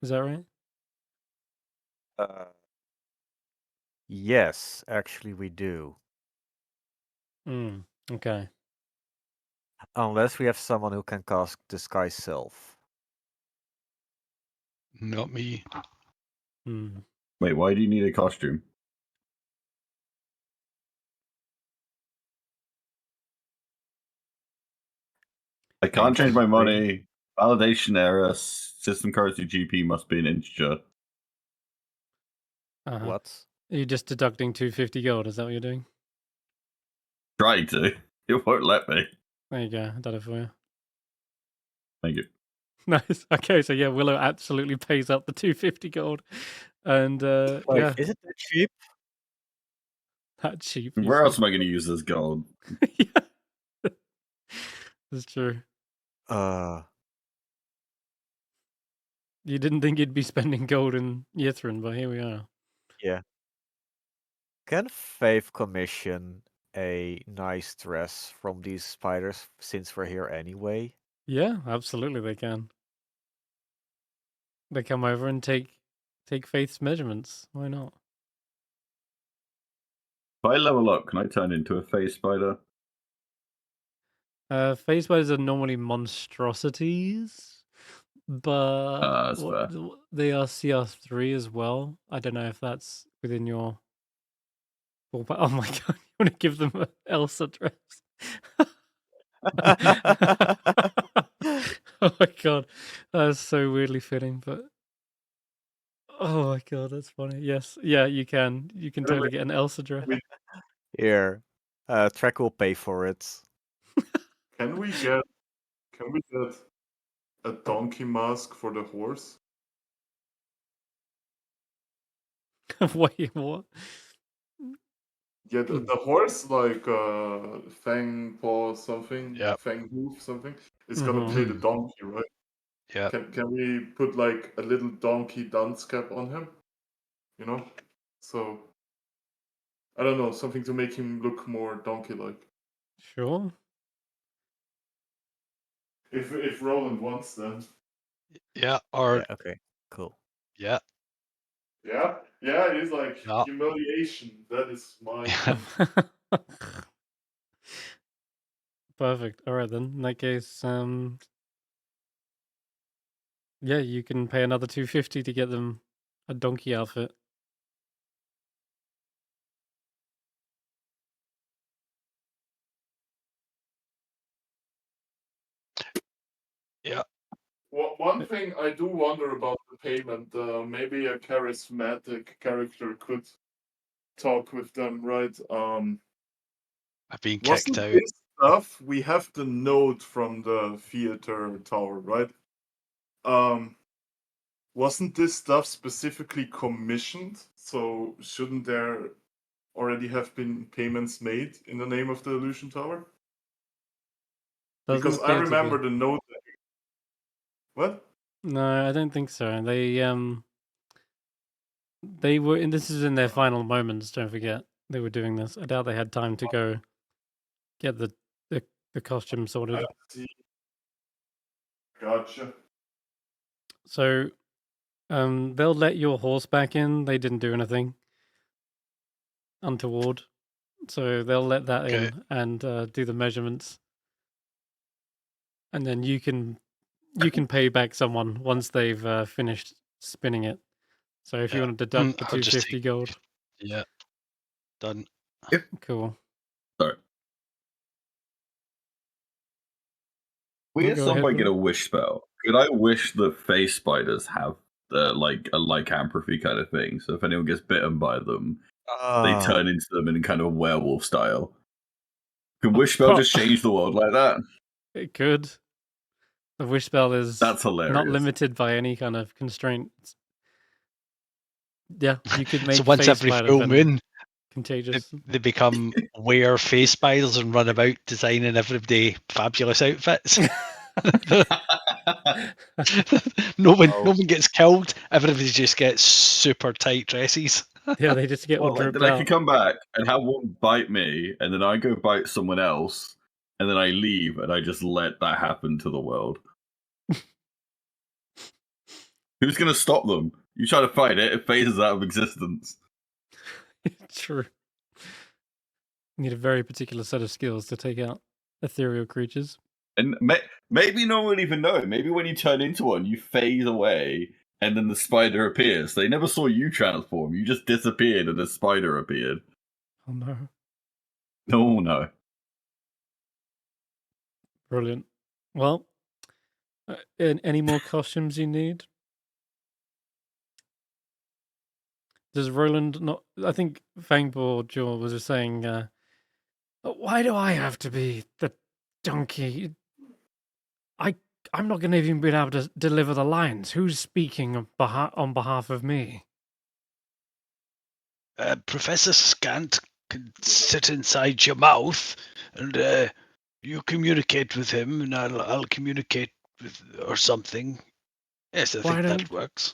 Is that right? Yes, actually we do. Okay. Unless we have someone who can cast Disguise Self. Not me. Wait, why do you need a costume? I can't change my money. Validation error. System currency GP must be an integer. What? Are you just deducting 250 gold? Is that what you're doing? Trying to. It won't let me. There you go. I done it for you. Thank you. Nice. Okay, so yeah, Willow absolutely pays up the 250 gold, and yeah, Is it that cheap? that cheap. Where else am I going to use this gold? Yeah. That's true. You didn't think you'd be spending gold in Yithrin, but here we are. Yeah. Can Faith commission a nice dress from these spiders since we're here anyway? Yeah, absolutely they can. They come over and take Faith's measurements. Why not? If I level up, can I turn into a face spider? Phase spiders are normally monstrosities, but That's fair. they are CR3 as well. I don't know if that's within your. Oh my god! You want to give them an Elsa dress? Oh my god, that's so weirdly fitting. But oh my god, that's funny. Yes, yeah, you can. You can totally get an Elsa dress. Here, Trek will pay for it. Can we get a donkey mask for the horse? Wait, what? Yeah, the horse, like Fang Paw something, Yep. Fang Hoof something, is gonna play the donkey, right? Yeah. Can we put like a little donkey dunce cap on him? You know? So I don't know, something to make him look more donkey-like. Sure. If Roland wants, then. Yeah. Or Yeah, okay, cool. yeah. Yeah, he's like Yeah. humiliation. That is my. Perfect. All right then. In that case, yeah, you can pay another 250 to get them a donkey outfit. Yeah. One thing I do wonder about the payment, maybe a charismatic character could talk with them, right? I've been Wasn't kicked out. this stuff? We have the note from the theater tower, right? Wasn't this stuff specifically commissioned? So shouldn't there already have been payments made in the name of the illusion tower? Doesn't Because I appear to be. remember the note. What? No, I don't think so. They were, and this is in their final moments. Don't forget, they were doing this. I doubt they had time to go get the costume sorted. I see. Gotcha. So, they'll let your horse back in. They didn't do anything untoward, so they'll let that in and do the measurements, and then you can pay back someone once they've finished spinning it. So if you want to deduct the I'll just 250 gold, Yeah. Done. cool. Sorry. We at Go some ahead, point get a Will. wish spell. Could I wish that face spiders have like a lycanthropy kind of thing? So if anyone gets bitten by them, they turn into them in kind of werewolf style. Could wish spell just change the world like that? It could. The wish spell is That's hilarious. not limited by any kind of constraints. Yeah, you could make So once face every spider full venom. moon, Contagious. They become wear face spiders and run about designing everyday fabulous outfits. No one gets killed. Everybody just gets super tight dresses. Yeah, they just get all Well, like, dripped then I out. could come back and have one bite me, and then I go bite someone else, and then I leave, and I just let that happen to the world. Who's going to stop them? You try to fight it, it phases out of existence. True. You need a very particular set of skills to take out ethereal creatures. And maybe no one would even know. Maybe when you turn into one, you phase away, and then the spider appears. They never saw you transform. You just disappeared, and the spider appeared. Oh no. No. Brilliant. Well, any more costumes you need? Does Roland not? I think Fangbor Jaw was just saying, why do I have to be the donkey? I'm not going to even be able to deliver the lines. Who's speaking on behalf of me? Professor Scant can sit inside your mouth, and you communicate with him, and I'll communicate with or something. Yes, I think that works.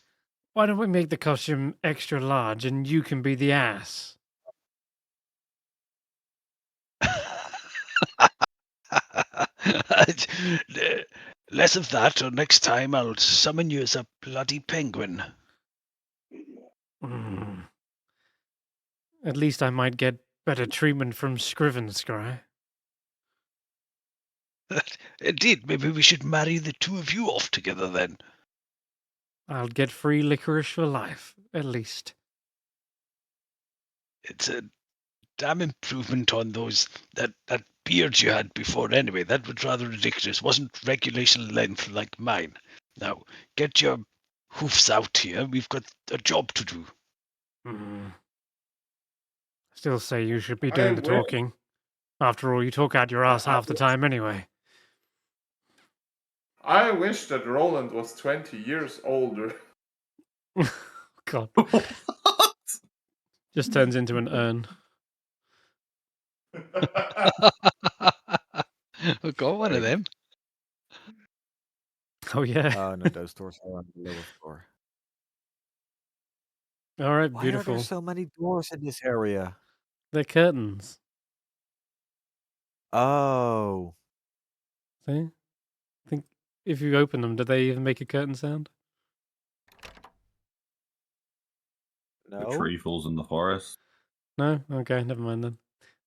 Why don't we make the costume extra large and you can be the ass? Less of that, or next time I'll summon you as a bloody penguin. At least I might get better treatment from Scriven Scry. Indeed, maybe we should marry the two of you off together then. I'll get free licorice for life, at least. It's a damn improvement on that beard you had before anyway. That was rather ridiculous. Wasn't regulation length like mine. Now, get your hoofs out here. We've got a job to do. Still say you should be doing the talking. After all, you talk out your ass half the time anyway. I wish that Roland was 20 years older. God. Just turns into an urn. We've got one of them. Oh, yeah. Oh, no, those doors are on the lower floor. All right, Why beautiful. are there so many doors in this area? They're curtains. Oh. See? I think if you open them, do they even make a curtain sound? No. The tree falls in the forest. No? Okay, never mind then.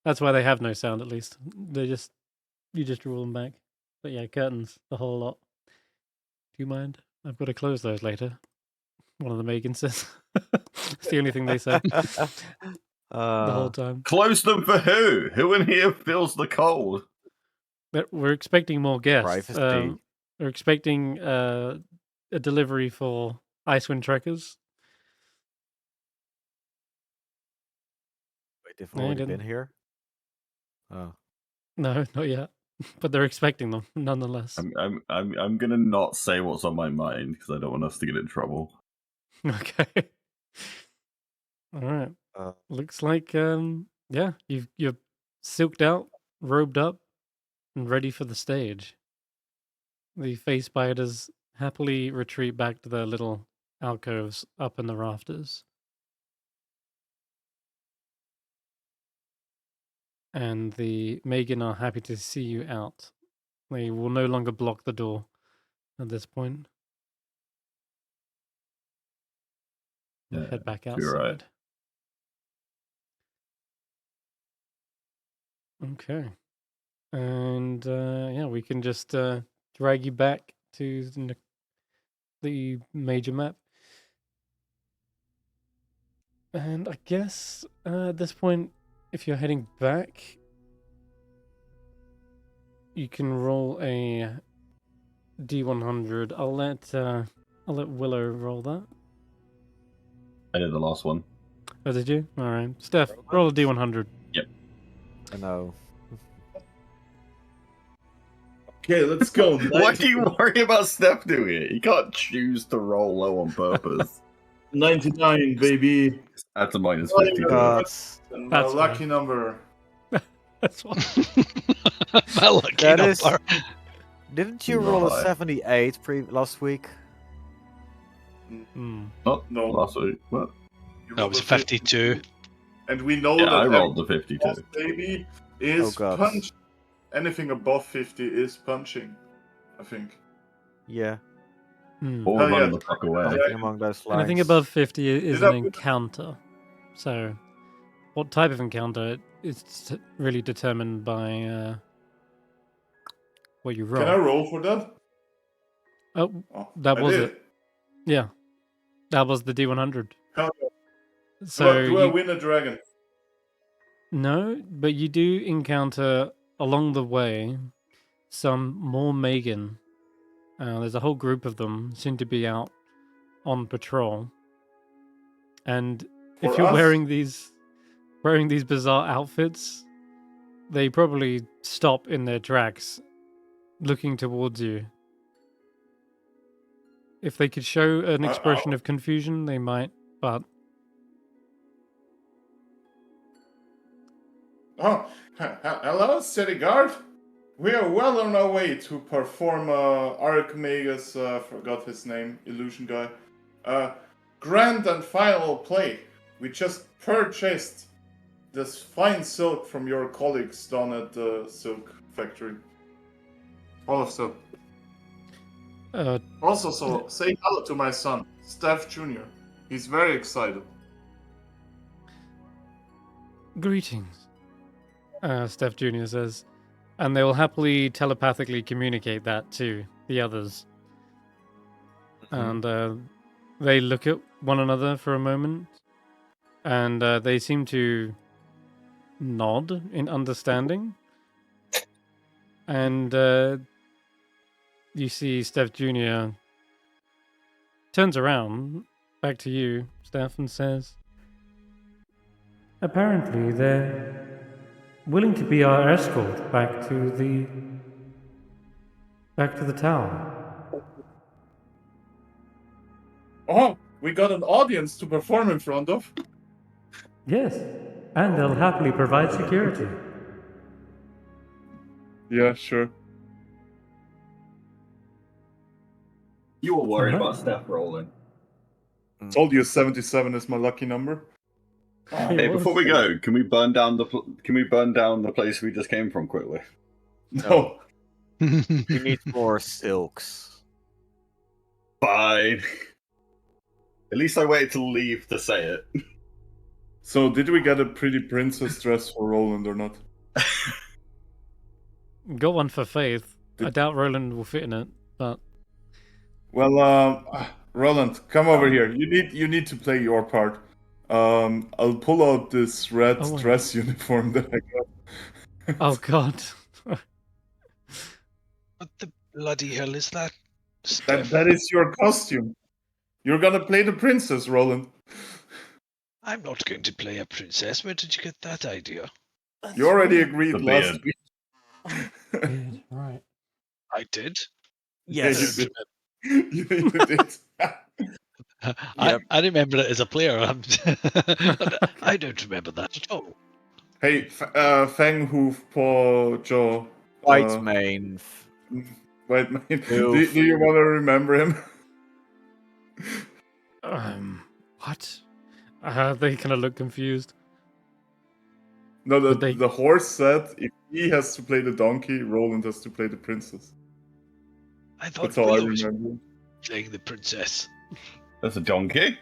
That's why they have no sound, at least. You just roll them back. But yeah, curtains, the whole lot. Do you mind? I've got to close those later. One of the Megans says. It's the only thing they say. The whole time. Close them for who? Who in here feels the cold? We're expecting more guests. Privacy. We're expecting a delivery for Icewind trekkers. Wait, they've No, already didn't. been here? Oh. No, not yet. But they're expecting them nonetheless. I'm gonna not say what's on my mind because I don't want us to get in trouble. Okay. All right. Looks like yeah, you're silked out, robed up, and ready for the stage. The face spiders happily retreat back to their little alcoves up in the rafters. And the Megan are happy to see you out. They will no longer block the door at this point. We'll head back outside. You're right. Okay. And yeah, we can just drag you back to the major map. And I guess at this point, if you're heading back, you can roll a D100. I'll let Willow roll that. I did the last one. Oh, did you? All right, Steph, roll a D100. Yep. I know. Okay, let's go. Why do you worry about Steph doing it? You can't choose to roll low on purpose. 99, baby. That's a minus Oh, 52. God. And my That's lucky fine. number. That's what. My lucky That is- number. Didn't you roll a Right. 78 last week? Hmm. Not No. last week. What? You No, it rolled was a 52. And we know Yeah, that I rolled the every 52. boss baby is Oh, God. punch. Anything above 50 is punching, I think. Yeah, Hmm. Or Hell run yeah. the fuck away. something among those lines. Anything above 50 is Did an I put- encounter. So, what type of encounter is really determined by what you roll. Can I roll for that? Oh, Oh, that I was did. it. Yeah, that was the D100. Hell yeah. So do I you, win a dragon? no, but you do encounter along the way some more Megan. There's a whole group of them seem to be out on patrol, and if For you're us? wearing these bizarre outfits, they probably stop in their tracks, looking towards you. If they could show an expression of confusion, they might, but Oh, hello, city guard. We are well on our way to perform Archmagus, forgot his name, illusion guy. Grand and final play. We just purchased this fine silk from your colleagues down at the silk factory. All of silk. Also, so say hello to my son, Stef Jr. He's very excited. greetings, Steph Jr. says, and they will happily telepathically communicate that to the others. And they look at one another for a moment, and they seem to nod in understanding. And you see Steph Jr. turns around back to you, Steph, and says, apparently they're willing to be our escort back to the tower. Oh, we got an audience to perform in front of. Yes, and they'll happily provide security. Yeah, sure. You were worried Uh-huh. about Steph rolling. Told you 77 is my lucky number. Hey, before we go, can we burn down the place we just came from quickly? No. We need more silks. Fine. At least I waited to leave to say it. So, did we get a pretty princess dress for Roland or not? Got one for Faith. I doubt Roland will fit in it, but Well, Roland, come over here. You need to play your part. I'll pull out this red Oh, wait. dress uniform that I got. oh god. What the bloody hell is that? That is your costume. You're gonna play the princess, Roland. I'm not going to play a princess. Where did you get that idea? You already agreed The last beard. week. Right. I did. Yes. you did. you did. I remember it as a player. I don't remember that at all. Hey, Fang Hoof Paw Jaw. White mane. Wait, man. Do Hoof. you want to remember him? What? They kind of look confused. No, But they- the horse said if he has to play the donkey, Roland has to play the princess. I thought That's all I Willow was remember. playing the princess. That's a donkey.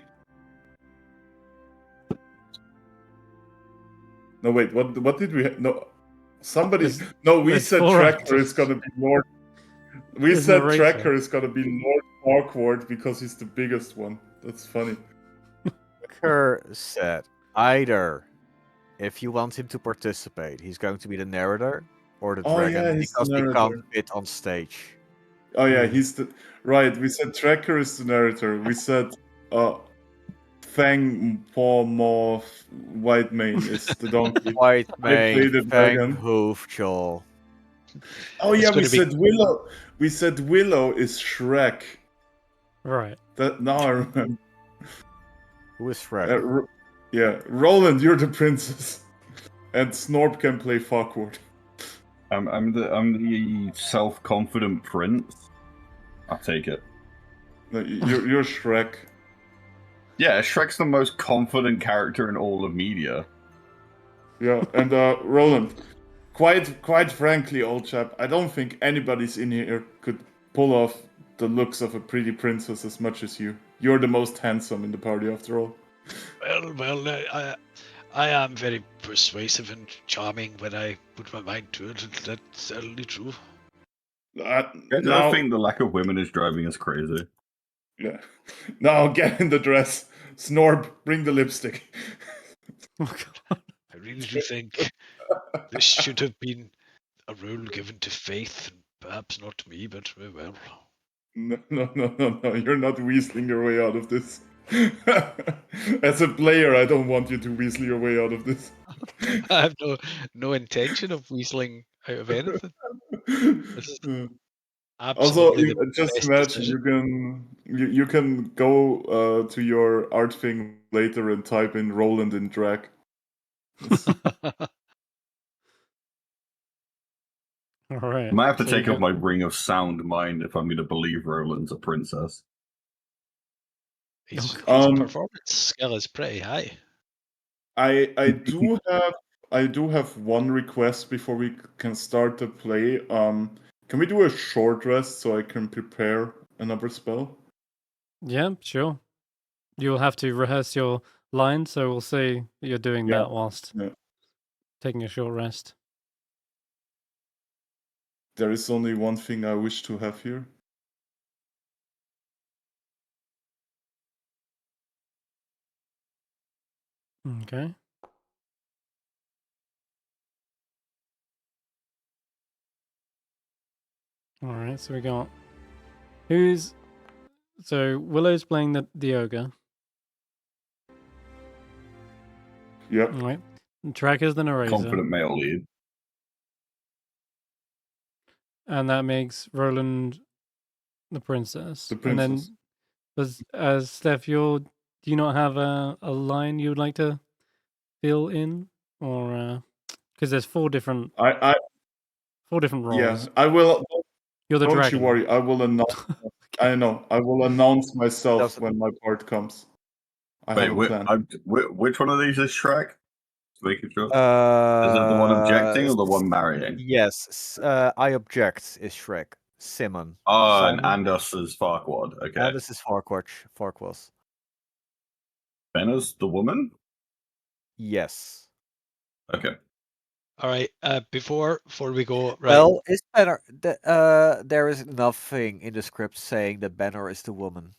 No, wait, what did we? No, somebody. No, we there's said four Tracker actors. is gonna be Lord. We There's said narrator. Tracker is gonna be Lord Awkward because he's the biggest one. That's funny. Kerr said either if you want him to participate, he's going to be the narrator or the Oh, dragon yeah, he's the because he narrator. can't fit on stage. Oh yeah, he's the right. We said Tracker is the narrator. We said Fang Paw Maw White Mane is the donkey. White play mane, the fang, dragon. hoof, jaw. Oh It's yeah, we gonna be- said Willow. We said Willow is Shrek. Right. That now I remember. Who is Shrek? Yeah, Roland, you're the princess, and Snorp can play Farquhar. I'm the self-confident prince. I'll take it. No, you're Shrek. Yeah, Shrek's the most confident character in all of media. Yeah, and Roland, quite frankly, old chap, I don't think anybody's in here could pull off the looks of a pretty princess as much as you. You're the most handsome in the party, after all. Well, I am very persuasive and charming when I put my mind to it. That's certainly true. I Now, think the lack of women is driving us crazy. yeah. Now get in the dress. Snorp, bring the lipstick. Oh, God. I really do think this should have been a role given to Faith, and perhaps not to me, but well. No, you're not weaseling your way out of this. As a player, I don't want you to weasel your way out of this. I have no intention of weaseling out of anything. This is Also, absolutely the just best imagine decision. you can go to your art thing later and type in Roland in drag. All right. I might have to so take we off got- my ring of sound mind if I'm going to believe Roland's a princess. His Um, performance skill is pretty high. I do have one request before we can start the play. Can we do a short rest so I can prepare another spell? Yeah, sure. You'll have to rehearse your lines, so we'll say that you're doing Yeah. that whilst Yeah. taking a short rest. There is only one thing I wish to have here. Okay. All right, so we got so Willow's playing the ogre. Yep. All right. And Tracker's the narrator. Confident male lead. And that makes Roland the princess. The And princess. then, Steph, do you not have a line you would like to fill in, or because there's four different I roles. yeah, I will. You're the Don't dragon. you worry. I will announce. I know. I will announce myself Doesn't- when my part comes. I Wait, have a plan. which one of these is Shrek? Just making sure. Is it Uh, the one objecting or the one marrying? Yes, I object is Shrek. Simon. Oh, and Simon. Andus is Farquaad. Okay. And this is Farquaad. Benna's the woman? Yes. Okay. All right. Before we go, right? Well, is Banner? There is nothing in the script saying that Banner is the woman.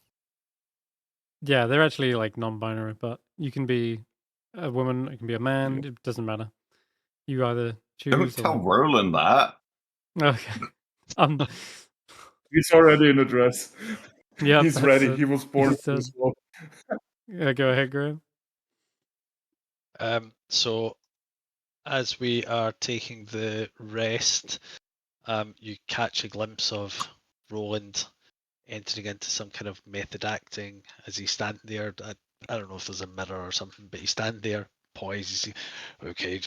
Yeah, they're actually like non-binary, but you can be a woman, it can be a man. It doesn't matter. You either Don't choose. tell Or... Roland that. Okay. He's already in a dress. Yeah, He's ready. He was born. he said- Yeah, go ahead, Graham. So as we are taking the rest, you catch a glimpse of Roland entering into some kind of method acting as he's standing there. I don't know if there's a mirror or something, but he's standing there, poised. He's okay,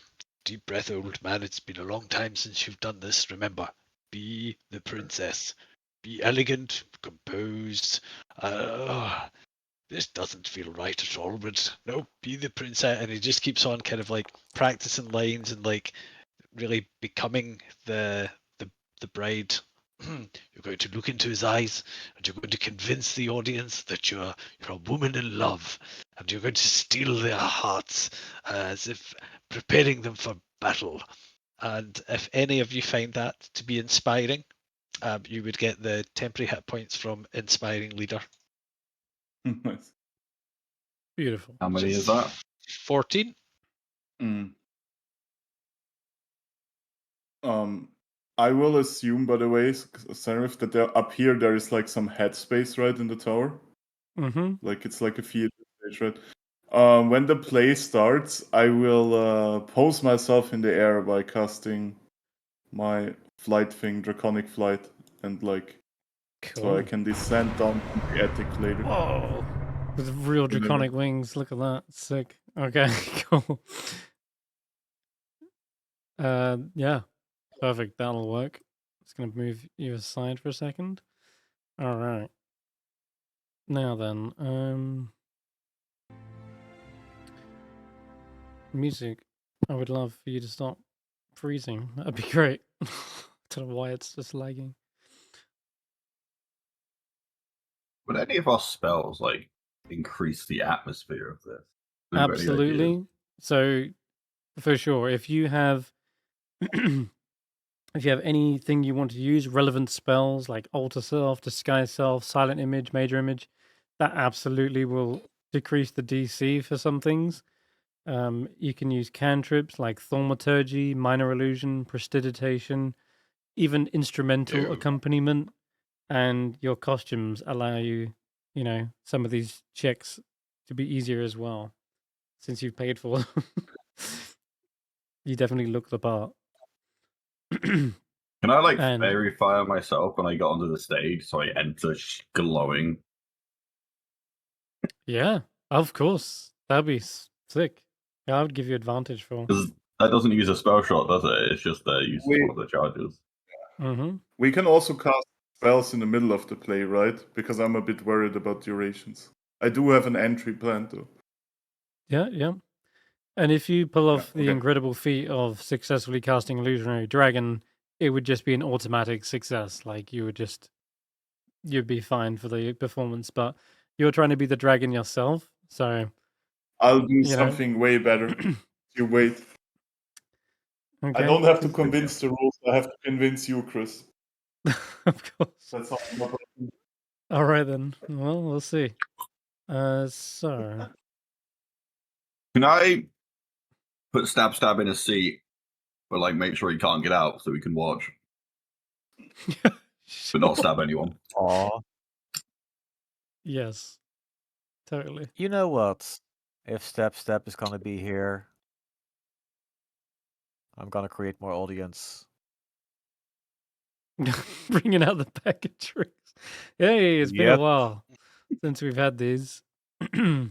deep breath, old man. It's been a long time since you've done this. Remember, be the princess. Be elegant, composed. This doesn't feel right at all, but no, be the princess. And he just keeps on kind of like practicing lines and like really becoming the bride. You're going to look into his eyes and you're going to convince the audience that you're a woman in love, and you're going to steal their hearts as if preparing them for battle. And if any of you find that to be inspiring, you would get the temporary hit points from inspiring leader. Nice. Beautiful. How many is that? 14. I will assume, by the way, Senrith, that up here there is like some headspace, right, in the tower. Mm-hmm. Like it's like a theater stage, right? When the play starts, I will pose myself in the air by casting my flight thing, Draconic Flight, and like Cool. so I can descend down the attic later. Whoa. With real draconic wings. Look at that. Sick. Okay, cool. Yeah. Perfect. That'll work. Just gonna move you aside for a second. Alright. Now then, music. I would love for you to stop freezing. That'd be great. I don't know why it's just lagging. Would any of our spells like increase the atmosphere of this? Have you got any ideas? Absolutely. So, for sure, if you have anything you want to use, relevant spells like Alter Self, Disguise Self, Silent Image, Major Image, that absolutely will decrease the DC for some things. You can use cantrips like Thaumaturgy, Minor Illusion, Prestidigitation, even instrumental Ew. accompaniment, and your costumes allow you, some of these checks to be easier as well, since you've paid for them. You definitely look the part. Can I like And- fairy fire myself when I get onto the stage so I enter glowing? Yeah, of course. That'd be sick. Yeah, I would give you advantage for. Because that doesn't use a spell shot, does it? It's just use one of the charges. Mm-hmm. We can also cast spells in the middle of the play, right? Because I'm a bit worried about durations. I do have an entry plan, though. Yeah. And if you pull off the okay. incredible feat of successfully casting Illusionary Dragon, it would just be an automatic success. Like you'd be fine for the performance. But you're trying to be the dragon yourself, so I'll do something way better. You wait. Okay. I don't have to convince the rules. I have to convince you, Chris. Of course. That's all. All right then. Well, we'll see. So Can I put Stab in a seat, but like make sure he can't get out so we can watch, but not stab anyone? Aw. Yes. Totally. You know what? If Step is gonna be here, I'm gonna create more audience. Bringing out the bag of tricks. Hey, it's been a Yep. while since we've had these. Should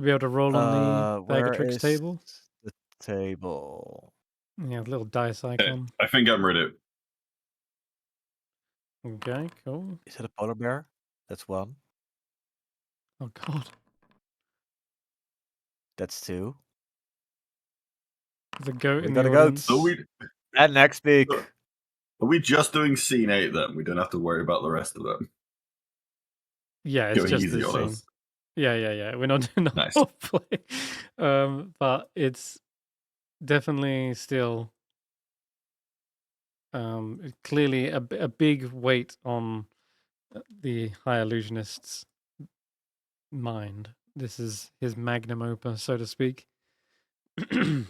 be able to roll on the bag Where of tricks is table. the table? Yeah, little dice icon. I think I'm ready. Okay, cool. Is it a polar bear? That's one. Oh god. That's two. There's a goat We in got the a goat. audience. So And next week. are we just doing scene 8 then? We don't have to worry about the rest of them. Yeah, it's Going just easy the on scene. us. Yeah. We're not doing the Nice. whole play. But it's definitely still clearly a big weight on the High Illusionist's mind. This is his magnum opus, so to speak. Can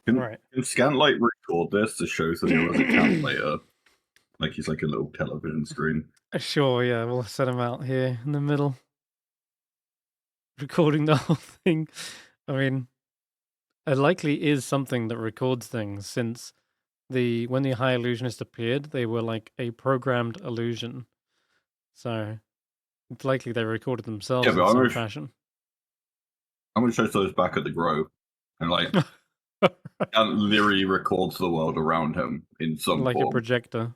Right. Scantlight record this to show so he has a calculator? Like he's like a little television screen. Sure, yeah, we'll set him out here in the middle. Recording the whole thing. I mean, it likely is something that records things, since when the High Illusionist appeared, they were like a programmed illusion. So it's likely they recorded themselves Yeah, but in some I'm fashion. I'm gonna show those back at the Grove, and like and literally records the world around him in some Like form. a projector.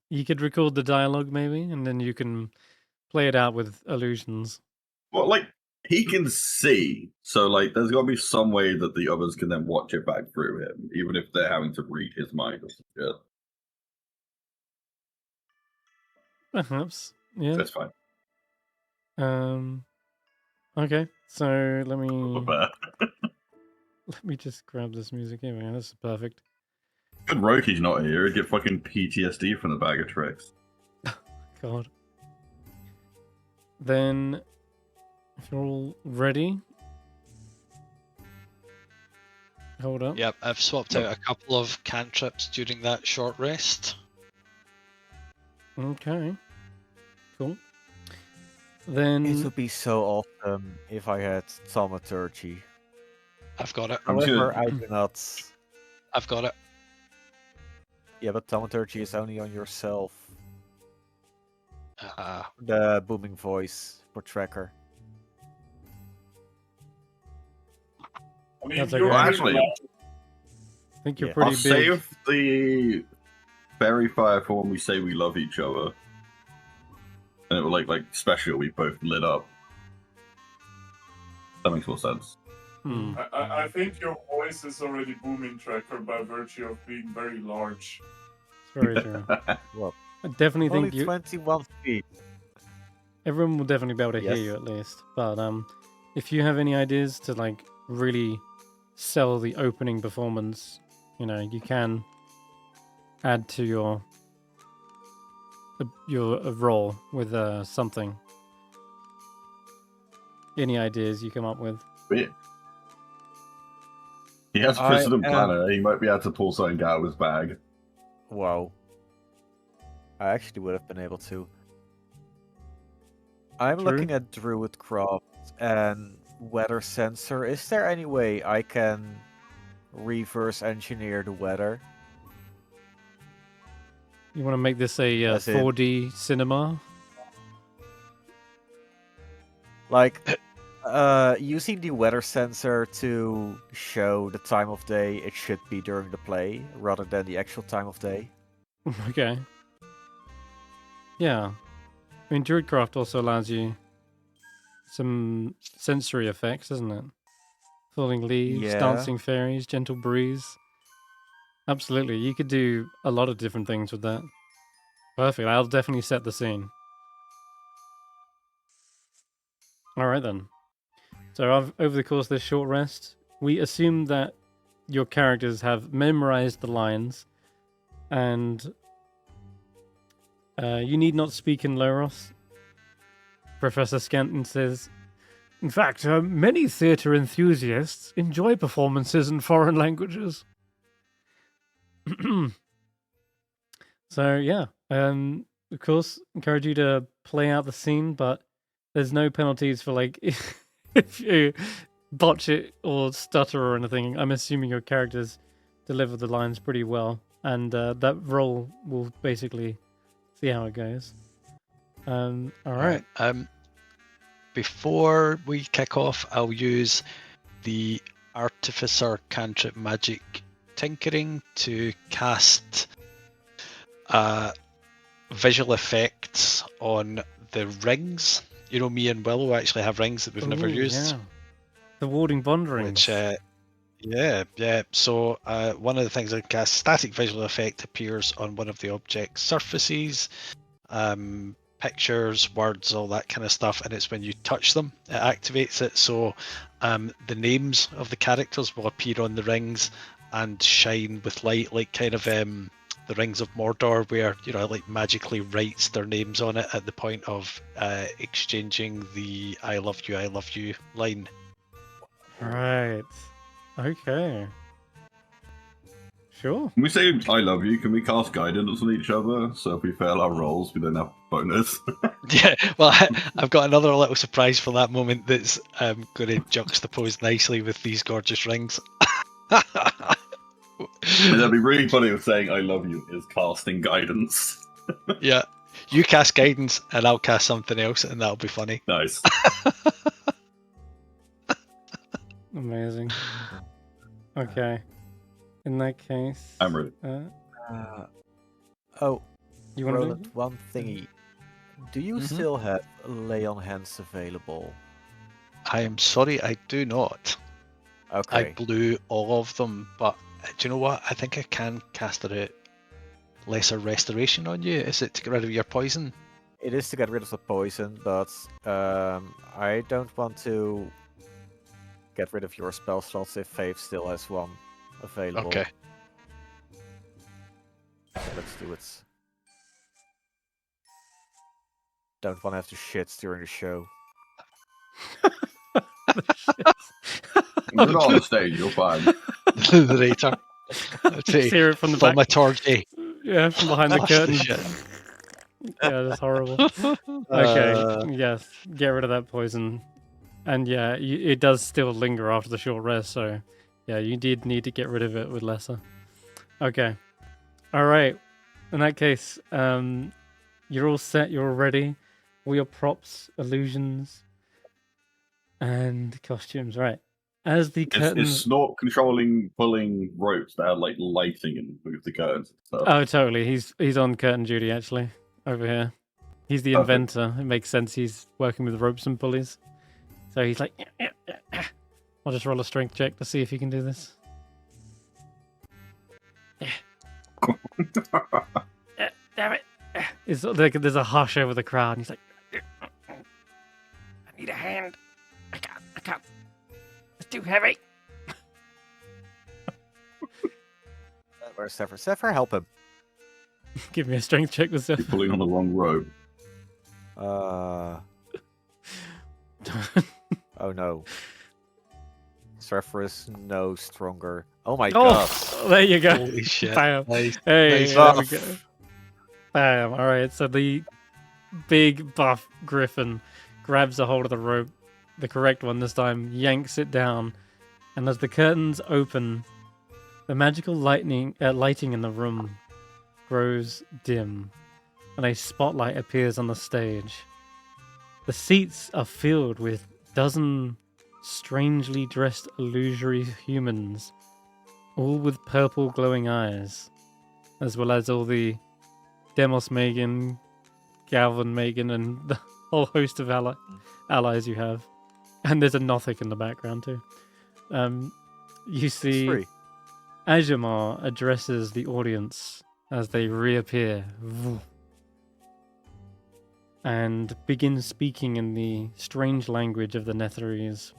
You could record the dialogue maybe, and then you can play it out with illusions. Well, like he can see, so like there's got to be some way that the others can then watch it back through him, even if they're having to read his mind or some shit. Perhaps, yeah. That's fine. Okay, so let me just grab this music. Here we go. This is perfect. Good Roki's not here. He'd get fucking PTSD from the bag of tricks. God. Then, if you're all ready, hold up. Yep, I've swapped out a couple of cantrips during that short rest. Okay. Cool. Then It would be so awesome if I had Thaumaturgy. I've got it. I'm just However, gonna- I do not. I've got it. Yeah, but Thaumaturgy is only on yourself. The booming voice for tracker. I mean, That's you're okay. Actually, I think you're Yeah. pretty I'll big. save the fairy fire for when we say we love each other. And it will like special, we both lit up. That makes more sense. Hmm. I think your voice is already booming tracker by virtue of being very large. It's very true. Well, I definitely only think you. 21 feet. Everyone will definitely be able to hear Yes. you at least. But if you have any ideas to like really sell the opening performance, you know, you can add to your role with something. Any ideas you come up with? But yeah. He has I President am- Planner. He might be able to pull something out of his bag. Wow. I actually would have been able to. I'm True. looking at Druidcraft and Weather Sensor. Is there any way I can reverse engineer the weather? You want to make this a As in- 4D cinema? Like, using the weather sensor to show the time of day it should be during the play, rather than the actual time of day. Okay. Yeah. I mean, Druidcraft also allows you some sensory effects, doesn't it? Falling leaves, Yeah. dancing fairies, gentle breeze. Absolutely. You could do a lot of different things with that. Perfect. I'll definitely set the scene. All right, then. So over the course of this short rest, we assume that your characters have memorized the lines, and you need not speak in Loros. Professor Scanton says, in fact, many theatre enthusiasts enjoy performances in foreign languages. So, yeah, of course, encourage you to play out the scene, but there's no penalties for, like, if you botch it or stutter or anything. I'm assuming your characters deliver the lines pretty well, and that roll will basically see how it goes. All right. Before we kick off, I'll use the Artificer cantrip magic tinkering to cast visual effects on the rings. You know, me and Willow actually have rings that we've never Ooh, used. yeah. The warding bond rings. Which, yeah. So one of the things I cast, static visual effect appears on one of the object's surfaces, pictures, words, all that kind of stuff, and it's when you touch them, it activates it. So the names of the characters will appear on the rings and shine with light, like kind of the Rings of Mordor, where, you know, it like magically writes their names on it at the point of exchanging the I love you line. Right. Okay. Sure. When we say I love you, can we cast guidance on each other? So if we fail our rolls, we don't have bonus. Yeah, well, I've got another little surprise for that moment that's going to juxtapose nicely with these gorgeous rings. And that'd be really funny if saying I love you is casting guidance. Yeah, you cast guidance and I'll cast something else, and that'll be funny. Nice. Amazing. Okay. In that case, I'm ready. Oh, you want to Roland, one thingy. Do you Mhm. still have Lay on Hands available? I am sorry, I do not. Okay. I blew all of them, but do you know what? I think I can cast a lesser restoration on you. Is it to get rid of your poison? It is to get rid of the poison, but I don't want to get rid of your spell slots if Faith still has one available. Okay. Let's do it. Don't want to have to shit during the show. You're not on the stage, you're fine. The narrator. I'd say, hear it from the back. thaumaturgy. Yeah, from behind the Flush the curtain. shit. Yeah, that's horrible. Okay, yes, get rid of that poison. And yeah, it does still linger after the short rest, so yeah, you did need to get rid of it with lesser. Okay. All right. In that case, You're all set. You're all ready. All your props, illusions, and costumes. Right. As the Is curtains. Snort controlling pulling ropes that are like lighting and move the curtains and stuff? Oh, totally. He's on curtain duty actually. Over here. He's the Perfect. inventor. It makes sense. He's working with ropes and pulleys. So he's like, I'll just roll a strength check to see if he can do this. Damn it! It's like there's a hush over the crowd. And he's like, I need a hand. I can't. It's too heavy. Where's Zephyr? Zephyr, help him. Give me a strength check with You're Zephyr. pulling on the wrong rope. Oh no. Zephyr is no stronger. Oh my god. Oh, there you go. Holy shit. Bam. Nice. Hey, Nice there we stuff. go. Bam. All right. So the big buff griffin grabs a hold of the rope, the correct one this time, yanks it down, and as the curtains open, the magical lighting in the room grows dim, and a spotlight appears on the stage. The seats are filled with dozen strangely dressed illusory humans, all with purple glowing eyes, as well as all the Demos Megan, Galvan Megan, and the whole host of allies you have. And there's a Nothic in the background too. You see Three. Ajamar addresses the audience as they reappear and begins speaking in the strange language of the Netherese.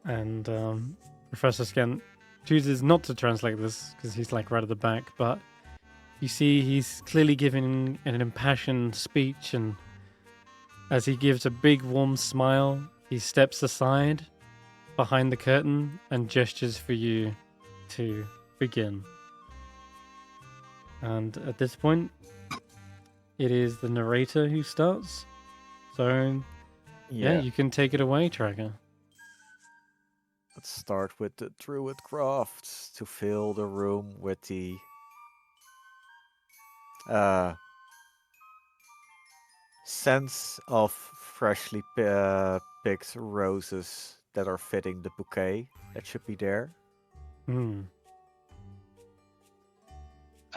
And Professor Skent chooses not to translate this because he's like right at the back, but you see he's clearly giving an impassioned speech, and as he gives a big warm smile, he steps aside behind the curtain and gestures for you to begin. And at this point, it is the narrator who starts. So, yeah, you can take it away, Tracker. Let's start with the druid crafts to fill the room with the sense of freshly picked roses that are fitting the bouquet that should be there. Hmm.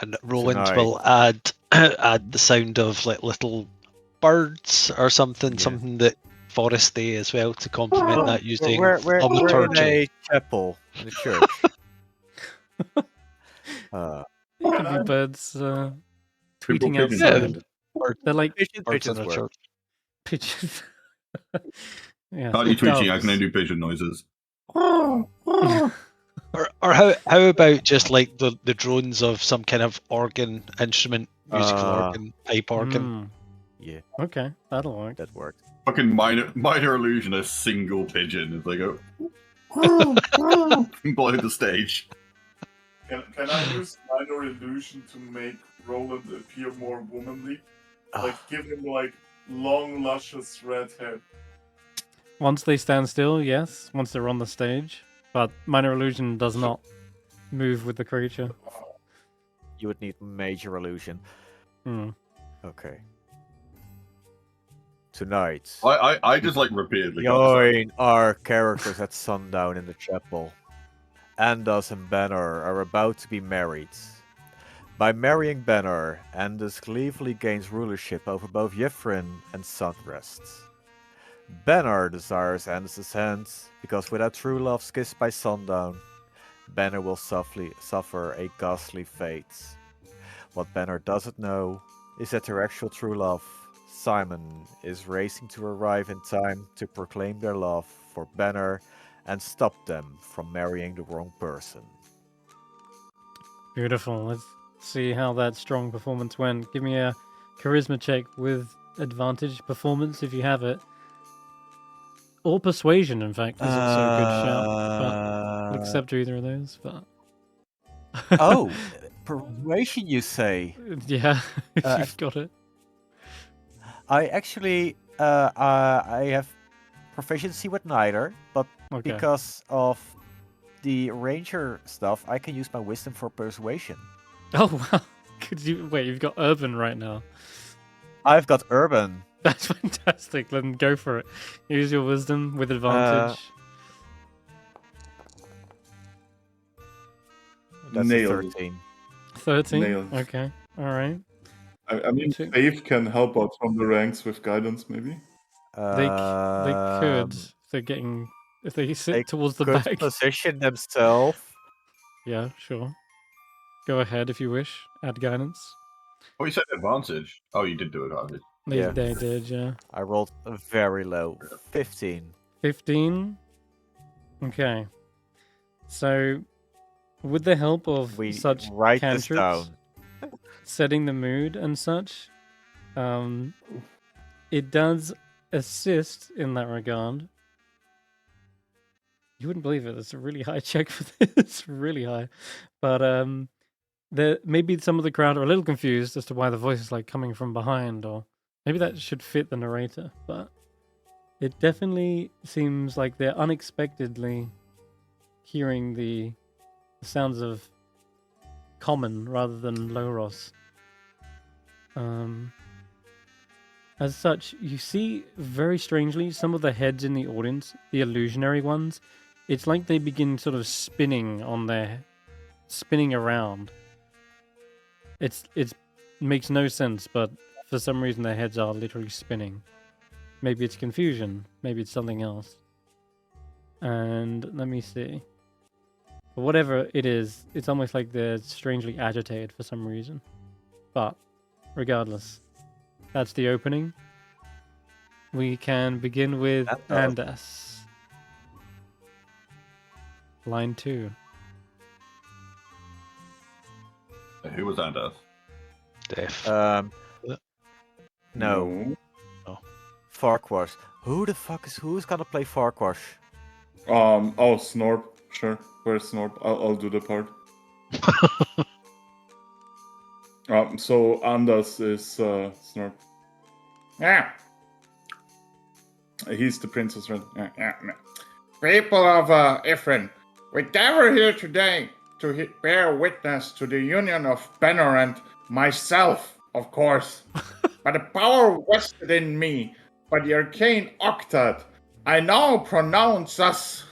And Roland Tonight. will add add the sound of like little birds or something, Yeah. something that foresty as well to complement that using We're in thaumaturgy. a chapel in a church. It could be birds Triple tweeting pigeons. outside. Yeah. They're like Birds in a work. church. pigeons. Yeah, Can't do tweeting, I doves. can only do pigeon noises. Or how about just like the drones of some kind of organ instrument, musical organ, pipe organ? Hmm. Yeah, Okay, that'll work. that worked. Fucking minor illusion, a single pigeon as they go below the stage. Can I use minor illusion to make Roland appear more womanly? Like give him like long, luscious red hair. Once they stand still, yes. Once they're on the stage, but minor illusion does not move with the creature. You would need major illusion. Hmm. Okay. Tonight, I just like repeatedly got join our characters at sundown in the chapel. Andus and Banner are about to be married. By marrying Banner, Andus gleefully gains rulership over both Yffrin and Senrith. Banner desires Andus' hand, because without true love's kiss by sundown, Banner will suffer a ghastly fate. What Banner doesn't know is that their actual true love, Simon, is racing to arrive in time to proclaim their love for Banner and stop them from marrying the wrong person. Beautiful. Let's see how that strong performance went. Give me a charisma check with advantage. Performance, if you have it. Or persuasion, in fact, is also a good shout. But I'll accept either of those. But Oh, persuasion, you say? yeah, if you've got it. I actually, I have proficiency with neither, but Okay. because of the ranger stuff, I can use my wisdom for persuasion. Oh wow. Could you wait? You've got urban right now. I've got urban. That's fantastic. Then go for it. Use your wisdom with advantage. That's a Nailed. 13. 13. Nailed. Okay. All right. I mean, Two. Dave can help out from the ranks with guidance, maybe. They could. Um, If they sit they towards the could back. position themselves. Yeah, sure. Go ahead if you wish. Add guidance. Oh, you said advantage. Oh, you did do advantage. Yeah. They did, yeah. I rolled very low. 15. 15. Okay. So, with the help of We such write this cantrips, down. setting the mood and such, it does assist in that regard. You wouldn't believe it. It's a really high check for this. Really high. But maybe some of the crowd are a little confused as to why the voice is like coming from behind, or maybe that should fit the narrator. But it definitely seems like they're unexpectedly hearing the sounds of common rather than Loros. As such, you see very strangely some of the heads in the audience, the illusionary ones. It's like they begin sort of spinning around. It makes no sense, but for some reason their heads are literally spinning. Maybe it's confusion, maybe it's something else. And let me see. But whatever it is, it's almost like they're strangely agitated for some reason. But regardless, that's the opening. We can begin with Andas. Line 2. Who was Anders? Stef. No. Farquash. Who's gonna play Farquash? Snorp. Sure. Where's Snorp? I'll do the part. So Anders is Snorp. Yeah. He's the princess, right? Yeah. People of Ifrin, we gather here today to bear witness to the union of Benor and myself, of course. By the power vested in me by the arcane Octad, I now pronounce us.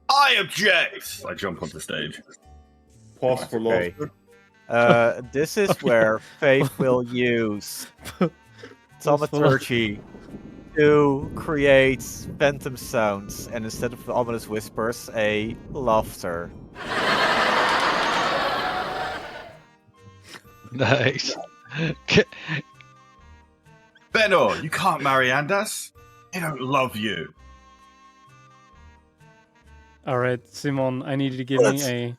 I object! I jump onto stage. Pause for Okay. laughter. This is where Faith will use thaumaturgy to create phantom sounds, and instead of ominous whispers, a laughter. Nice. Benor, you can't marry Anders. They don't love you. Alright, Simon, I need you to give me a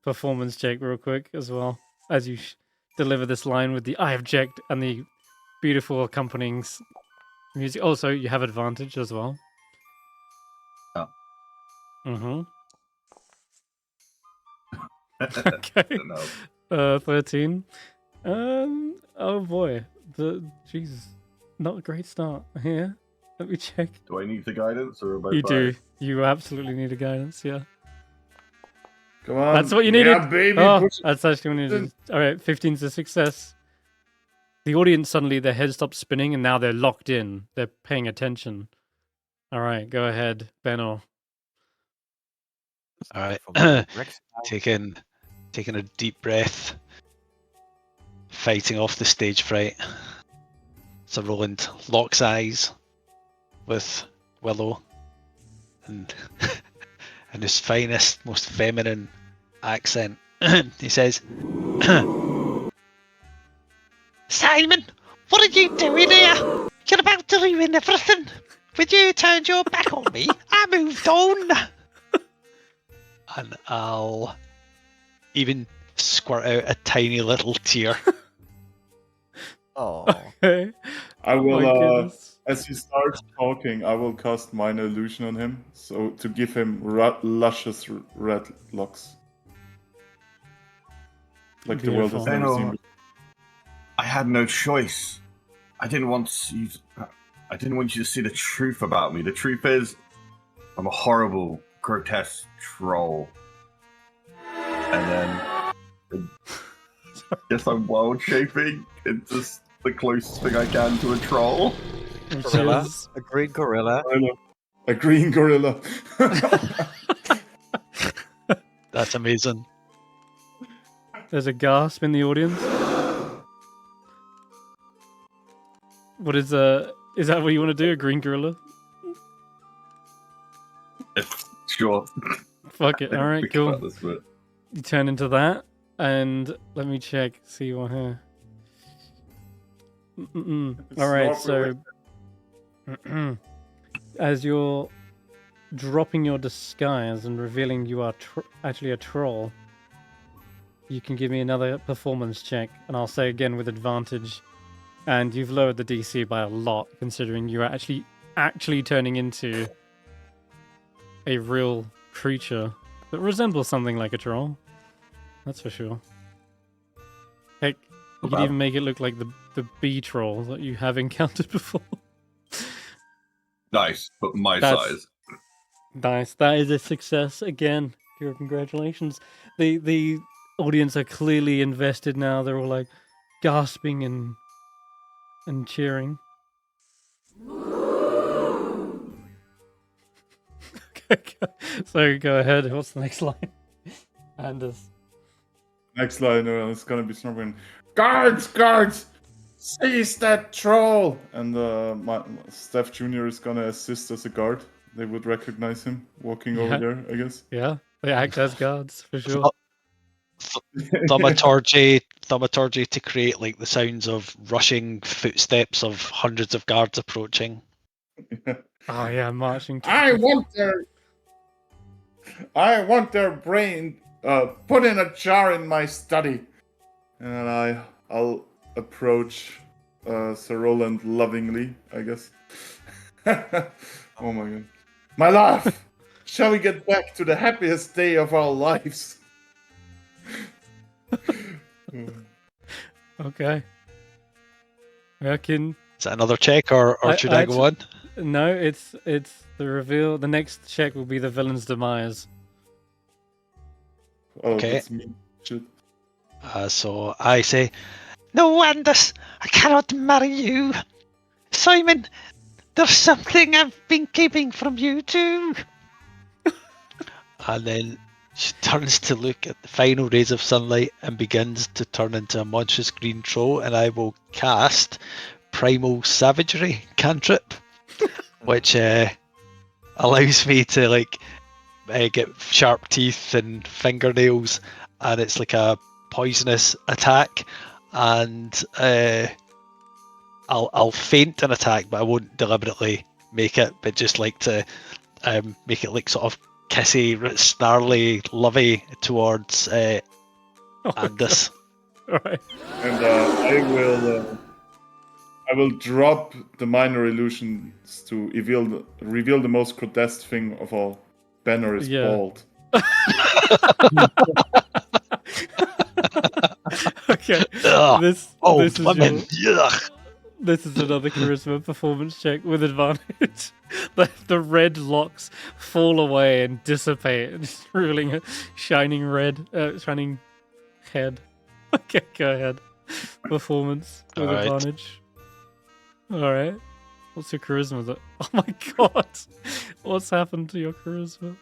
performance check real quick as well, as you deliver this line with the I object and the beautiful accompanying music. Also, you have advantage as well. Oh. Mm-hmm. Okay. No. 13. Oh boy. Jesus. Not a great start here. Let me check. Do I need the guidance or about You do. You absolutely need a guidance, yeah. Come on. That's what you needed. Yeah, baby. Oh, push it. that's actually what you needed. Alright, 15's a success. The audience suddenly, their heads stop spinning and now they're locked in. They're paying attention. Alright, go ahead, Benno. All right. Rex- taking a deep breath, fighting off the stage fright. So Roland locks eyes with Willow, and in his finest, most feminine accent, he says, "Simon, what are you doing here? You're about to ruin everything. When you turned your back on me, I moved on." And I'll even squirt out a tiny little tear. Oh. Okay. I will, My goodness. as he starts talking, I will cast Minor Illusion on him, so to give him luscious red locks. Like the world has never seen. I had no choice. I didn't want you to see the truth about me. The truth is, I'm a horrible, grotesque troll. And then Guess I'm wild shaping into the closest thing I can to a troll. Which Gorilla? is A green gorilla? A green gorilla. That's amazing. there's a gasp in the audience. What is Is that what you want to do? A green gorilla? Sure. Fuck it. All right, Think cool. about this bit. You turn into that, and let me check. See what here. All right, so as you're dropping your disguise and revealing you are actually a troll, you can give me another performance check, and I'll say again with advantage. And you've lowered the DC by a lot, considering you're actually turning into a real creature that resembles something like a troll. That's for sure. Heck, you could even make it look like the bee troll that you have encountered before. Nice, but my That's- size. Nice. That is a success again. Kira, congratulations. The audience are clearly invested now. They're all like gasping and cheering. Okay, so go ahead. What's the next line? Anders. Next line is gonna be something. Guards, guards, seize that troll! And my Stef Jr. is gonna assist as a guard. They would recognize him walking over Yeah. there, I guess. Yeah, they act as guards for sure. Thaumaturgy to create like the sounds of rushing footsteps of hundreds of guards approaching. Oh yeah, marching. I want their brain put in a jar in my study. And then I'll approach Sir Roland lovingly, I guess. Oh my god. My love! Shall we get back to the happiest day of our lives? Okay. I can. Is that another check, or should I go on? No, it's the reveal. The next check will be the villain's demise. Oh, Okay. that's me. Shit. So I say, "No, Anders, I cannot marry you. Simon, there's something I've been keeping from you too." And then she turns to look at the final rays of sunlight and begins to turn into a monstrous green troll, and I will cast Primal Savagery cantrip, which allows me to get sharp teeth and fingernails, and it's like a poisonous attack, and I'll feint an attack, but I won't deliberately make it, but just like to make it like sort of kissy, snarly, lovey towards Anders. Alright. And I will drop the minor illusions to reveal the most grotesque thing of all. Banner is Yeah. bald. Okay. Ugh. This Oh, is women! your, Yuck. this is another charisma performance check with advantage. The red locks fall away and dissipate, just revealing a shining shining head. Okay, go ahead. Performance with Alright. advantage. Alright. What's your charisma? Oh my god! What's happened to your charisma?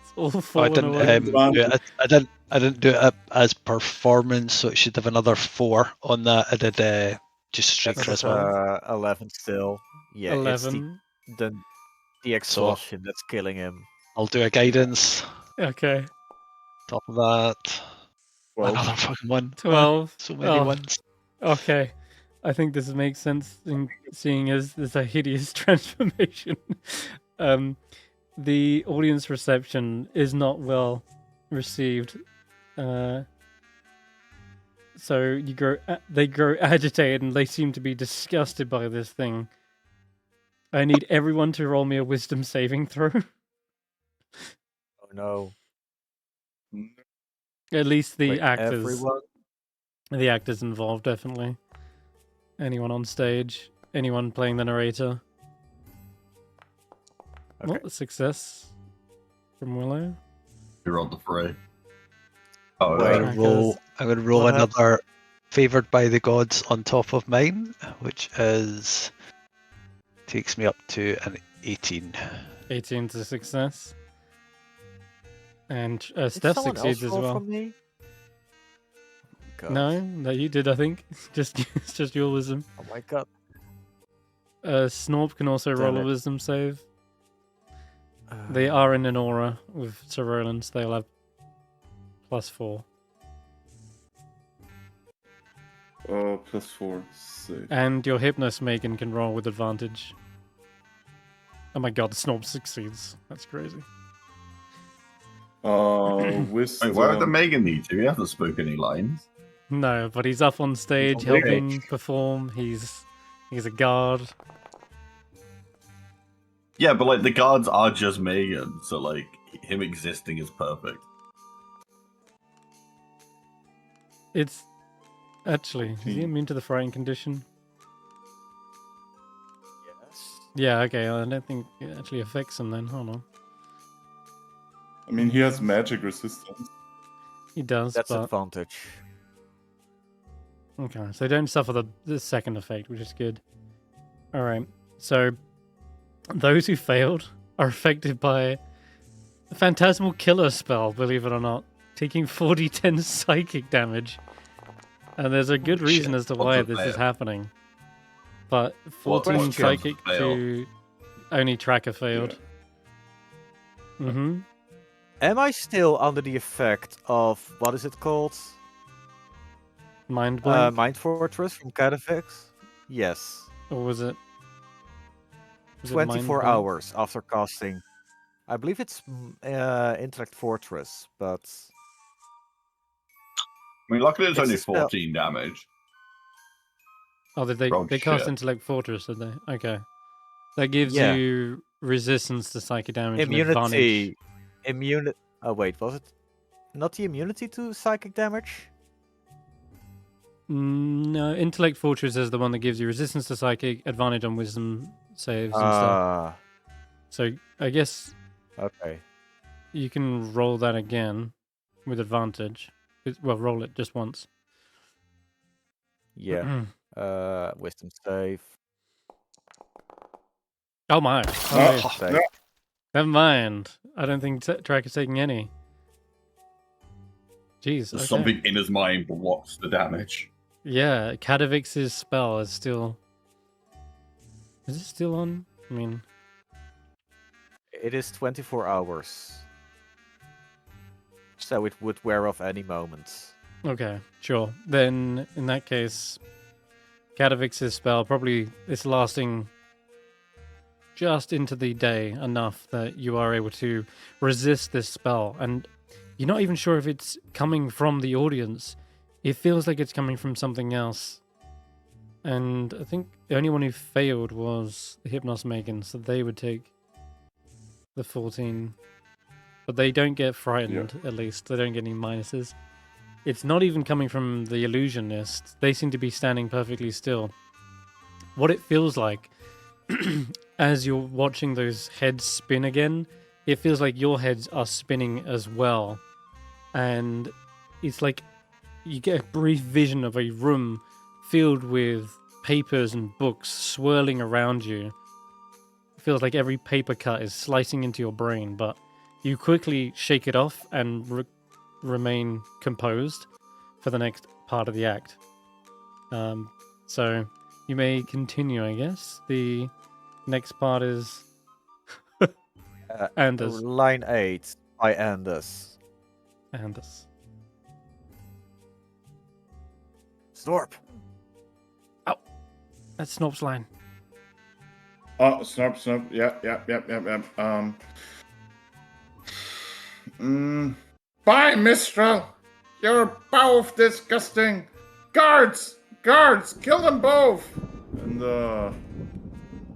It's all I fallen didn't. away. I didn't do it as performance, so it should have another 4 on that. I did just straight That's charisma. 11 still. Yeah, 11. it's the exhaustion that's killing him. I'll do a guidance. Okay. Top of that, Well, another fucking 1. 12. So many Oh. ones. Okay. I think this makes sense in seeing as there's a hideous transformation. The audience reception is not well received. So they grow agitated and they seem to be disgusted by this thing. I need everyone to roll me a wisdom saving throw. Oh no. At least the Wait, actors. everyone? The actors involved, definitely. Anyone on stage, anyone playing the narrator. Okay. Well, a success from Willow. You're on the fray. Oh, Wait, I'm gonna roll What happened? another favored by the gods on top of mine, which takes me up to an 18. 18 to success. And Did Steph someone succeeds else as roll well. from me? God. No, that you did, I think. It's just your wisdom. Oh my god. Snorp can also Damn roll a it. wisdom save. They are in an aura with Sir Roland, so they'll have +4. +4 save. And your Hypnos Megan can roll with advantage. Oh my god, Snorp succeeds. That's crazy. Wisdom. Wait, why would the Megan need to? He hasn't spoken any lines. No, but he's up on stage Okay. helping perform. He's a guard. Yeah, but like the guards are just Megan, so like him existing is perfect. It's actually, is he immune to the frightened condition? Yes. Yeah, okay. I don't think it actually affects him then. Hold on. I mean, he has magic resistance. He does, That's but advantage. okay. So they don't suffer the second effect, which is good. All right. So those who failed are affected by a phantasmal killer spell, believe it or not, taking 40-10 psychic damage. And there's a good Holy reason shit. as to What's why a this is fail? happening. But What 14 counts as psychic a fail? to only tracker failed. Mm-hmm. Am I still under the effect of what is it called? Mind blank, Mind Fortress from Catafix? Yes. or was it? Was it mind 24 blank? hours after casting. I believe it's Intellect Fortress, but I mean, luckily it's It's only a spell. 14 damage. Oh, did they? Oh, They cast shit. Intellect Fortress, did they? Okay. That gives Yeah. you resistance to psychic damage and advantage. immunity. Oh wait, was it not the immunity to psychic damage? No, Intellect Fortress is the one that gives you resistance to psychic, advantage on wisdom saves and stuff. Ah, So I guess okay. you can roll that again with advantage. Well, roll it just once. Yeah. Wisdom save. Oh my. Oh, Oh, Wisdom save. no. never mind. I don't think Track is taking any. Jeez. There's Okay. something in his mind blocks the damage. Yeah, Kadavix's spell is still. Is it still on? I mean, It is 24 hours. So it would wear off any moment. okay, sure. Then in that case, Kadavix's spell probably is lasting just into the day enough that you are able to resist this spell, and you're not even sure if it's coming from the audience. It feels like it's coming from something else. And I think the only one who failed was the Hypnos Megan, so they would take the 14. But they don't get frightened, at least. They don't get any minuses. It's not even coming from the illusionist. They seem to be standing perfectly still. What it feels like, as you're watching those heads spin again, it feels like your heads are spinning as well. And it's like you get a brief vision of a room filled with papers and books swirling around you. It feels like every paper cut is slicing into your brain, but you quickly shake it off and remain composed for the next part of the act. So you may continue, I guess. The next part is Anders. Line 8 by Anders. Anders. Snorp. That's Snorp's line. Oh, snap. Yeah. Bye, Mistral. You're both disgusting. Guards, kill them both. And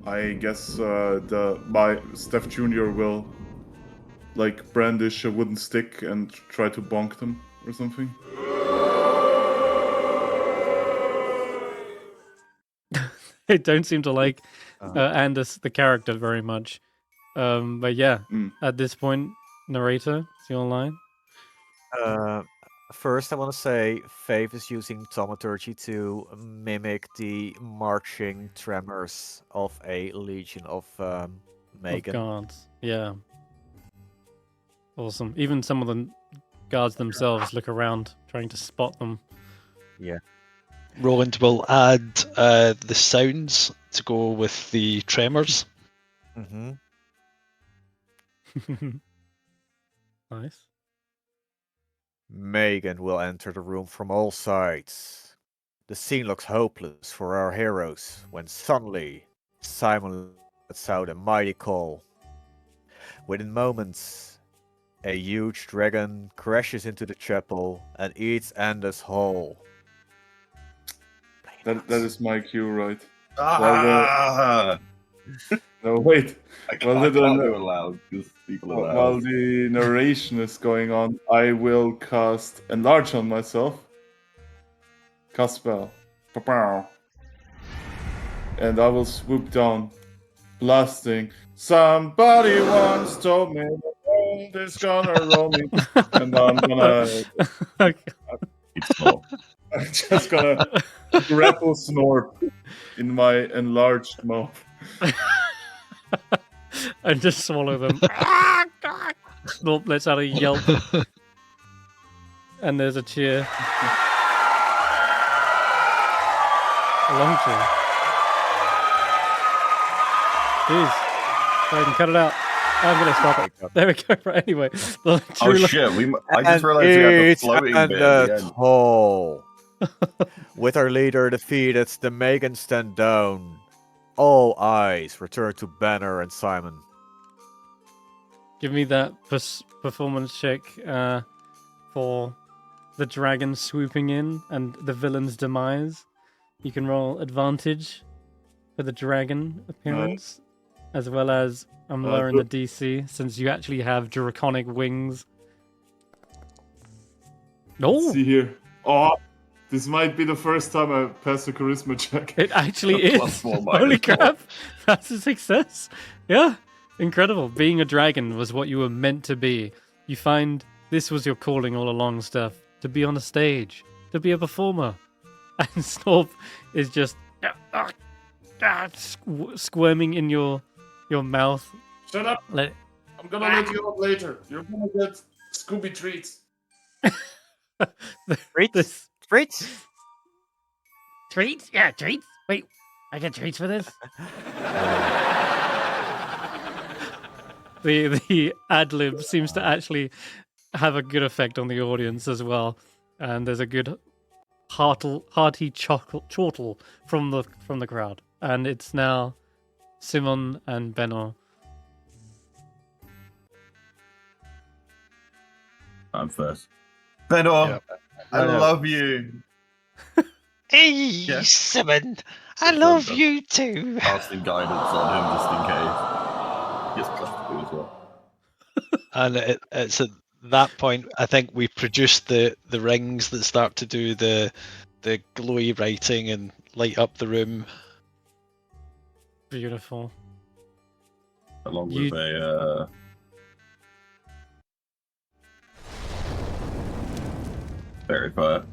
I guess my Stef Jr. will like brandish a wooden stick and try to bonk them or something. They don't seem to like Anders, the character, very much. But yeah, at this point, narrator, it's your line. First, I want to say Faith is using thaumaturgy to mimic the marching tremors of a legion of Of Megan. guards. Yeah. Awesome. Even some of the guards themselves look around, trying to spot them. Yeah. Roland will add the sounds to go with the tremors. Mm-hmm. Nice. Megan will enter the room from all sides. The scene looks hopeless for our heroes when suddenly Simon lets out a mighty call. Within moments, a huge dragon crashes into the chapel and eats Anders whole. That is my cue, right? Ah! No, wait. I Well, can't the- do it loud because people are While loud. the narration is going on, I will cast Enlarge on myself. Cast spell. Pa-pow. And I will swoop down, blasting. Somebody once told me the world is gonna roll me. And I'm gonna. It's not. I'm just gonna grapple Snort in my enlarged mouth. And just swallow them. Snorp lets out a yelp. And there's a cheer. A long cheer. Jeez. Go ahead and cut it out. I'm going to stop it. There we go. Right, anyway. Oh shit! I just realized we had the floating bit at the end. Hole. With our leader defeated, the Megan stand down. All eyes return to Banner and Simon. Give me that performance check for the dragon swooping in and the villain's demise. You can roll advantage for the dragon appearance, as well as I'm lowering the DC since you actually have draconic wings. No, See here. Oh, this might be the first time I pass a charisma check. it actually is. Plus 4, Holy minus 4. crap! That's a success. Yeah, incredible. Being a dragon was what you were meant to be. You find this was your calling all along, Stef. To be on a stage, to be a performer. And Snorp is just squirming in your mouth. Shut up! Let I'm gonna let you up later. You're gonna get Scooby treats. this Treats? treats? Yeah, treats. Wait, I get treats for this. The ad lib seems to actually have a good effect on the audience as well, and there's a good hearty chortle from the crowd, and it's now Simon and Benno. I'm first. Benno, Yep. I love you. Hey, Yeah. Simon, I love you too. Casting guidance on him just in case. He gets plus 2 as well. And it's at that point, I think we produced the rings that start to do the glowy writing and light up the room. Beautiful. Along You- with a fairy fire.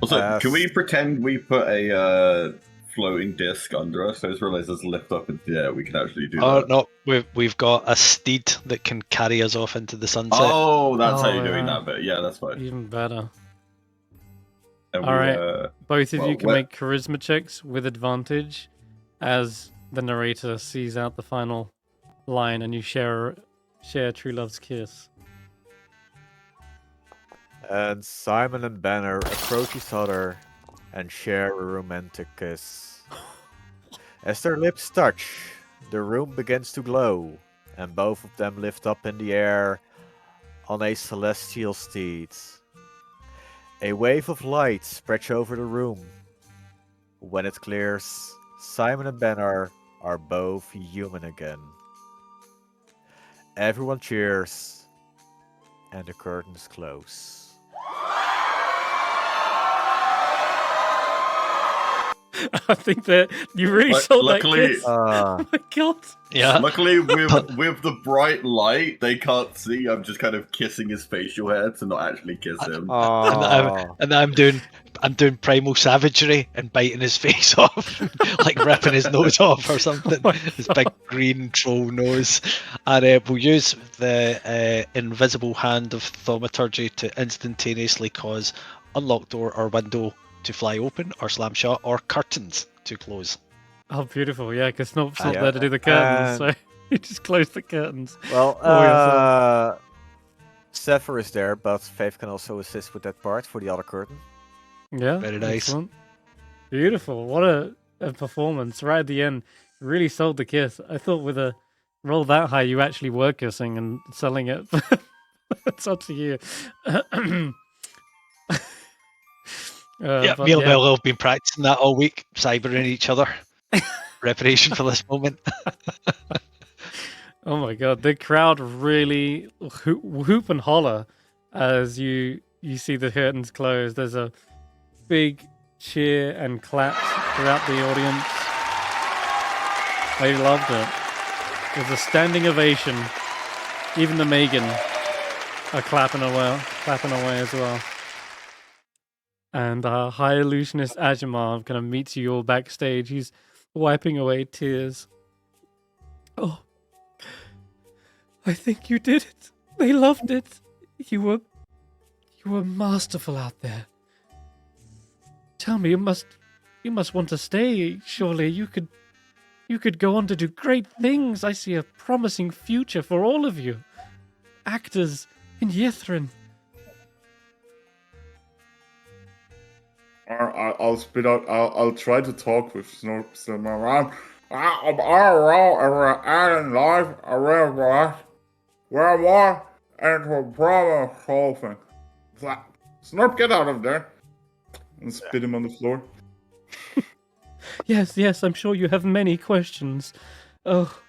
Also, can we pretend we put a floating disc under us? I just realized there's a lift up into the air. We can actually do Oh that. no, we've got a steed that can carry us off into the sunset. Oh, that's how Oh, you're doing yeah. that bit. Yeah, that's fine. Even better. And All right. Both of well, you can where- make charisma checks with advantage as the narrator sees out the final line and you share True Love's kiss. And Simon and Banner approach each other and share a romantic kiss. As their lips touch, the room begins to glow, and both of them lift up in the air on a celestial steed. A wave of light spreads over the room. When it clears, Simon and Banner are both human again. Everyone cheers, and the curtains close. I think that you really Like, sold luckily- that kiss. Oh my god. Yeah. Luckily, with the bright light, they can't see. I'm just kind of kissing his facial hair to not actually kiss him. And I'm doing primal savagery and biting his face off, like ripping his nose off or something. His big green troll nose. And we'll use the invisible hand of thaumaturgy to instantaneously cause unlocked door or window to fly open or slam shut, or curtains to close. Oh, beautiful. Yeah, because Snop's not Yeah. there to do the curtains, so you just close the curtains. Well, Zephyr is there, but Faith can also assist with that part for the other curtain. Yeah, Very nice. excellent. Beautiful. What a performance right at the end. Really sold the kiss. I thought with a roll that high, you actually were kissing and selling it. It's up to you. Yeah, but me and Willow have been practicing that all week, cybering each other. Preparation for this moment. Oh my god, the crowd really whoop and holler as you see the curtains close. There's a big cheer and claps throughout the audience. I loved it. There's a standing ovation. Even the Megan are clapping away as well. And our high illusionist Ajamar kind of meets you all backstage. He's wiping away tears. Oh, I think you did it. They loved it. You were masterful out there. Tell me, you must want to stay. Surely you could go on to do great things. I see a promising future for all of you. Actors in Yithrin. I'll spit out. I'll try to talk with Snorps. I'm all around in life. I realize we're more into problem solving. Snorp, get out of there! And spit him on the floor. Yes, I'm sure you have many questions. Oh,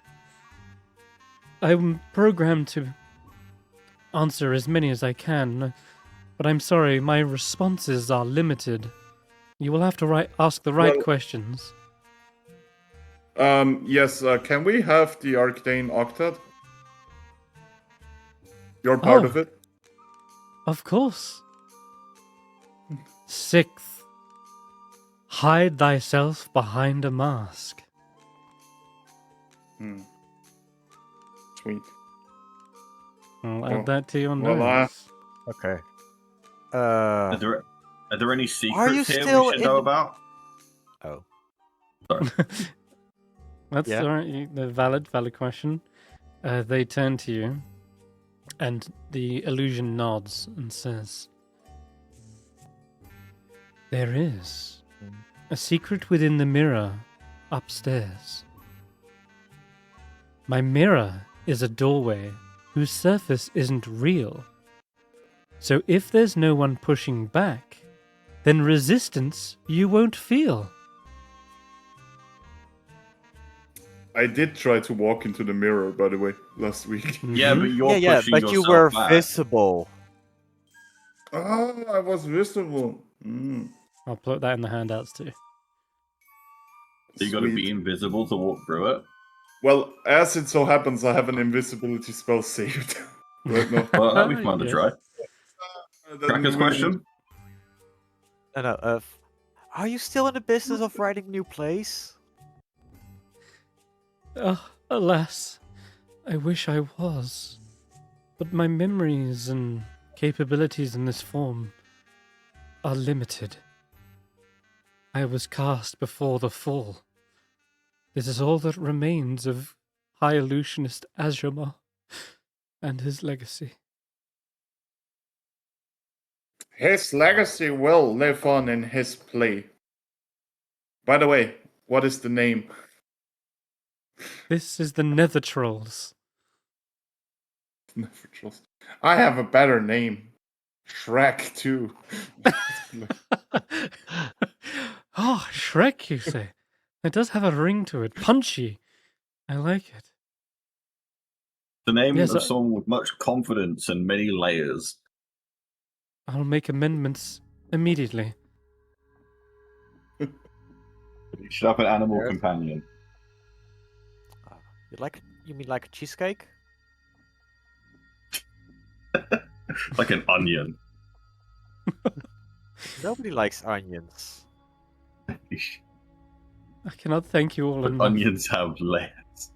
I'm programmed to answer as many as I can, but I'm sorry, my responses are limited. You will have to ask the right questions. Yes, can we have the Arcane Octet? You're part of it? Of course. 6th, hide thyself behind a mask. Sweet. I'll add that to your well, notes. Okay. Are there any you secrets here still we should in know the- about? Oh. Sorry. That's Yeah. all right. The valid question. They turn to you, and the illusion nods and says, "There is a secret within the mirror upstairs. My mirror is a doorway whose surface isn't real. So if there's no one pushing back, then resistance you won't feel." I did try to walk into the mirror, by the way, last week. Yeah, but you're Yeah, pushing but you yourself were back. visible. Oh, I was visible. I'll put that in the handouts too. So you got to Sweet. be invisible to walk through it. Well, as it so happens, I have an invisibility spell saved. Right now. Well, that'd be fun to Yes. try. Then Cracker's we- question. No, are you still in the business of writing new plays? Alas, I wish I was. But my memories and capabilities in this form are limited. I was cast before the fall. This is all that remains of High Illusionist Azramar and his legacy. His legacy will live on in his play. By the way, what is the name? This is the Nether Trolls. Never trust. I have a better name. Shrek 2. Oh, Shrek, you say? It does have a ring to it. Punchy. I like it. The name Yes, of someone with much confidence and many layers. I'll make amendments immediately. You should have an animal Yes. companion. You mean like a cheesecake? Like an onion. Nobody likes onions. I cannot thank you all But enough onions have layers.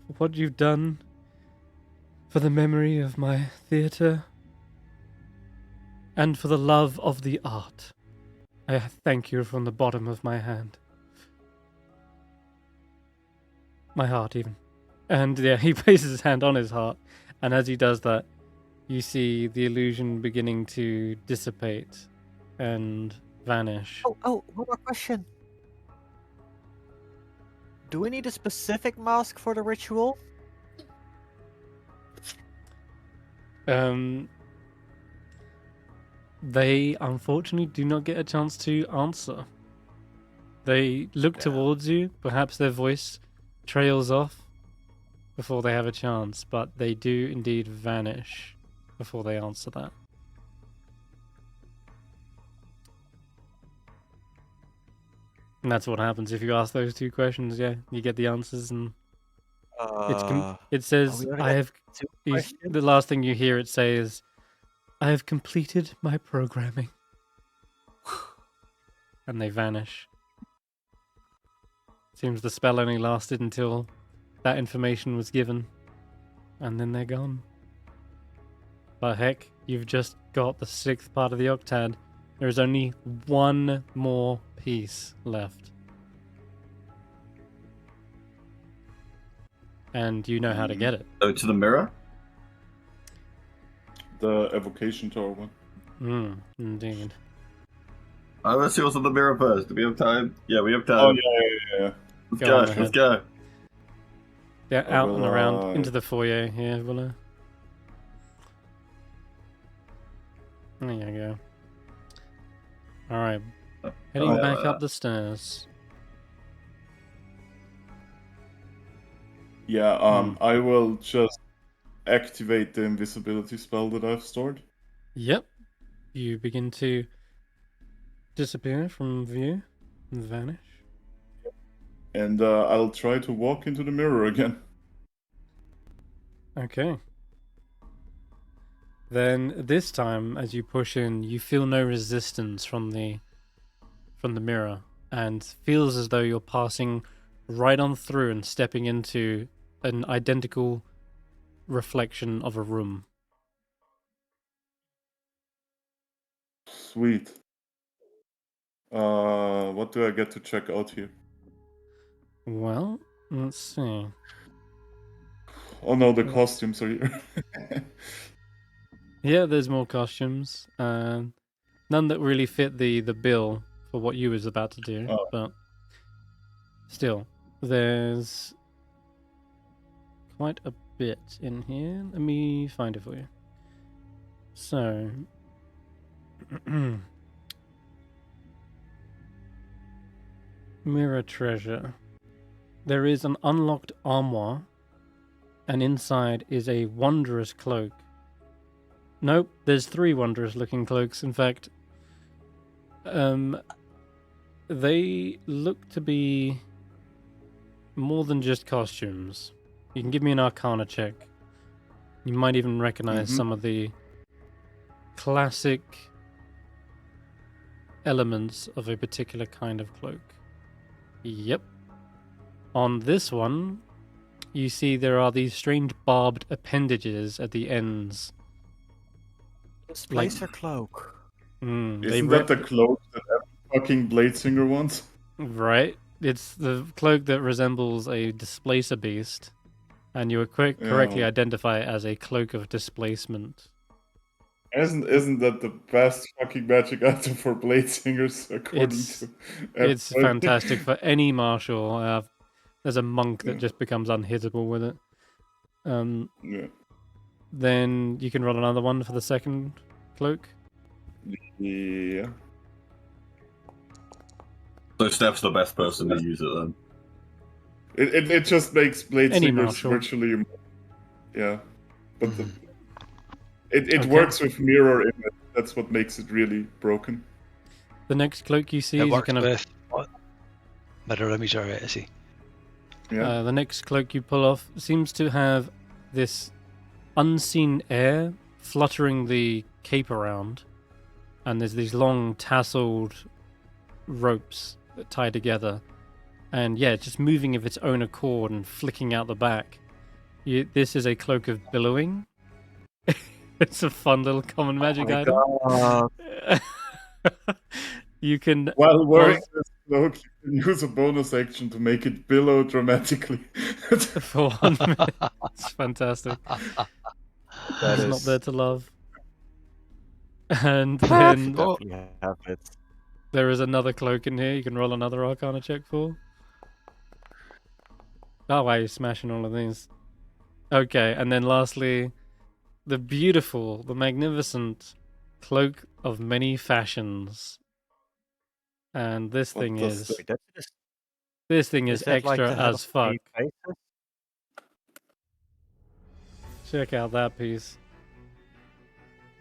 for what you've done for the memory of my theatre and for the love of the art. I thank you from the bottom of my hand. My heart, even. And yeah, he places his hand on his heart, and as he does that, you see the illusion beginning to dissipate and vanish. Oh, one more question. Do we need a specific mask for the ritual? They unfortunately do not get a chance to answer. They look towards you, perhaps their voice trails off before they have a chance, but they do indeed vanish before they answer that. And that's what happens if you ask those two questions, yeah. You get the answers and it says, we only I got have... two The questions? last thing you hear it say is, I have completed my programming. And they vanish. Seems the spell only lasted until that information was given. And then they're gone. But heck, you've just got the 6th part of the octad. There's only one more piece left. And you know how to get it. Oh, to the mirror? The evocation tower one. Indeed. Let's see what's on the mirror first. Do we have time? Yeah, we have time. Oh yeah. Let's Go go. on Let's ahead. go. Yeah, out and around Willow. into the foyer here, Willow. There you go. Alright. Heading back up the stairs. Yeah. I will just activate the invisibility spell that I've stored. Yep. You begin to disappear from view and vanish. And I'll try to walk into the mirror again. Okay. Then this time, as you push in, you feel no resistance from the mirror, and feels as though you're passing right on through and stepping into an identical reflection of a room. Sweet. What do I get to check out here? Well, let's see. Oh no, the costumes are here. Yeah, there's more costumes. None that really fit the bill for what you was about to do, Oh. but still, there's quite a bit in here. Let me find it for you. So, mirror treasure. There is an unlocked armoire, and inside is a wondrous cloak. Nope, there's 3 wondrous looking cloaks. In fact, they look to be more than just costumes. You can give me an Arcana check. You might even recognize some of the classic elements of a particular kind of cloak. Yep. On this one, you see there are these strange barbed appendages at the ends. Displacer cloak. Isn't that the cloak that every fucking Bladesinger wants? Right. It's the cloak that resembles a displacer beast, and you were correctly Yeah. identify it as a cloak of displacement. Isn't that the best fucking magic item for Bladesingers according It's to It's everybody? fantastic for any martial. There's a monk that Yeah. just becomes unhittable with it. Yeah. Then you can roll another one for the second cloak. Yeah. So Stef's the best person to use it then. It just makes Any Bladesingers martial. virtually. Yeah. But it Okay. works with mirror image. That's what makes it really broken. The next cloak you see It is works kind of with what? Mirror image alright, I see. Yeah. The next cloak you pull off seems to have this unseen air fluttering the cape around, and there's these long tasseled ropes that tie together, and yeah, it's just moving of its own accord and flicking out the back. This is a cloak of billowing. It's a fun little common magic item. You can While wearing this cloak, you can use a bonus action to make it billow dramatically. for 1 minute. It's fantastic. That It's is not there to love. And then definitely have it. there is another cloak in here you can roll another Arcana check for. Oh wow, you're smashing all of these. Okay, and then lastly, the beautiful, the magnificent Cloak of Many Fashions. And this What thing does is... Wait, that's just, This thing is that like extra to have as fuck. three faces? Check out that piece.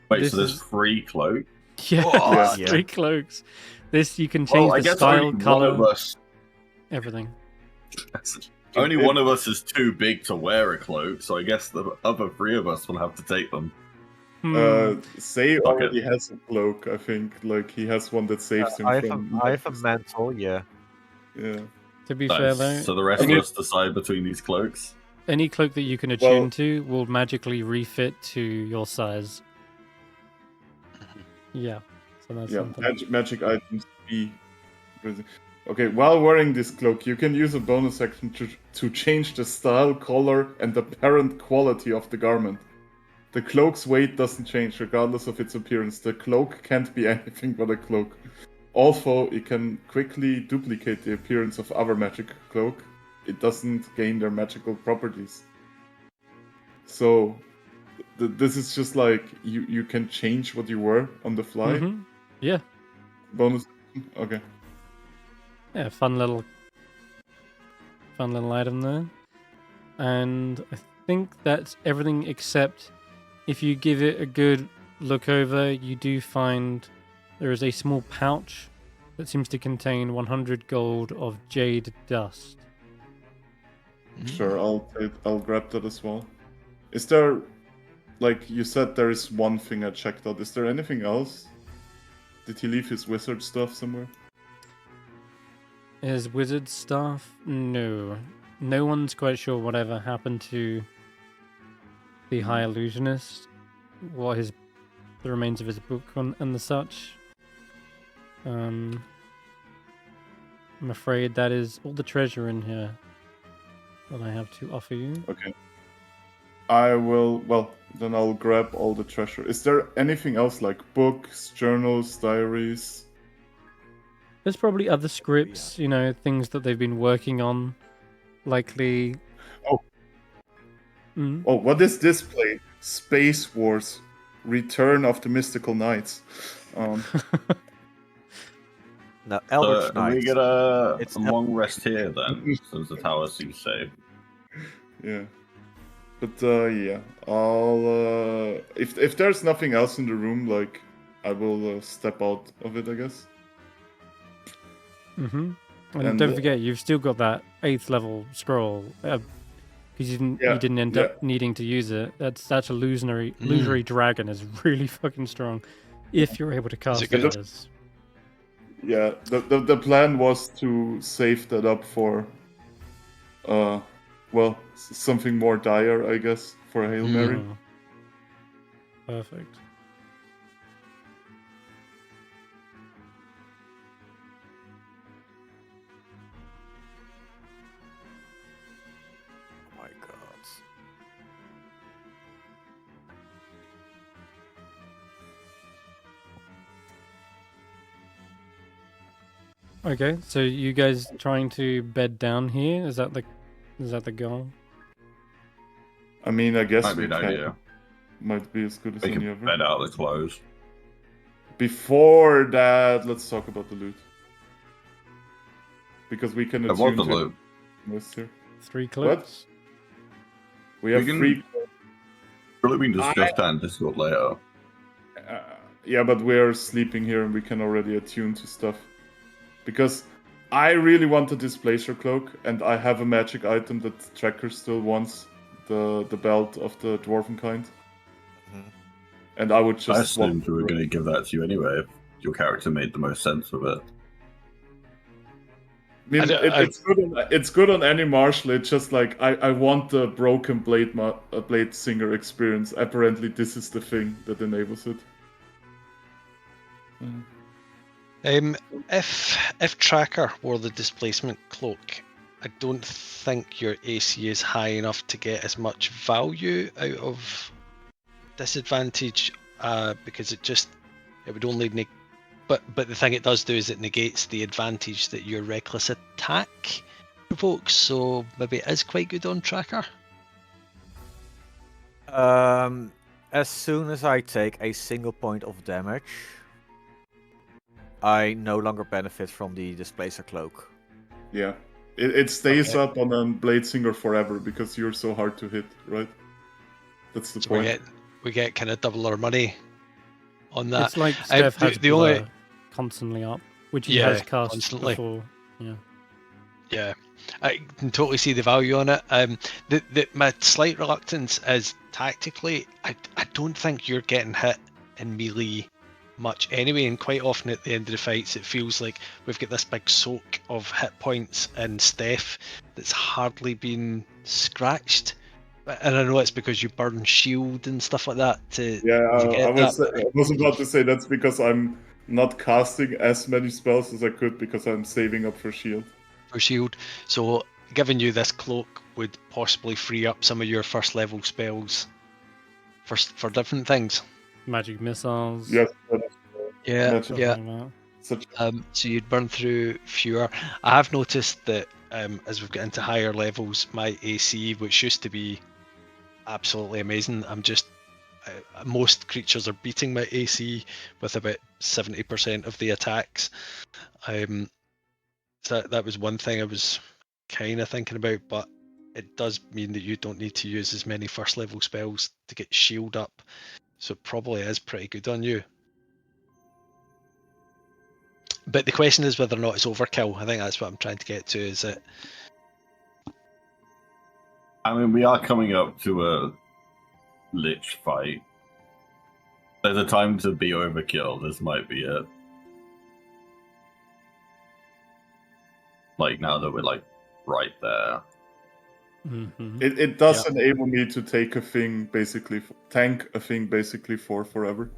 Wait, This so there's is- 3 cloaks? Yeah, Yeah. there's 3 cloaks. This, you can change Well, I the guess style, only color, one of us. everything. Only one of us is too big to wear a cloak, so I guess the other 3 of us will have to take them. Say Okay. already has a cloak, I think. Like, he has one that saves him I have from... a mantle, yeah. Yeah. To be fair Nice. though, So the rest of us decide between these cloaks. any cloak that you can attune Well- to will magically refit to your size. Yeah, so that's Yeah, something. magic items be... Okay, while wearing this cloak, you can use a bonus action to change the style, color, and apparent quality of the garment. The cloak's weight doesn't change regardless of its appearance. The cloak can't be anything but a cloak. Also, it can quickly duplicate the appearance of other magic cloak. It doesn't gain their magical properties. So, this is just like, you can change what you wear on the fly. Mhm. Yeah, Bonus... Okay. yeah, fun little item there. And I think that's everything except if you give it a good look over, you do find there is a small pouch that seems to contain 100 gold of jade dust. Sure, I'll grab that as well. Is there, like you said, there is one thing I checked out. Is there anything else? Did he leave his wizard stuff somewhere? His wizard staff? No. No one's quite sure whatever happened to the High Illusionist, what the remains of his book and the such. I'm afraid that is all the treasure in here that I have to offer you. Okay. Then I'll grab all the treasure. Is there anything else like books, journals, diaries? There's probably other scripts, things that they've been working on. Likely. Oh. Mm. Oh, what is this play? Space Wars. Return of the Mystical Knights. No, So Eldritch we Knights. get a It's long rest here then, since the tower seems safe. Yeah. But yeah, I'll if there's nothing else in the room, like I will step out of it, I guess. Mm-hmm. And And, don't forget, you've still got that 8th level scroll because you didn't end up needing to use it. That's such a illusory dragon is really fucking strong. If you're able to cast good? it as... Yeah, the plan was to save that up for something more dire, I guess, for a Hail Mary. Oh. Perfect. Oh my god. Okay, so you guys trying to bed down here? Is that the goal? I mean, I guess Might be we an can. idea. Might be as good as We any can other. bed out the clothes. Before that, let's talk about the loot. Because we can I want attune the to loot. this here. 3 cloaks? We have can- 3. Probably we can discuss that in Discord later. Yeah, but we're sleeping here and we can already attune to stuff. Because I really want the Displacer Cloak, and I have a magic item that Tracker still wants, the belt of the Dwarven kind. Mhm. And I would I just swap. assumed we were going to give that to you anyway. If your character made the most sense with it. I mean, it's good on any martial. It's just like I want the broken blade singer experience. Apparently, this is the thing that enables it. If Tracker wore the displacement cloak, I don't think your AC is high enough to get as much value out of disadvantage, because it would only but the thing it does do is it negates the advantage that your reckless attack provokes. So maybe it is quite good on Tracker. As soon as I take a single point of damage, I no longer benefit from the Displacer Cloak. Yeah, it stays Okay. up on a blade singer forever because you're so hard to hit, right? That's the So point. we get kind of double our money on that. It's like Stef has the blur only constantly up, which he Yeah, has cast constantly. before. Yeah. Yeah, I can totally see the value on it. My slight reluctance is tactically, I don't think you're getting hit in melee much anyway, and quite often at the end of the fights it feels like we've got this big soak of hit points in Stef that's hardly been scratched. And I know it's because you burn shield and stuff like that to I get that. was about to say that's because I'm not casting as many spells as I could because I'm saving up for shield. For shield, so giving you this cloak would possibly free up some of your first level spells for different things. Magic missiles. Yes. Yeah, Stuff yeah. like that. So you'd burn through fewer. I have noticed that as we've got into higher levels, my AC, which used to be absolutely amazing, most creatures are beating my AC with about 70% of the attacks. So that was one thing I was kind of thinking about, but it does mean that you don't need to use as many first level spells to get shield up, so it probably is pretty good on you. But the question is whether or not it's overkill. I think that's what I'm trying to get to. Is it? I mean, we are coming up to a lich fight. There's a time to be overkill. This might be it. Like now that we're like right there. Mm-hmm. It does enable me to take a thing basically, tank a thing basically for forever.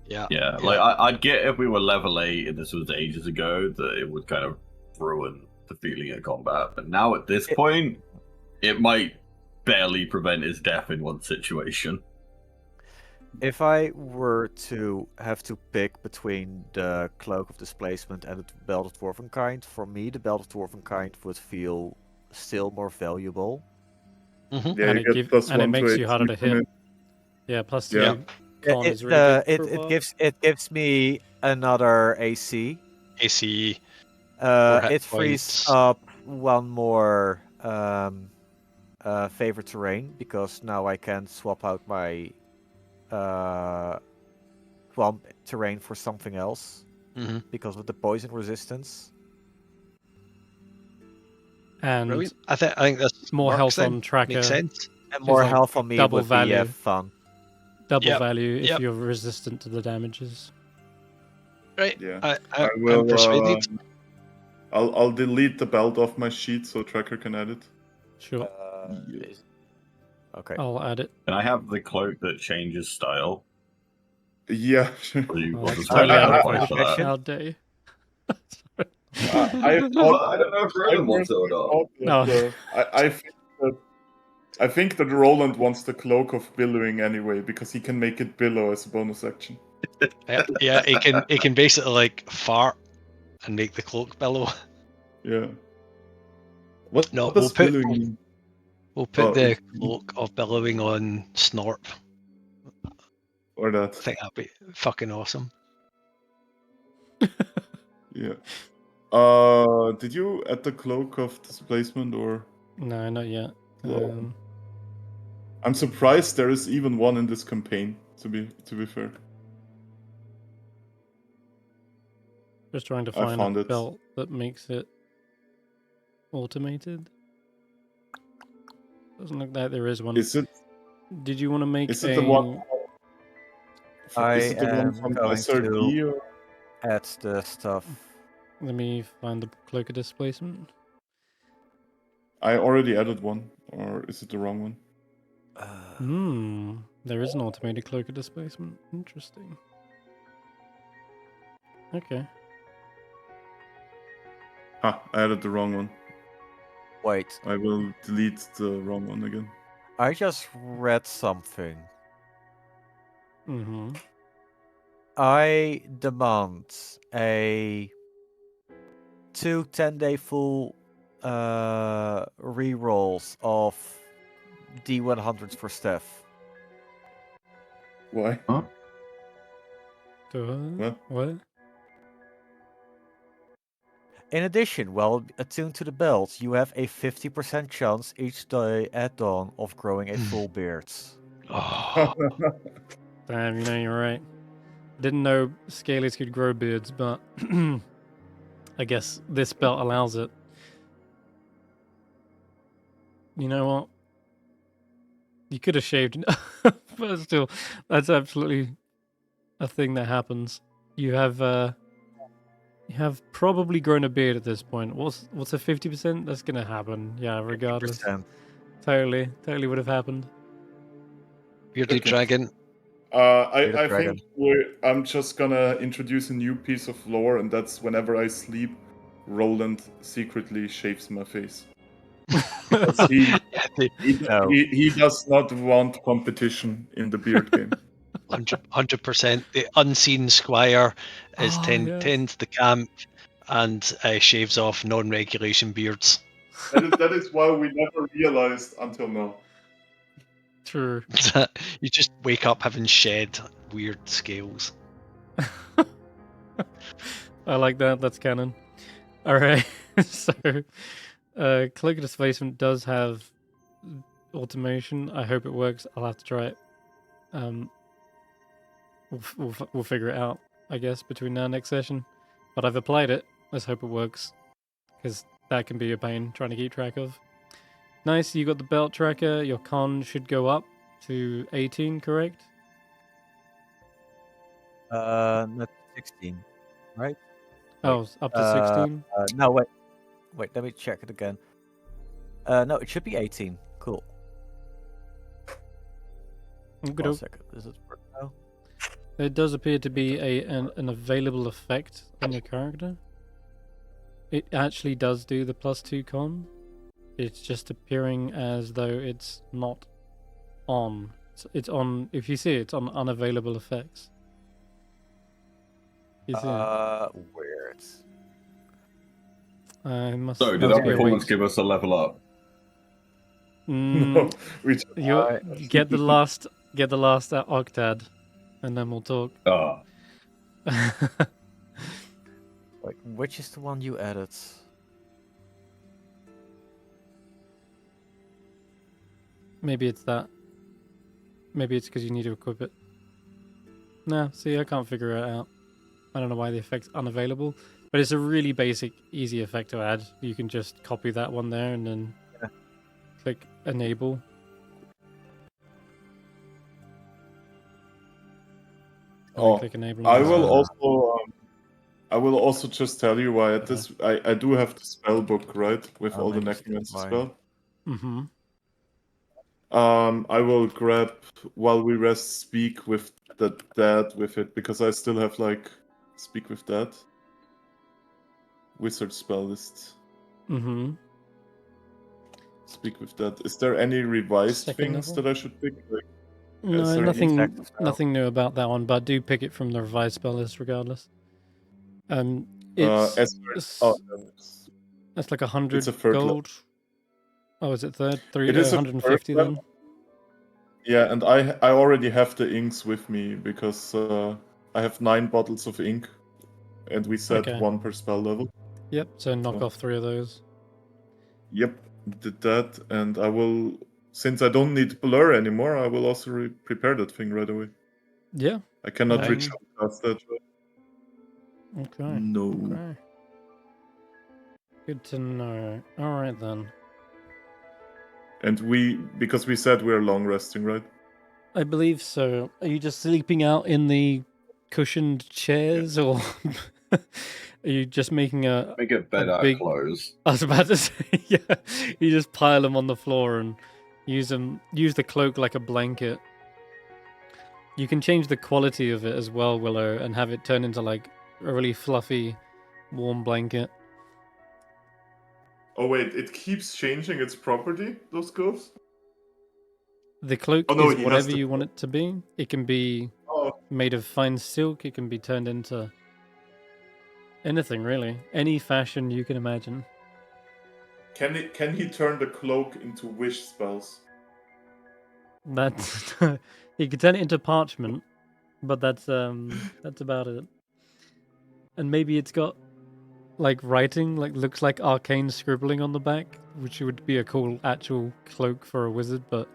Yeah. Like I'd get if we were level 8 and this was ages ago that it would kind of ruin the feeling of combat. But now at this point, it might barely prevent his death in one situation. If I were to have to pick between the Cloak of Displacement and the Belt of Dwarvenkind, for me the Belt of Dwarvenkind would feel still more valuable. Mm-hmm. Yeah, And you get plus and it one makes to you harder to AC from hit. it. Yeah, plus Yeah. con is really good for a while. It gives me another AC. AC. Or hit It frees points. up one more favorite terrain because now I can swap out my swamp terrain for something else because of the poison resistance. And Brilliant. I think that's more health on Tracker. Makes sense. And more like health on me double would value. be fun. Double value if Yep. you're resistant to the damages. Right. Yeah. I'm will. persuaded. I'll delete the belt off my sheet so Tracker can add it. Sure. Okay. I'll add it. Can I have the cloak that changes style? Yeah, sure. Or you Oh, want that's to totally spend out points of for that? How dare you? I don't know if Roland wants it or not. No. I think that Roland wants the Cloak of Billowing anyway because he can make it billow as a bonus action. Yeah, he can basically like fart and make the cloak billow. Yeah. What No, does billowing mean? We'll put the it- cloak of billowing on Snorp. Or I that. think that'd be fucking awesome. Yeah. Did you add the Cloak of Displacement or? No, not yet. I'm surprised there is even one in this campaign. To be fair. Just trying to I find found a it. belt that makes it automated. Doesn't look like there is one. Is it? Did you want to make Is a? it the one? I Is it the one am from going SRD? to Or... add the stuff. Let me find the cloak of displacement. I already added one, or is it the wrong one? There is an automated cloak of displacement. Interesting. Okay. Ah, I added the wrong one. Wait, I will delete the wrong one again. I just read something. Mm-hmm. I demand a 2 10-day full rerolls of D100s for Stef. Why? What? In addition, while attuned to the belt, you have a 50% chance each day at dawn of growing a full beard. Oh, Damn, you know you're right. Didn't know scalies could grow beards, but I guess this belt allows it. You know what? You could have shaved, but still, that's absolutely a thing that happens. You have probably grown a beard at this point. What's a 50%? That's gonna happen. Yeah, regardless. 50%. Totally would have happened. Bearded Okay. Dragon. I dragon. think I'm just gonna introduce a new piece of lore, and that's whenever I sleep, Roland secretly shaves my face. Because he No. he does not want competition in the beard game. 100%. The unseen squire is Oh, yes. tends the camp and shaves off non-regulation beards. That is why we never realized until now. True. You just wake up having shed weird scales. I like that. That's canon. All right. So, cloak of displacement does have automation. I hope it works. I'll have to try it. We'll figure it out, I guess, between now and next session. But I've applied it. Let's hope it works, because that can be a pain trying to keep track of. Nice. You got the belt tracker. Your con should go up to 18, correct? Not 16, right? Oh, up to 16. No, wait, let me check it again. No, it should be 18. Cool. Good. 1 second. Is it now? There does appear to be an available effect on your character. It actually does do the +2 con. It's just appearing as though it's not on. It's on. If you see it, it's on unavailable effects. You see it? Weird. I must. So, did must our be a performance week. give us a level up? No, we You get the last octad, and then we'll talk. Ah, Wait, which is the one you added? Maybe it's that. Maybe it's because you need to equip it. Nah, see, I can't figure it out. I don't know why the effect's unavailable, but it's a really basic, easy effect to add. You can just copy that one there and then click enable. And then click enable. I on will this one. also. I will also just tell you why at this. I do have the spell book, right, with all the maybe it's necromancy mine. spell. Mm-hmm. I will grab while we rest. Speak with the dead with it because I still have speak with dead. Wizard spell list. Mm-hmm. Speak with dead. Is there any revised Second things level? that I should pick? No, SRE? nothing new about that one, but do pick it from the revised spell list regardless. SRE. That's like 100 It's a third gold. Oh, is it third? It is a 150 third then? level. Yeah, and I already have the inks with me because I have 9 bottles of ink, and we set Okay. 1 per spell level. Yep, so knock off 3 of those. Yep, did that, and I will, since I don't need blur anymore, I will also prepare that thing right away. Yeah. I cannot Okay. recharge. That's that. Okay. No. Okay. Good to know. All right then. And because we said we're long resting, right? I believe so. Are you just sleeping out in the cushioned chairs, or are you just making a Make a bed out big- of clothes. I was about to say, yeah. You just pile them on the floor and use the cloak like a blanket. You can change the quality of it as well, Willow, and have it turn into like a really fluffy, warm blanket. Oh wait, it keeps changing its property, those gloves? The cloak Oh, no, is he has whatever to- you want it to be. It can be Oh, made of fine silk. It can be turned into anything, really. Any fashion you can imagine. can he turn the cloak into wish spells? That's you can turn it into parchment, but that's about it. And maybe it's got like writing, like looks like arcane scribbling on the back, which would be a cool actual cloak for a wizard, but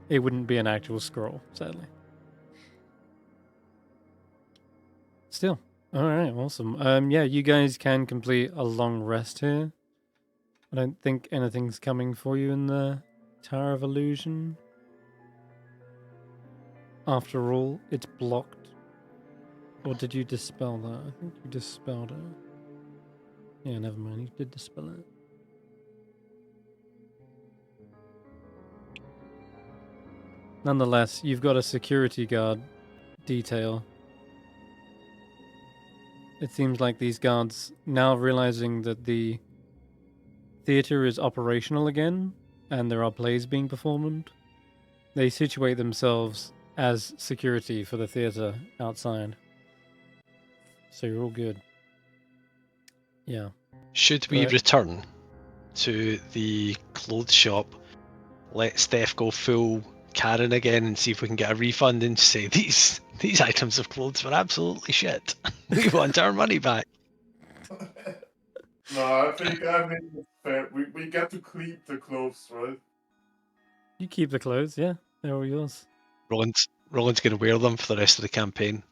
it wouldn't be an actual scroll, sadly. Still, all right, awesome. Yeah, you guys can complete a long rest here. I don't think anything's coming for you in the Tower of Illusion. After all, it's blocked. Or did you dispel that? I think you dispelled it. Yeah, never mind. You did dispel it. Nonetheless, you've got a security guard detail. It seems like these guards, now realizing that the theater is operational again and there are plays being performed, they situate themselves as security for the theater outside. So you're all good. Yeah. Should we Correct. return to the clothes shop, let Stef go full Karen again and see if we can get a refund and say these items of clothes were absolutely shit. We want our money back. No, I think it's fair. We get to keep the clothes, right? You keep the clothes, yeah. They're all yours. Roland's going to wear them for the rest of the campaign.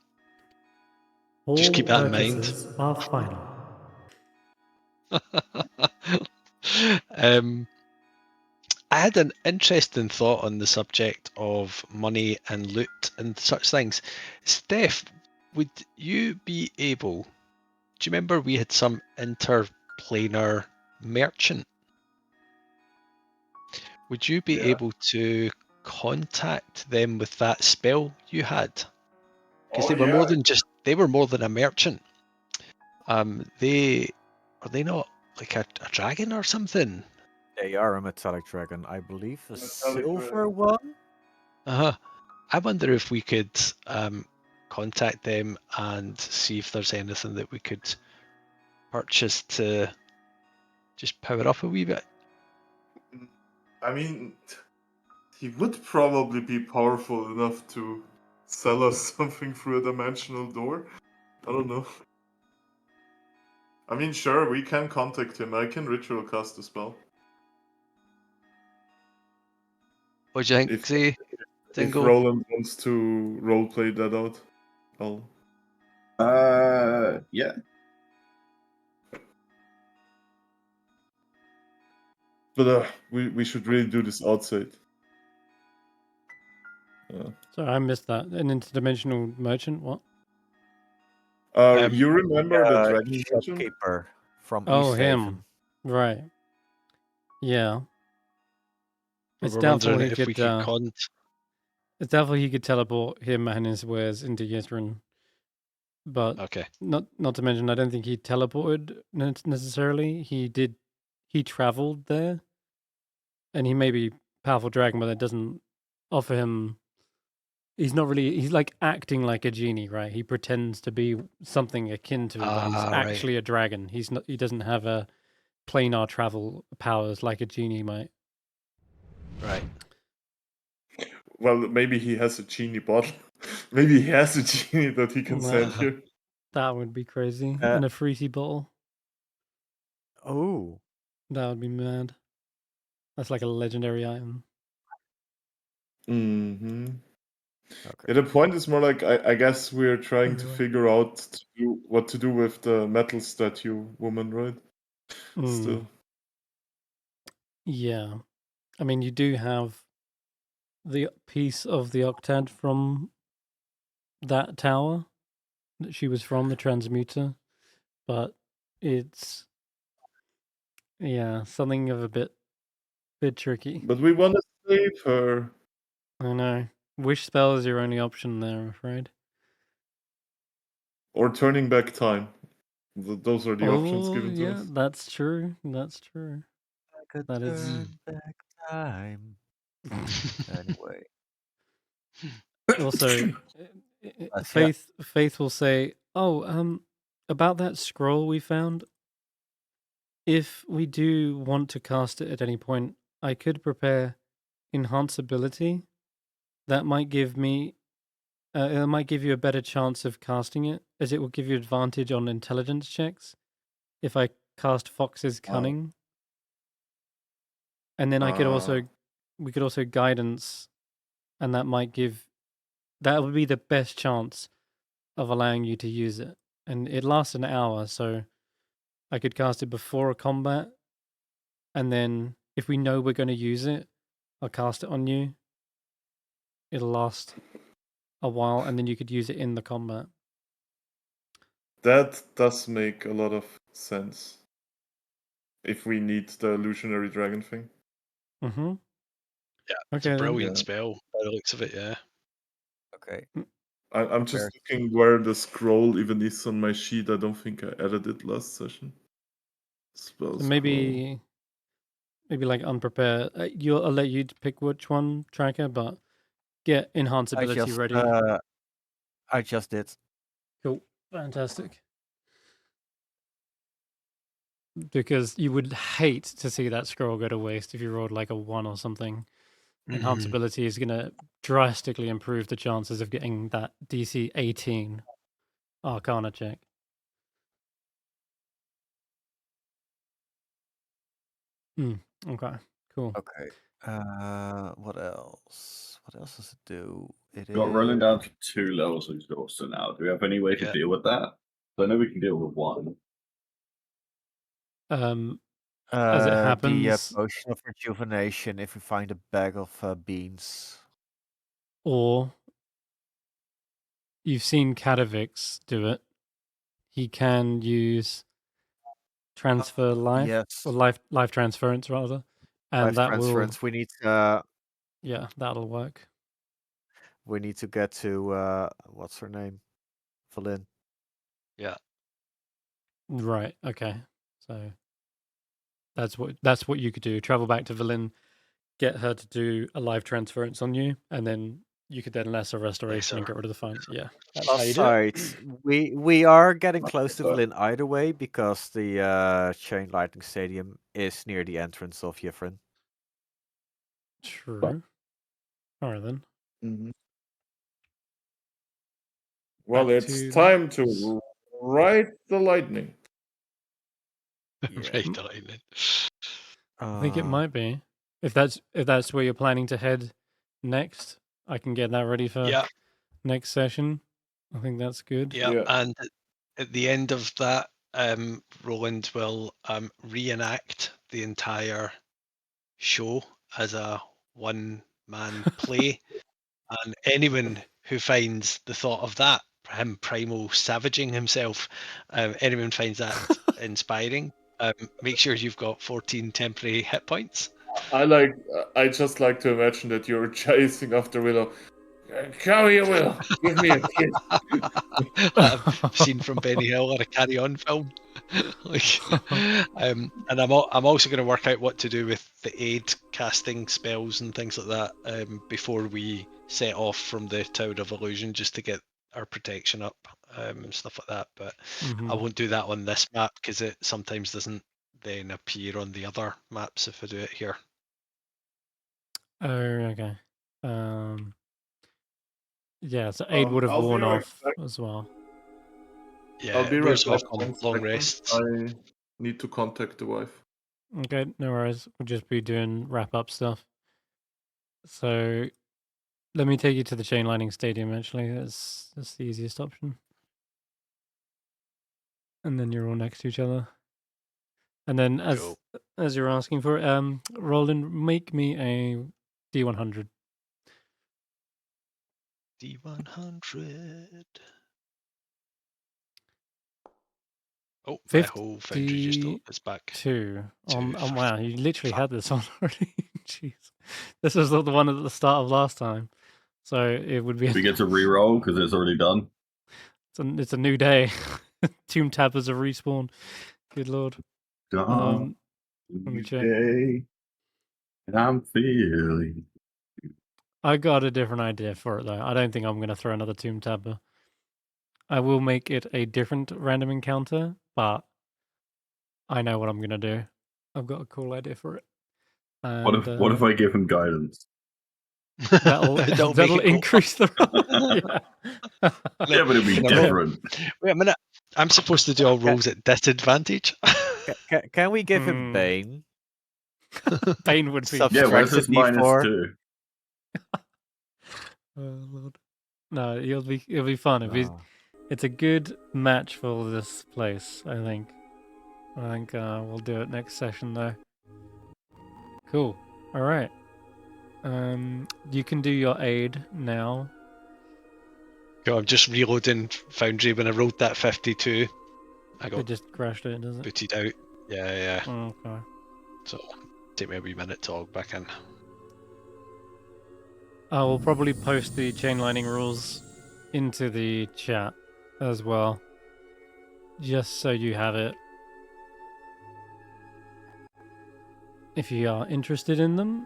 All Just keep that in mind. purchases are final. I had an interesting thought on the subject of money and loot and such things. Steph, would you be able? Do you remember we had some interplanar merchant? Would you be Yeah. able to contact them with that spell you had? Because they were more than a merchant. They are they not like a dragon or something? They are a metallic dragon, I believe. A Metallic silver dragon. one? Uh-huh. I wonder if we could contact them and see if there's anything that we could purchase to just power up a wee bit. I mean, he would probably be powerful enough to sell us something through a dimensional door. I don't know. I mean, sure, we can contact him. I can ritual cast the spell. What do you think, If- Zay? If Dingo? Roland wants to roleplay that out, I'll. Yeah. But we should really do this outside. Sorry, I missed that. An interdimensional merchant? What? You remember the dragon merchant? Shopkeeper from Oh, East him. Haven. Right. Yeah. It's We're doubtful wondering he if we could. could It's doubtful he could teleport him and his wares into Yithrin. But Okay. not to mention, I don't think he teleported necessarily. He traveled there, and he may be powerful dragon, but that doesn't offer him. He's not really. He's like acting like a genie, right? He pretends to be something akin to it, but he's Right. actually a dragon. He's not. He doesn't have a planar travel powers like a genie might. Right. Well, maybe he has a genie bottle. Maybe he has a genie that he can send Nah. here. That would be crazy. Uh, And a fruity bottle. Oh. That would be mad. That's like a legendary item. Mm-hmm. Okay. Yeah, the point is more like I guess we're trying to Anyway. figure out what to do with the metal statue woman, right? Still. Yeah. I mean, you do have the piece of the octet from that tower that she was from, the transmuter, but it's something of a bit tricky. But we want to save her. I know. Wish spell is your only option there, I'm afraid. Or turning back time. Those are the options given to us. That's true. That's true. I could That is. turn back time. Anyway. Also, Faith will say, "Oh, about that scroll we found. If we do want to cast it at any point, I could prepare enhance ability. That might give me, it might give you a better chance of casting it, as it will give you advantage on intelligence checks. If I cast Fox's Cunning, and then we could also guidance, and that might give, that would be the best chance of allowing you to use it. And it lasts an hour, so I could cast it before a combat, and then if we know we're going to use it, I'll cast it on you. It'll last a while, and then you could use it in the combat. That does make a lot of sense. If we need the illusionary dragon thing. Mm-hmm. Yeah, it's Okay, a brilliant Yeah. spell by the looks of it, yeah. Okay. I'm just Fair. looking where the scroll even is on my sheet. I don't think I added it last session. Spell So maybe like unprepared. I'll let you pick which one, Tracker, but get enhance ability ready. I just did. Cool, fantastic. Because you would hate to see that scroll go to waste if you rolled like a 1 or something. Enhance ability is going to drastically improve the chances of getting that DC 18 Arcana check. Okay, cool. Okay. What else? What else does it do? Got Roland down to 2 levels of exhaustion now. Do we have any way to deal with that? I know we can deal with 1. As it happens, the potion of rejuvenation if we find a bag of beans. or you've seen Kadavix do it. He can use transfer life, Yes. or life transference rather, and Life that transference. will We need that'll work. we need to get to what's her name? Valin. Yeah. Right. Okay. So that's what you could do. Travel back to Valin, get her to do a life transference on you, and then you could then lesser restoration and get rid of the fine. Yeah, that's how you do it. We are getting close to Valin either way because the Chain Lightning Stadium is near the entrance of Yffrin. True. All right then. Mm-hmm. Well, Back it's to time to ride the lightning. Right, the lightning. I think it might be. If that's where you're planning to head next, I can get that ready for next session. I think that's good. Yeah, and at the end of that, Roland will reenact the entire show as a one-man play, and anyone who finds the thought of that, him primal savaging himself, anyone finds that inspiring, make sure you've got 14 temporary hit points. I just like to imagine that you're chasing after Willow. Come here, Willow. Give me a kiss. I've seen from Benny Hill or a Carry On film. And I'm also going to work out what to do with the aid casting spells and things like that before we set off from the Tower of Illusion, just to get our protection up, stuff like that. But I won't do that on this map because it sometimes doesn't then appear on the other maps if I do it here. Oh, okay. Yeah, so aid would have worn off as well. Yeah, I'll be it right wears back. off on long rests. I need to contact the wife. Okay, no worries. We'll just be doing wrap-up stuff. So, let me take you to the Chain Lightning Stadium, actually. That's the easiest option. And then you're all next to each other. And then, Cool. as you're asking for, Roland, make me a D100. D100. Oh, my whole foundry just is back. 2. Two. Wow, you literally had this on already. Jeez. This was the one at the start of last time. So it would be... We get to re-roll because it's already done. It's a new day. Tomb Tappers have respawned. Good lord. Done. Let me check. Day, and I'm feeling. I got a different idea for it, though. I don't think I'm going to throw another Tomb Tapper. I will make it a different random encounter, but I know what I'm going to do. I've got a cool idea for it. And, What if I give him guidance? That'll increase the roll. Yeah, but it'll be different. Wait a minute. I'm supposed to do all rolls at disadvantage. Can we give him Bane? Bane would be... Yeah, where's this -4? -2? Oh, Lord. No, it'll be fun. It's a good match for this place, I think. We'll do it next session, though. Cool. All right. You can do your aid now. Go, I'm just reloading Foundry. When I rolled that 52, I It got just crashed it, does it? booted out. Yeah. Okay. So take me a wee minute to log back in. I will probably post the chain lightning rules into the chat as well, just so you have it. If you are interested in them.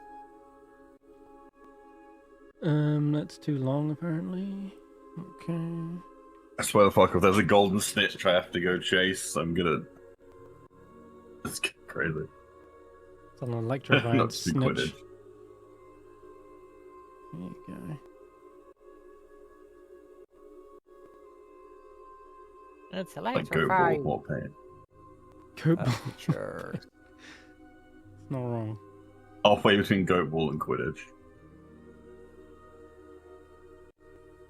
That's too long apparently. Okay. I swear to fuck, if there's a golden snitch I have to go chase, I'm gonna... It's crazy. It's an electrified Not snitch. Quidditch. There you go. It's Like goat ball, more pain. Goat ball. Sure. It's not wrong. Halfway between goat ball and Quidditch.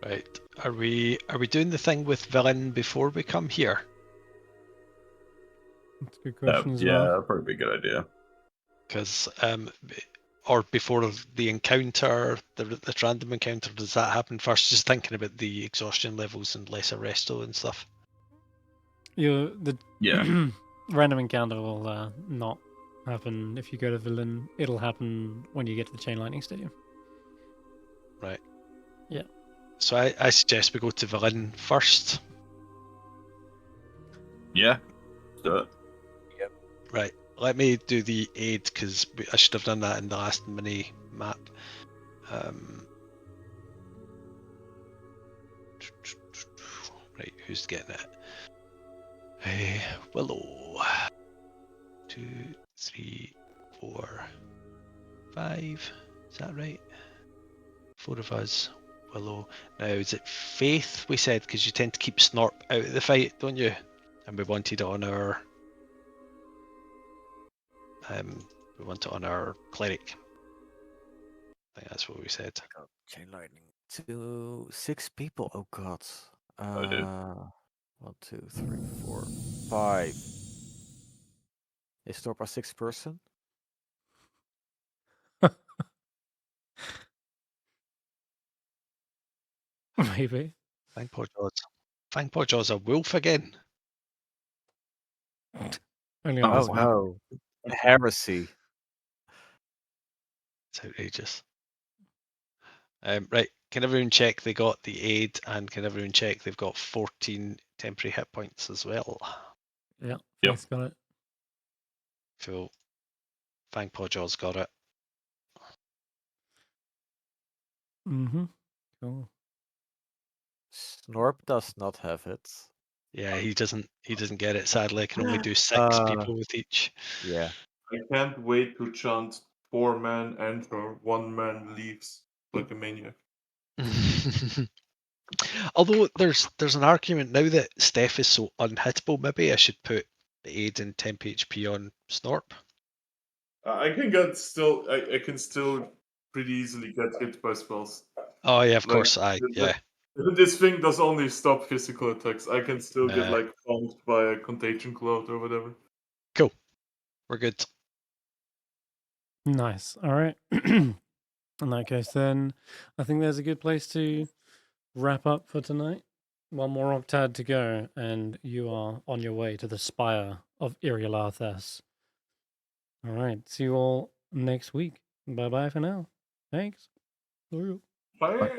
Right. Are we doing the thing with villain before we come here? That's a good question as well. Yeah, that'd probably be a good idea. Because or before the encounter, the random encounter, does that happen first? Just thinking about the exhaustion levels and lesser resto and stuff. Yeah. Random encounter will not happen if you go to villain. It'll happen when you get to the chain lightning stadium. Right. Yeah. So I suggest we go to villain first. Yeah. Let's do it. Right. Let me do the aid because I should have done that in the last mini map. Right, who's getting it? Hey, Willow. 2, 3, 4, 5. Is that right? 4 of us. Willow. Now, is it Faith? We said because you tend to keep Snorp out of the fight, don't you? And we wanted it on our. We want it on our cleric. I think that's what we said. Chain lightning. 6 people. Oh god. I did. 1, 2, 3, 4, 5. Is Torp a 6th person? Maybe. Fangpaw Jaw's a wolf again. Only on Oh, this map. no. Heresy. It's outrageous. Right, can everyone check they got the aid, and can everyone check they've got 14 temporary hit points as well? Yeah. Yep. Faith's got it. Cool. Fangpaw Jaw's got it. Mm-hmm. Cool. Snorp does not have it. Yeah, he doesn't get it, sadly. I can only do 6 people with each. Yeah. I can't wait to chant 4 men enter, 1 man leaves like a maniac. Although there's an argument now that Stef is so unhittable, maybe I should put the aid and temp HP on Snorp. I can still pretty easily get hit by spells. Oh yeah, of course. Yeah. This thing does only stop physical attacks. I can still get like found by a contagion cloud or whatever. Cool. We're good. Nice. All right. In that case, then I think there's a good place to wrap up for tonight. One more octad to go, and you are on your way to the spire of Irialarthas. All right. See you all next week. Bye bye for now. Thanks. See you. Bye.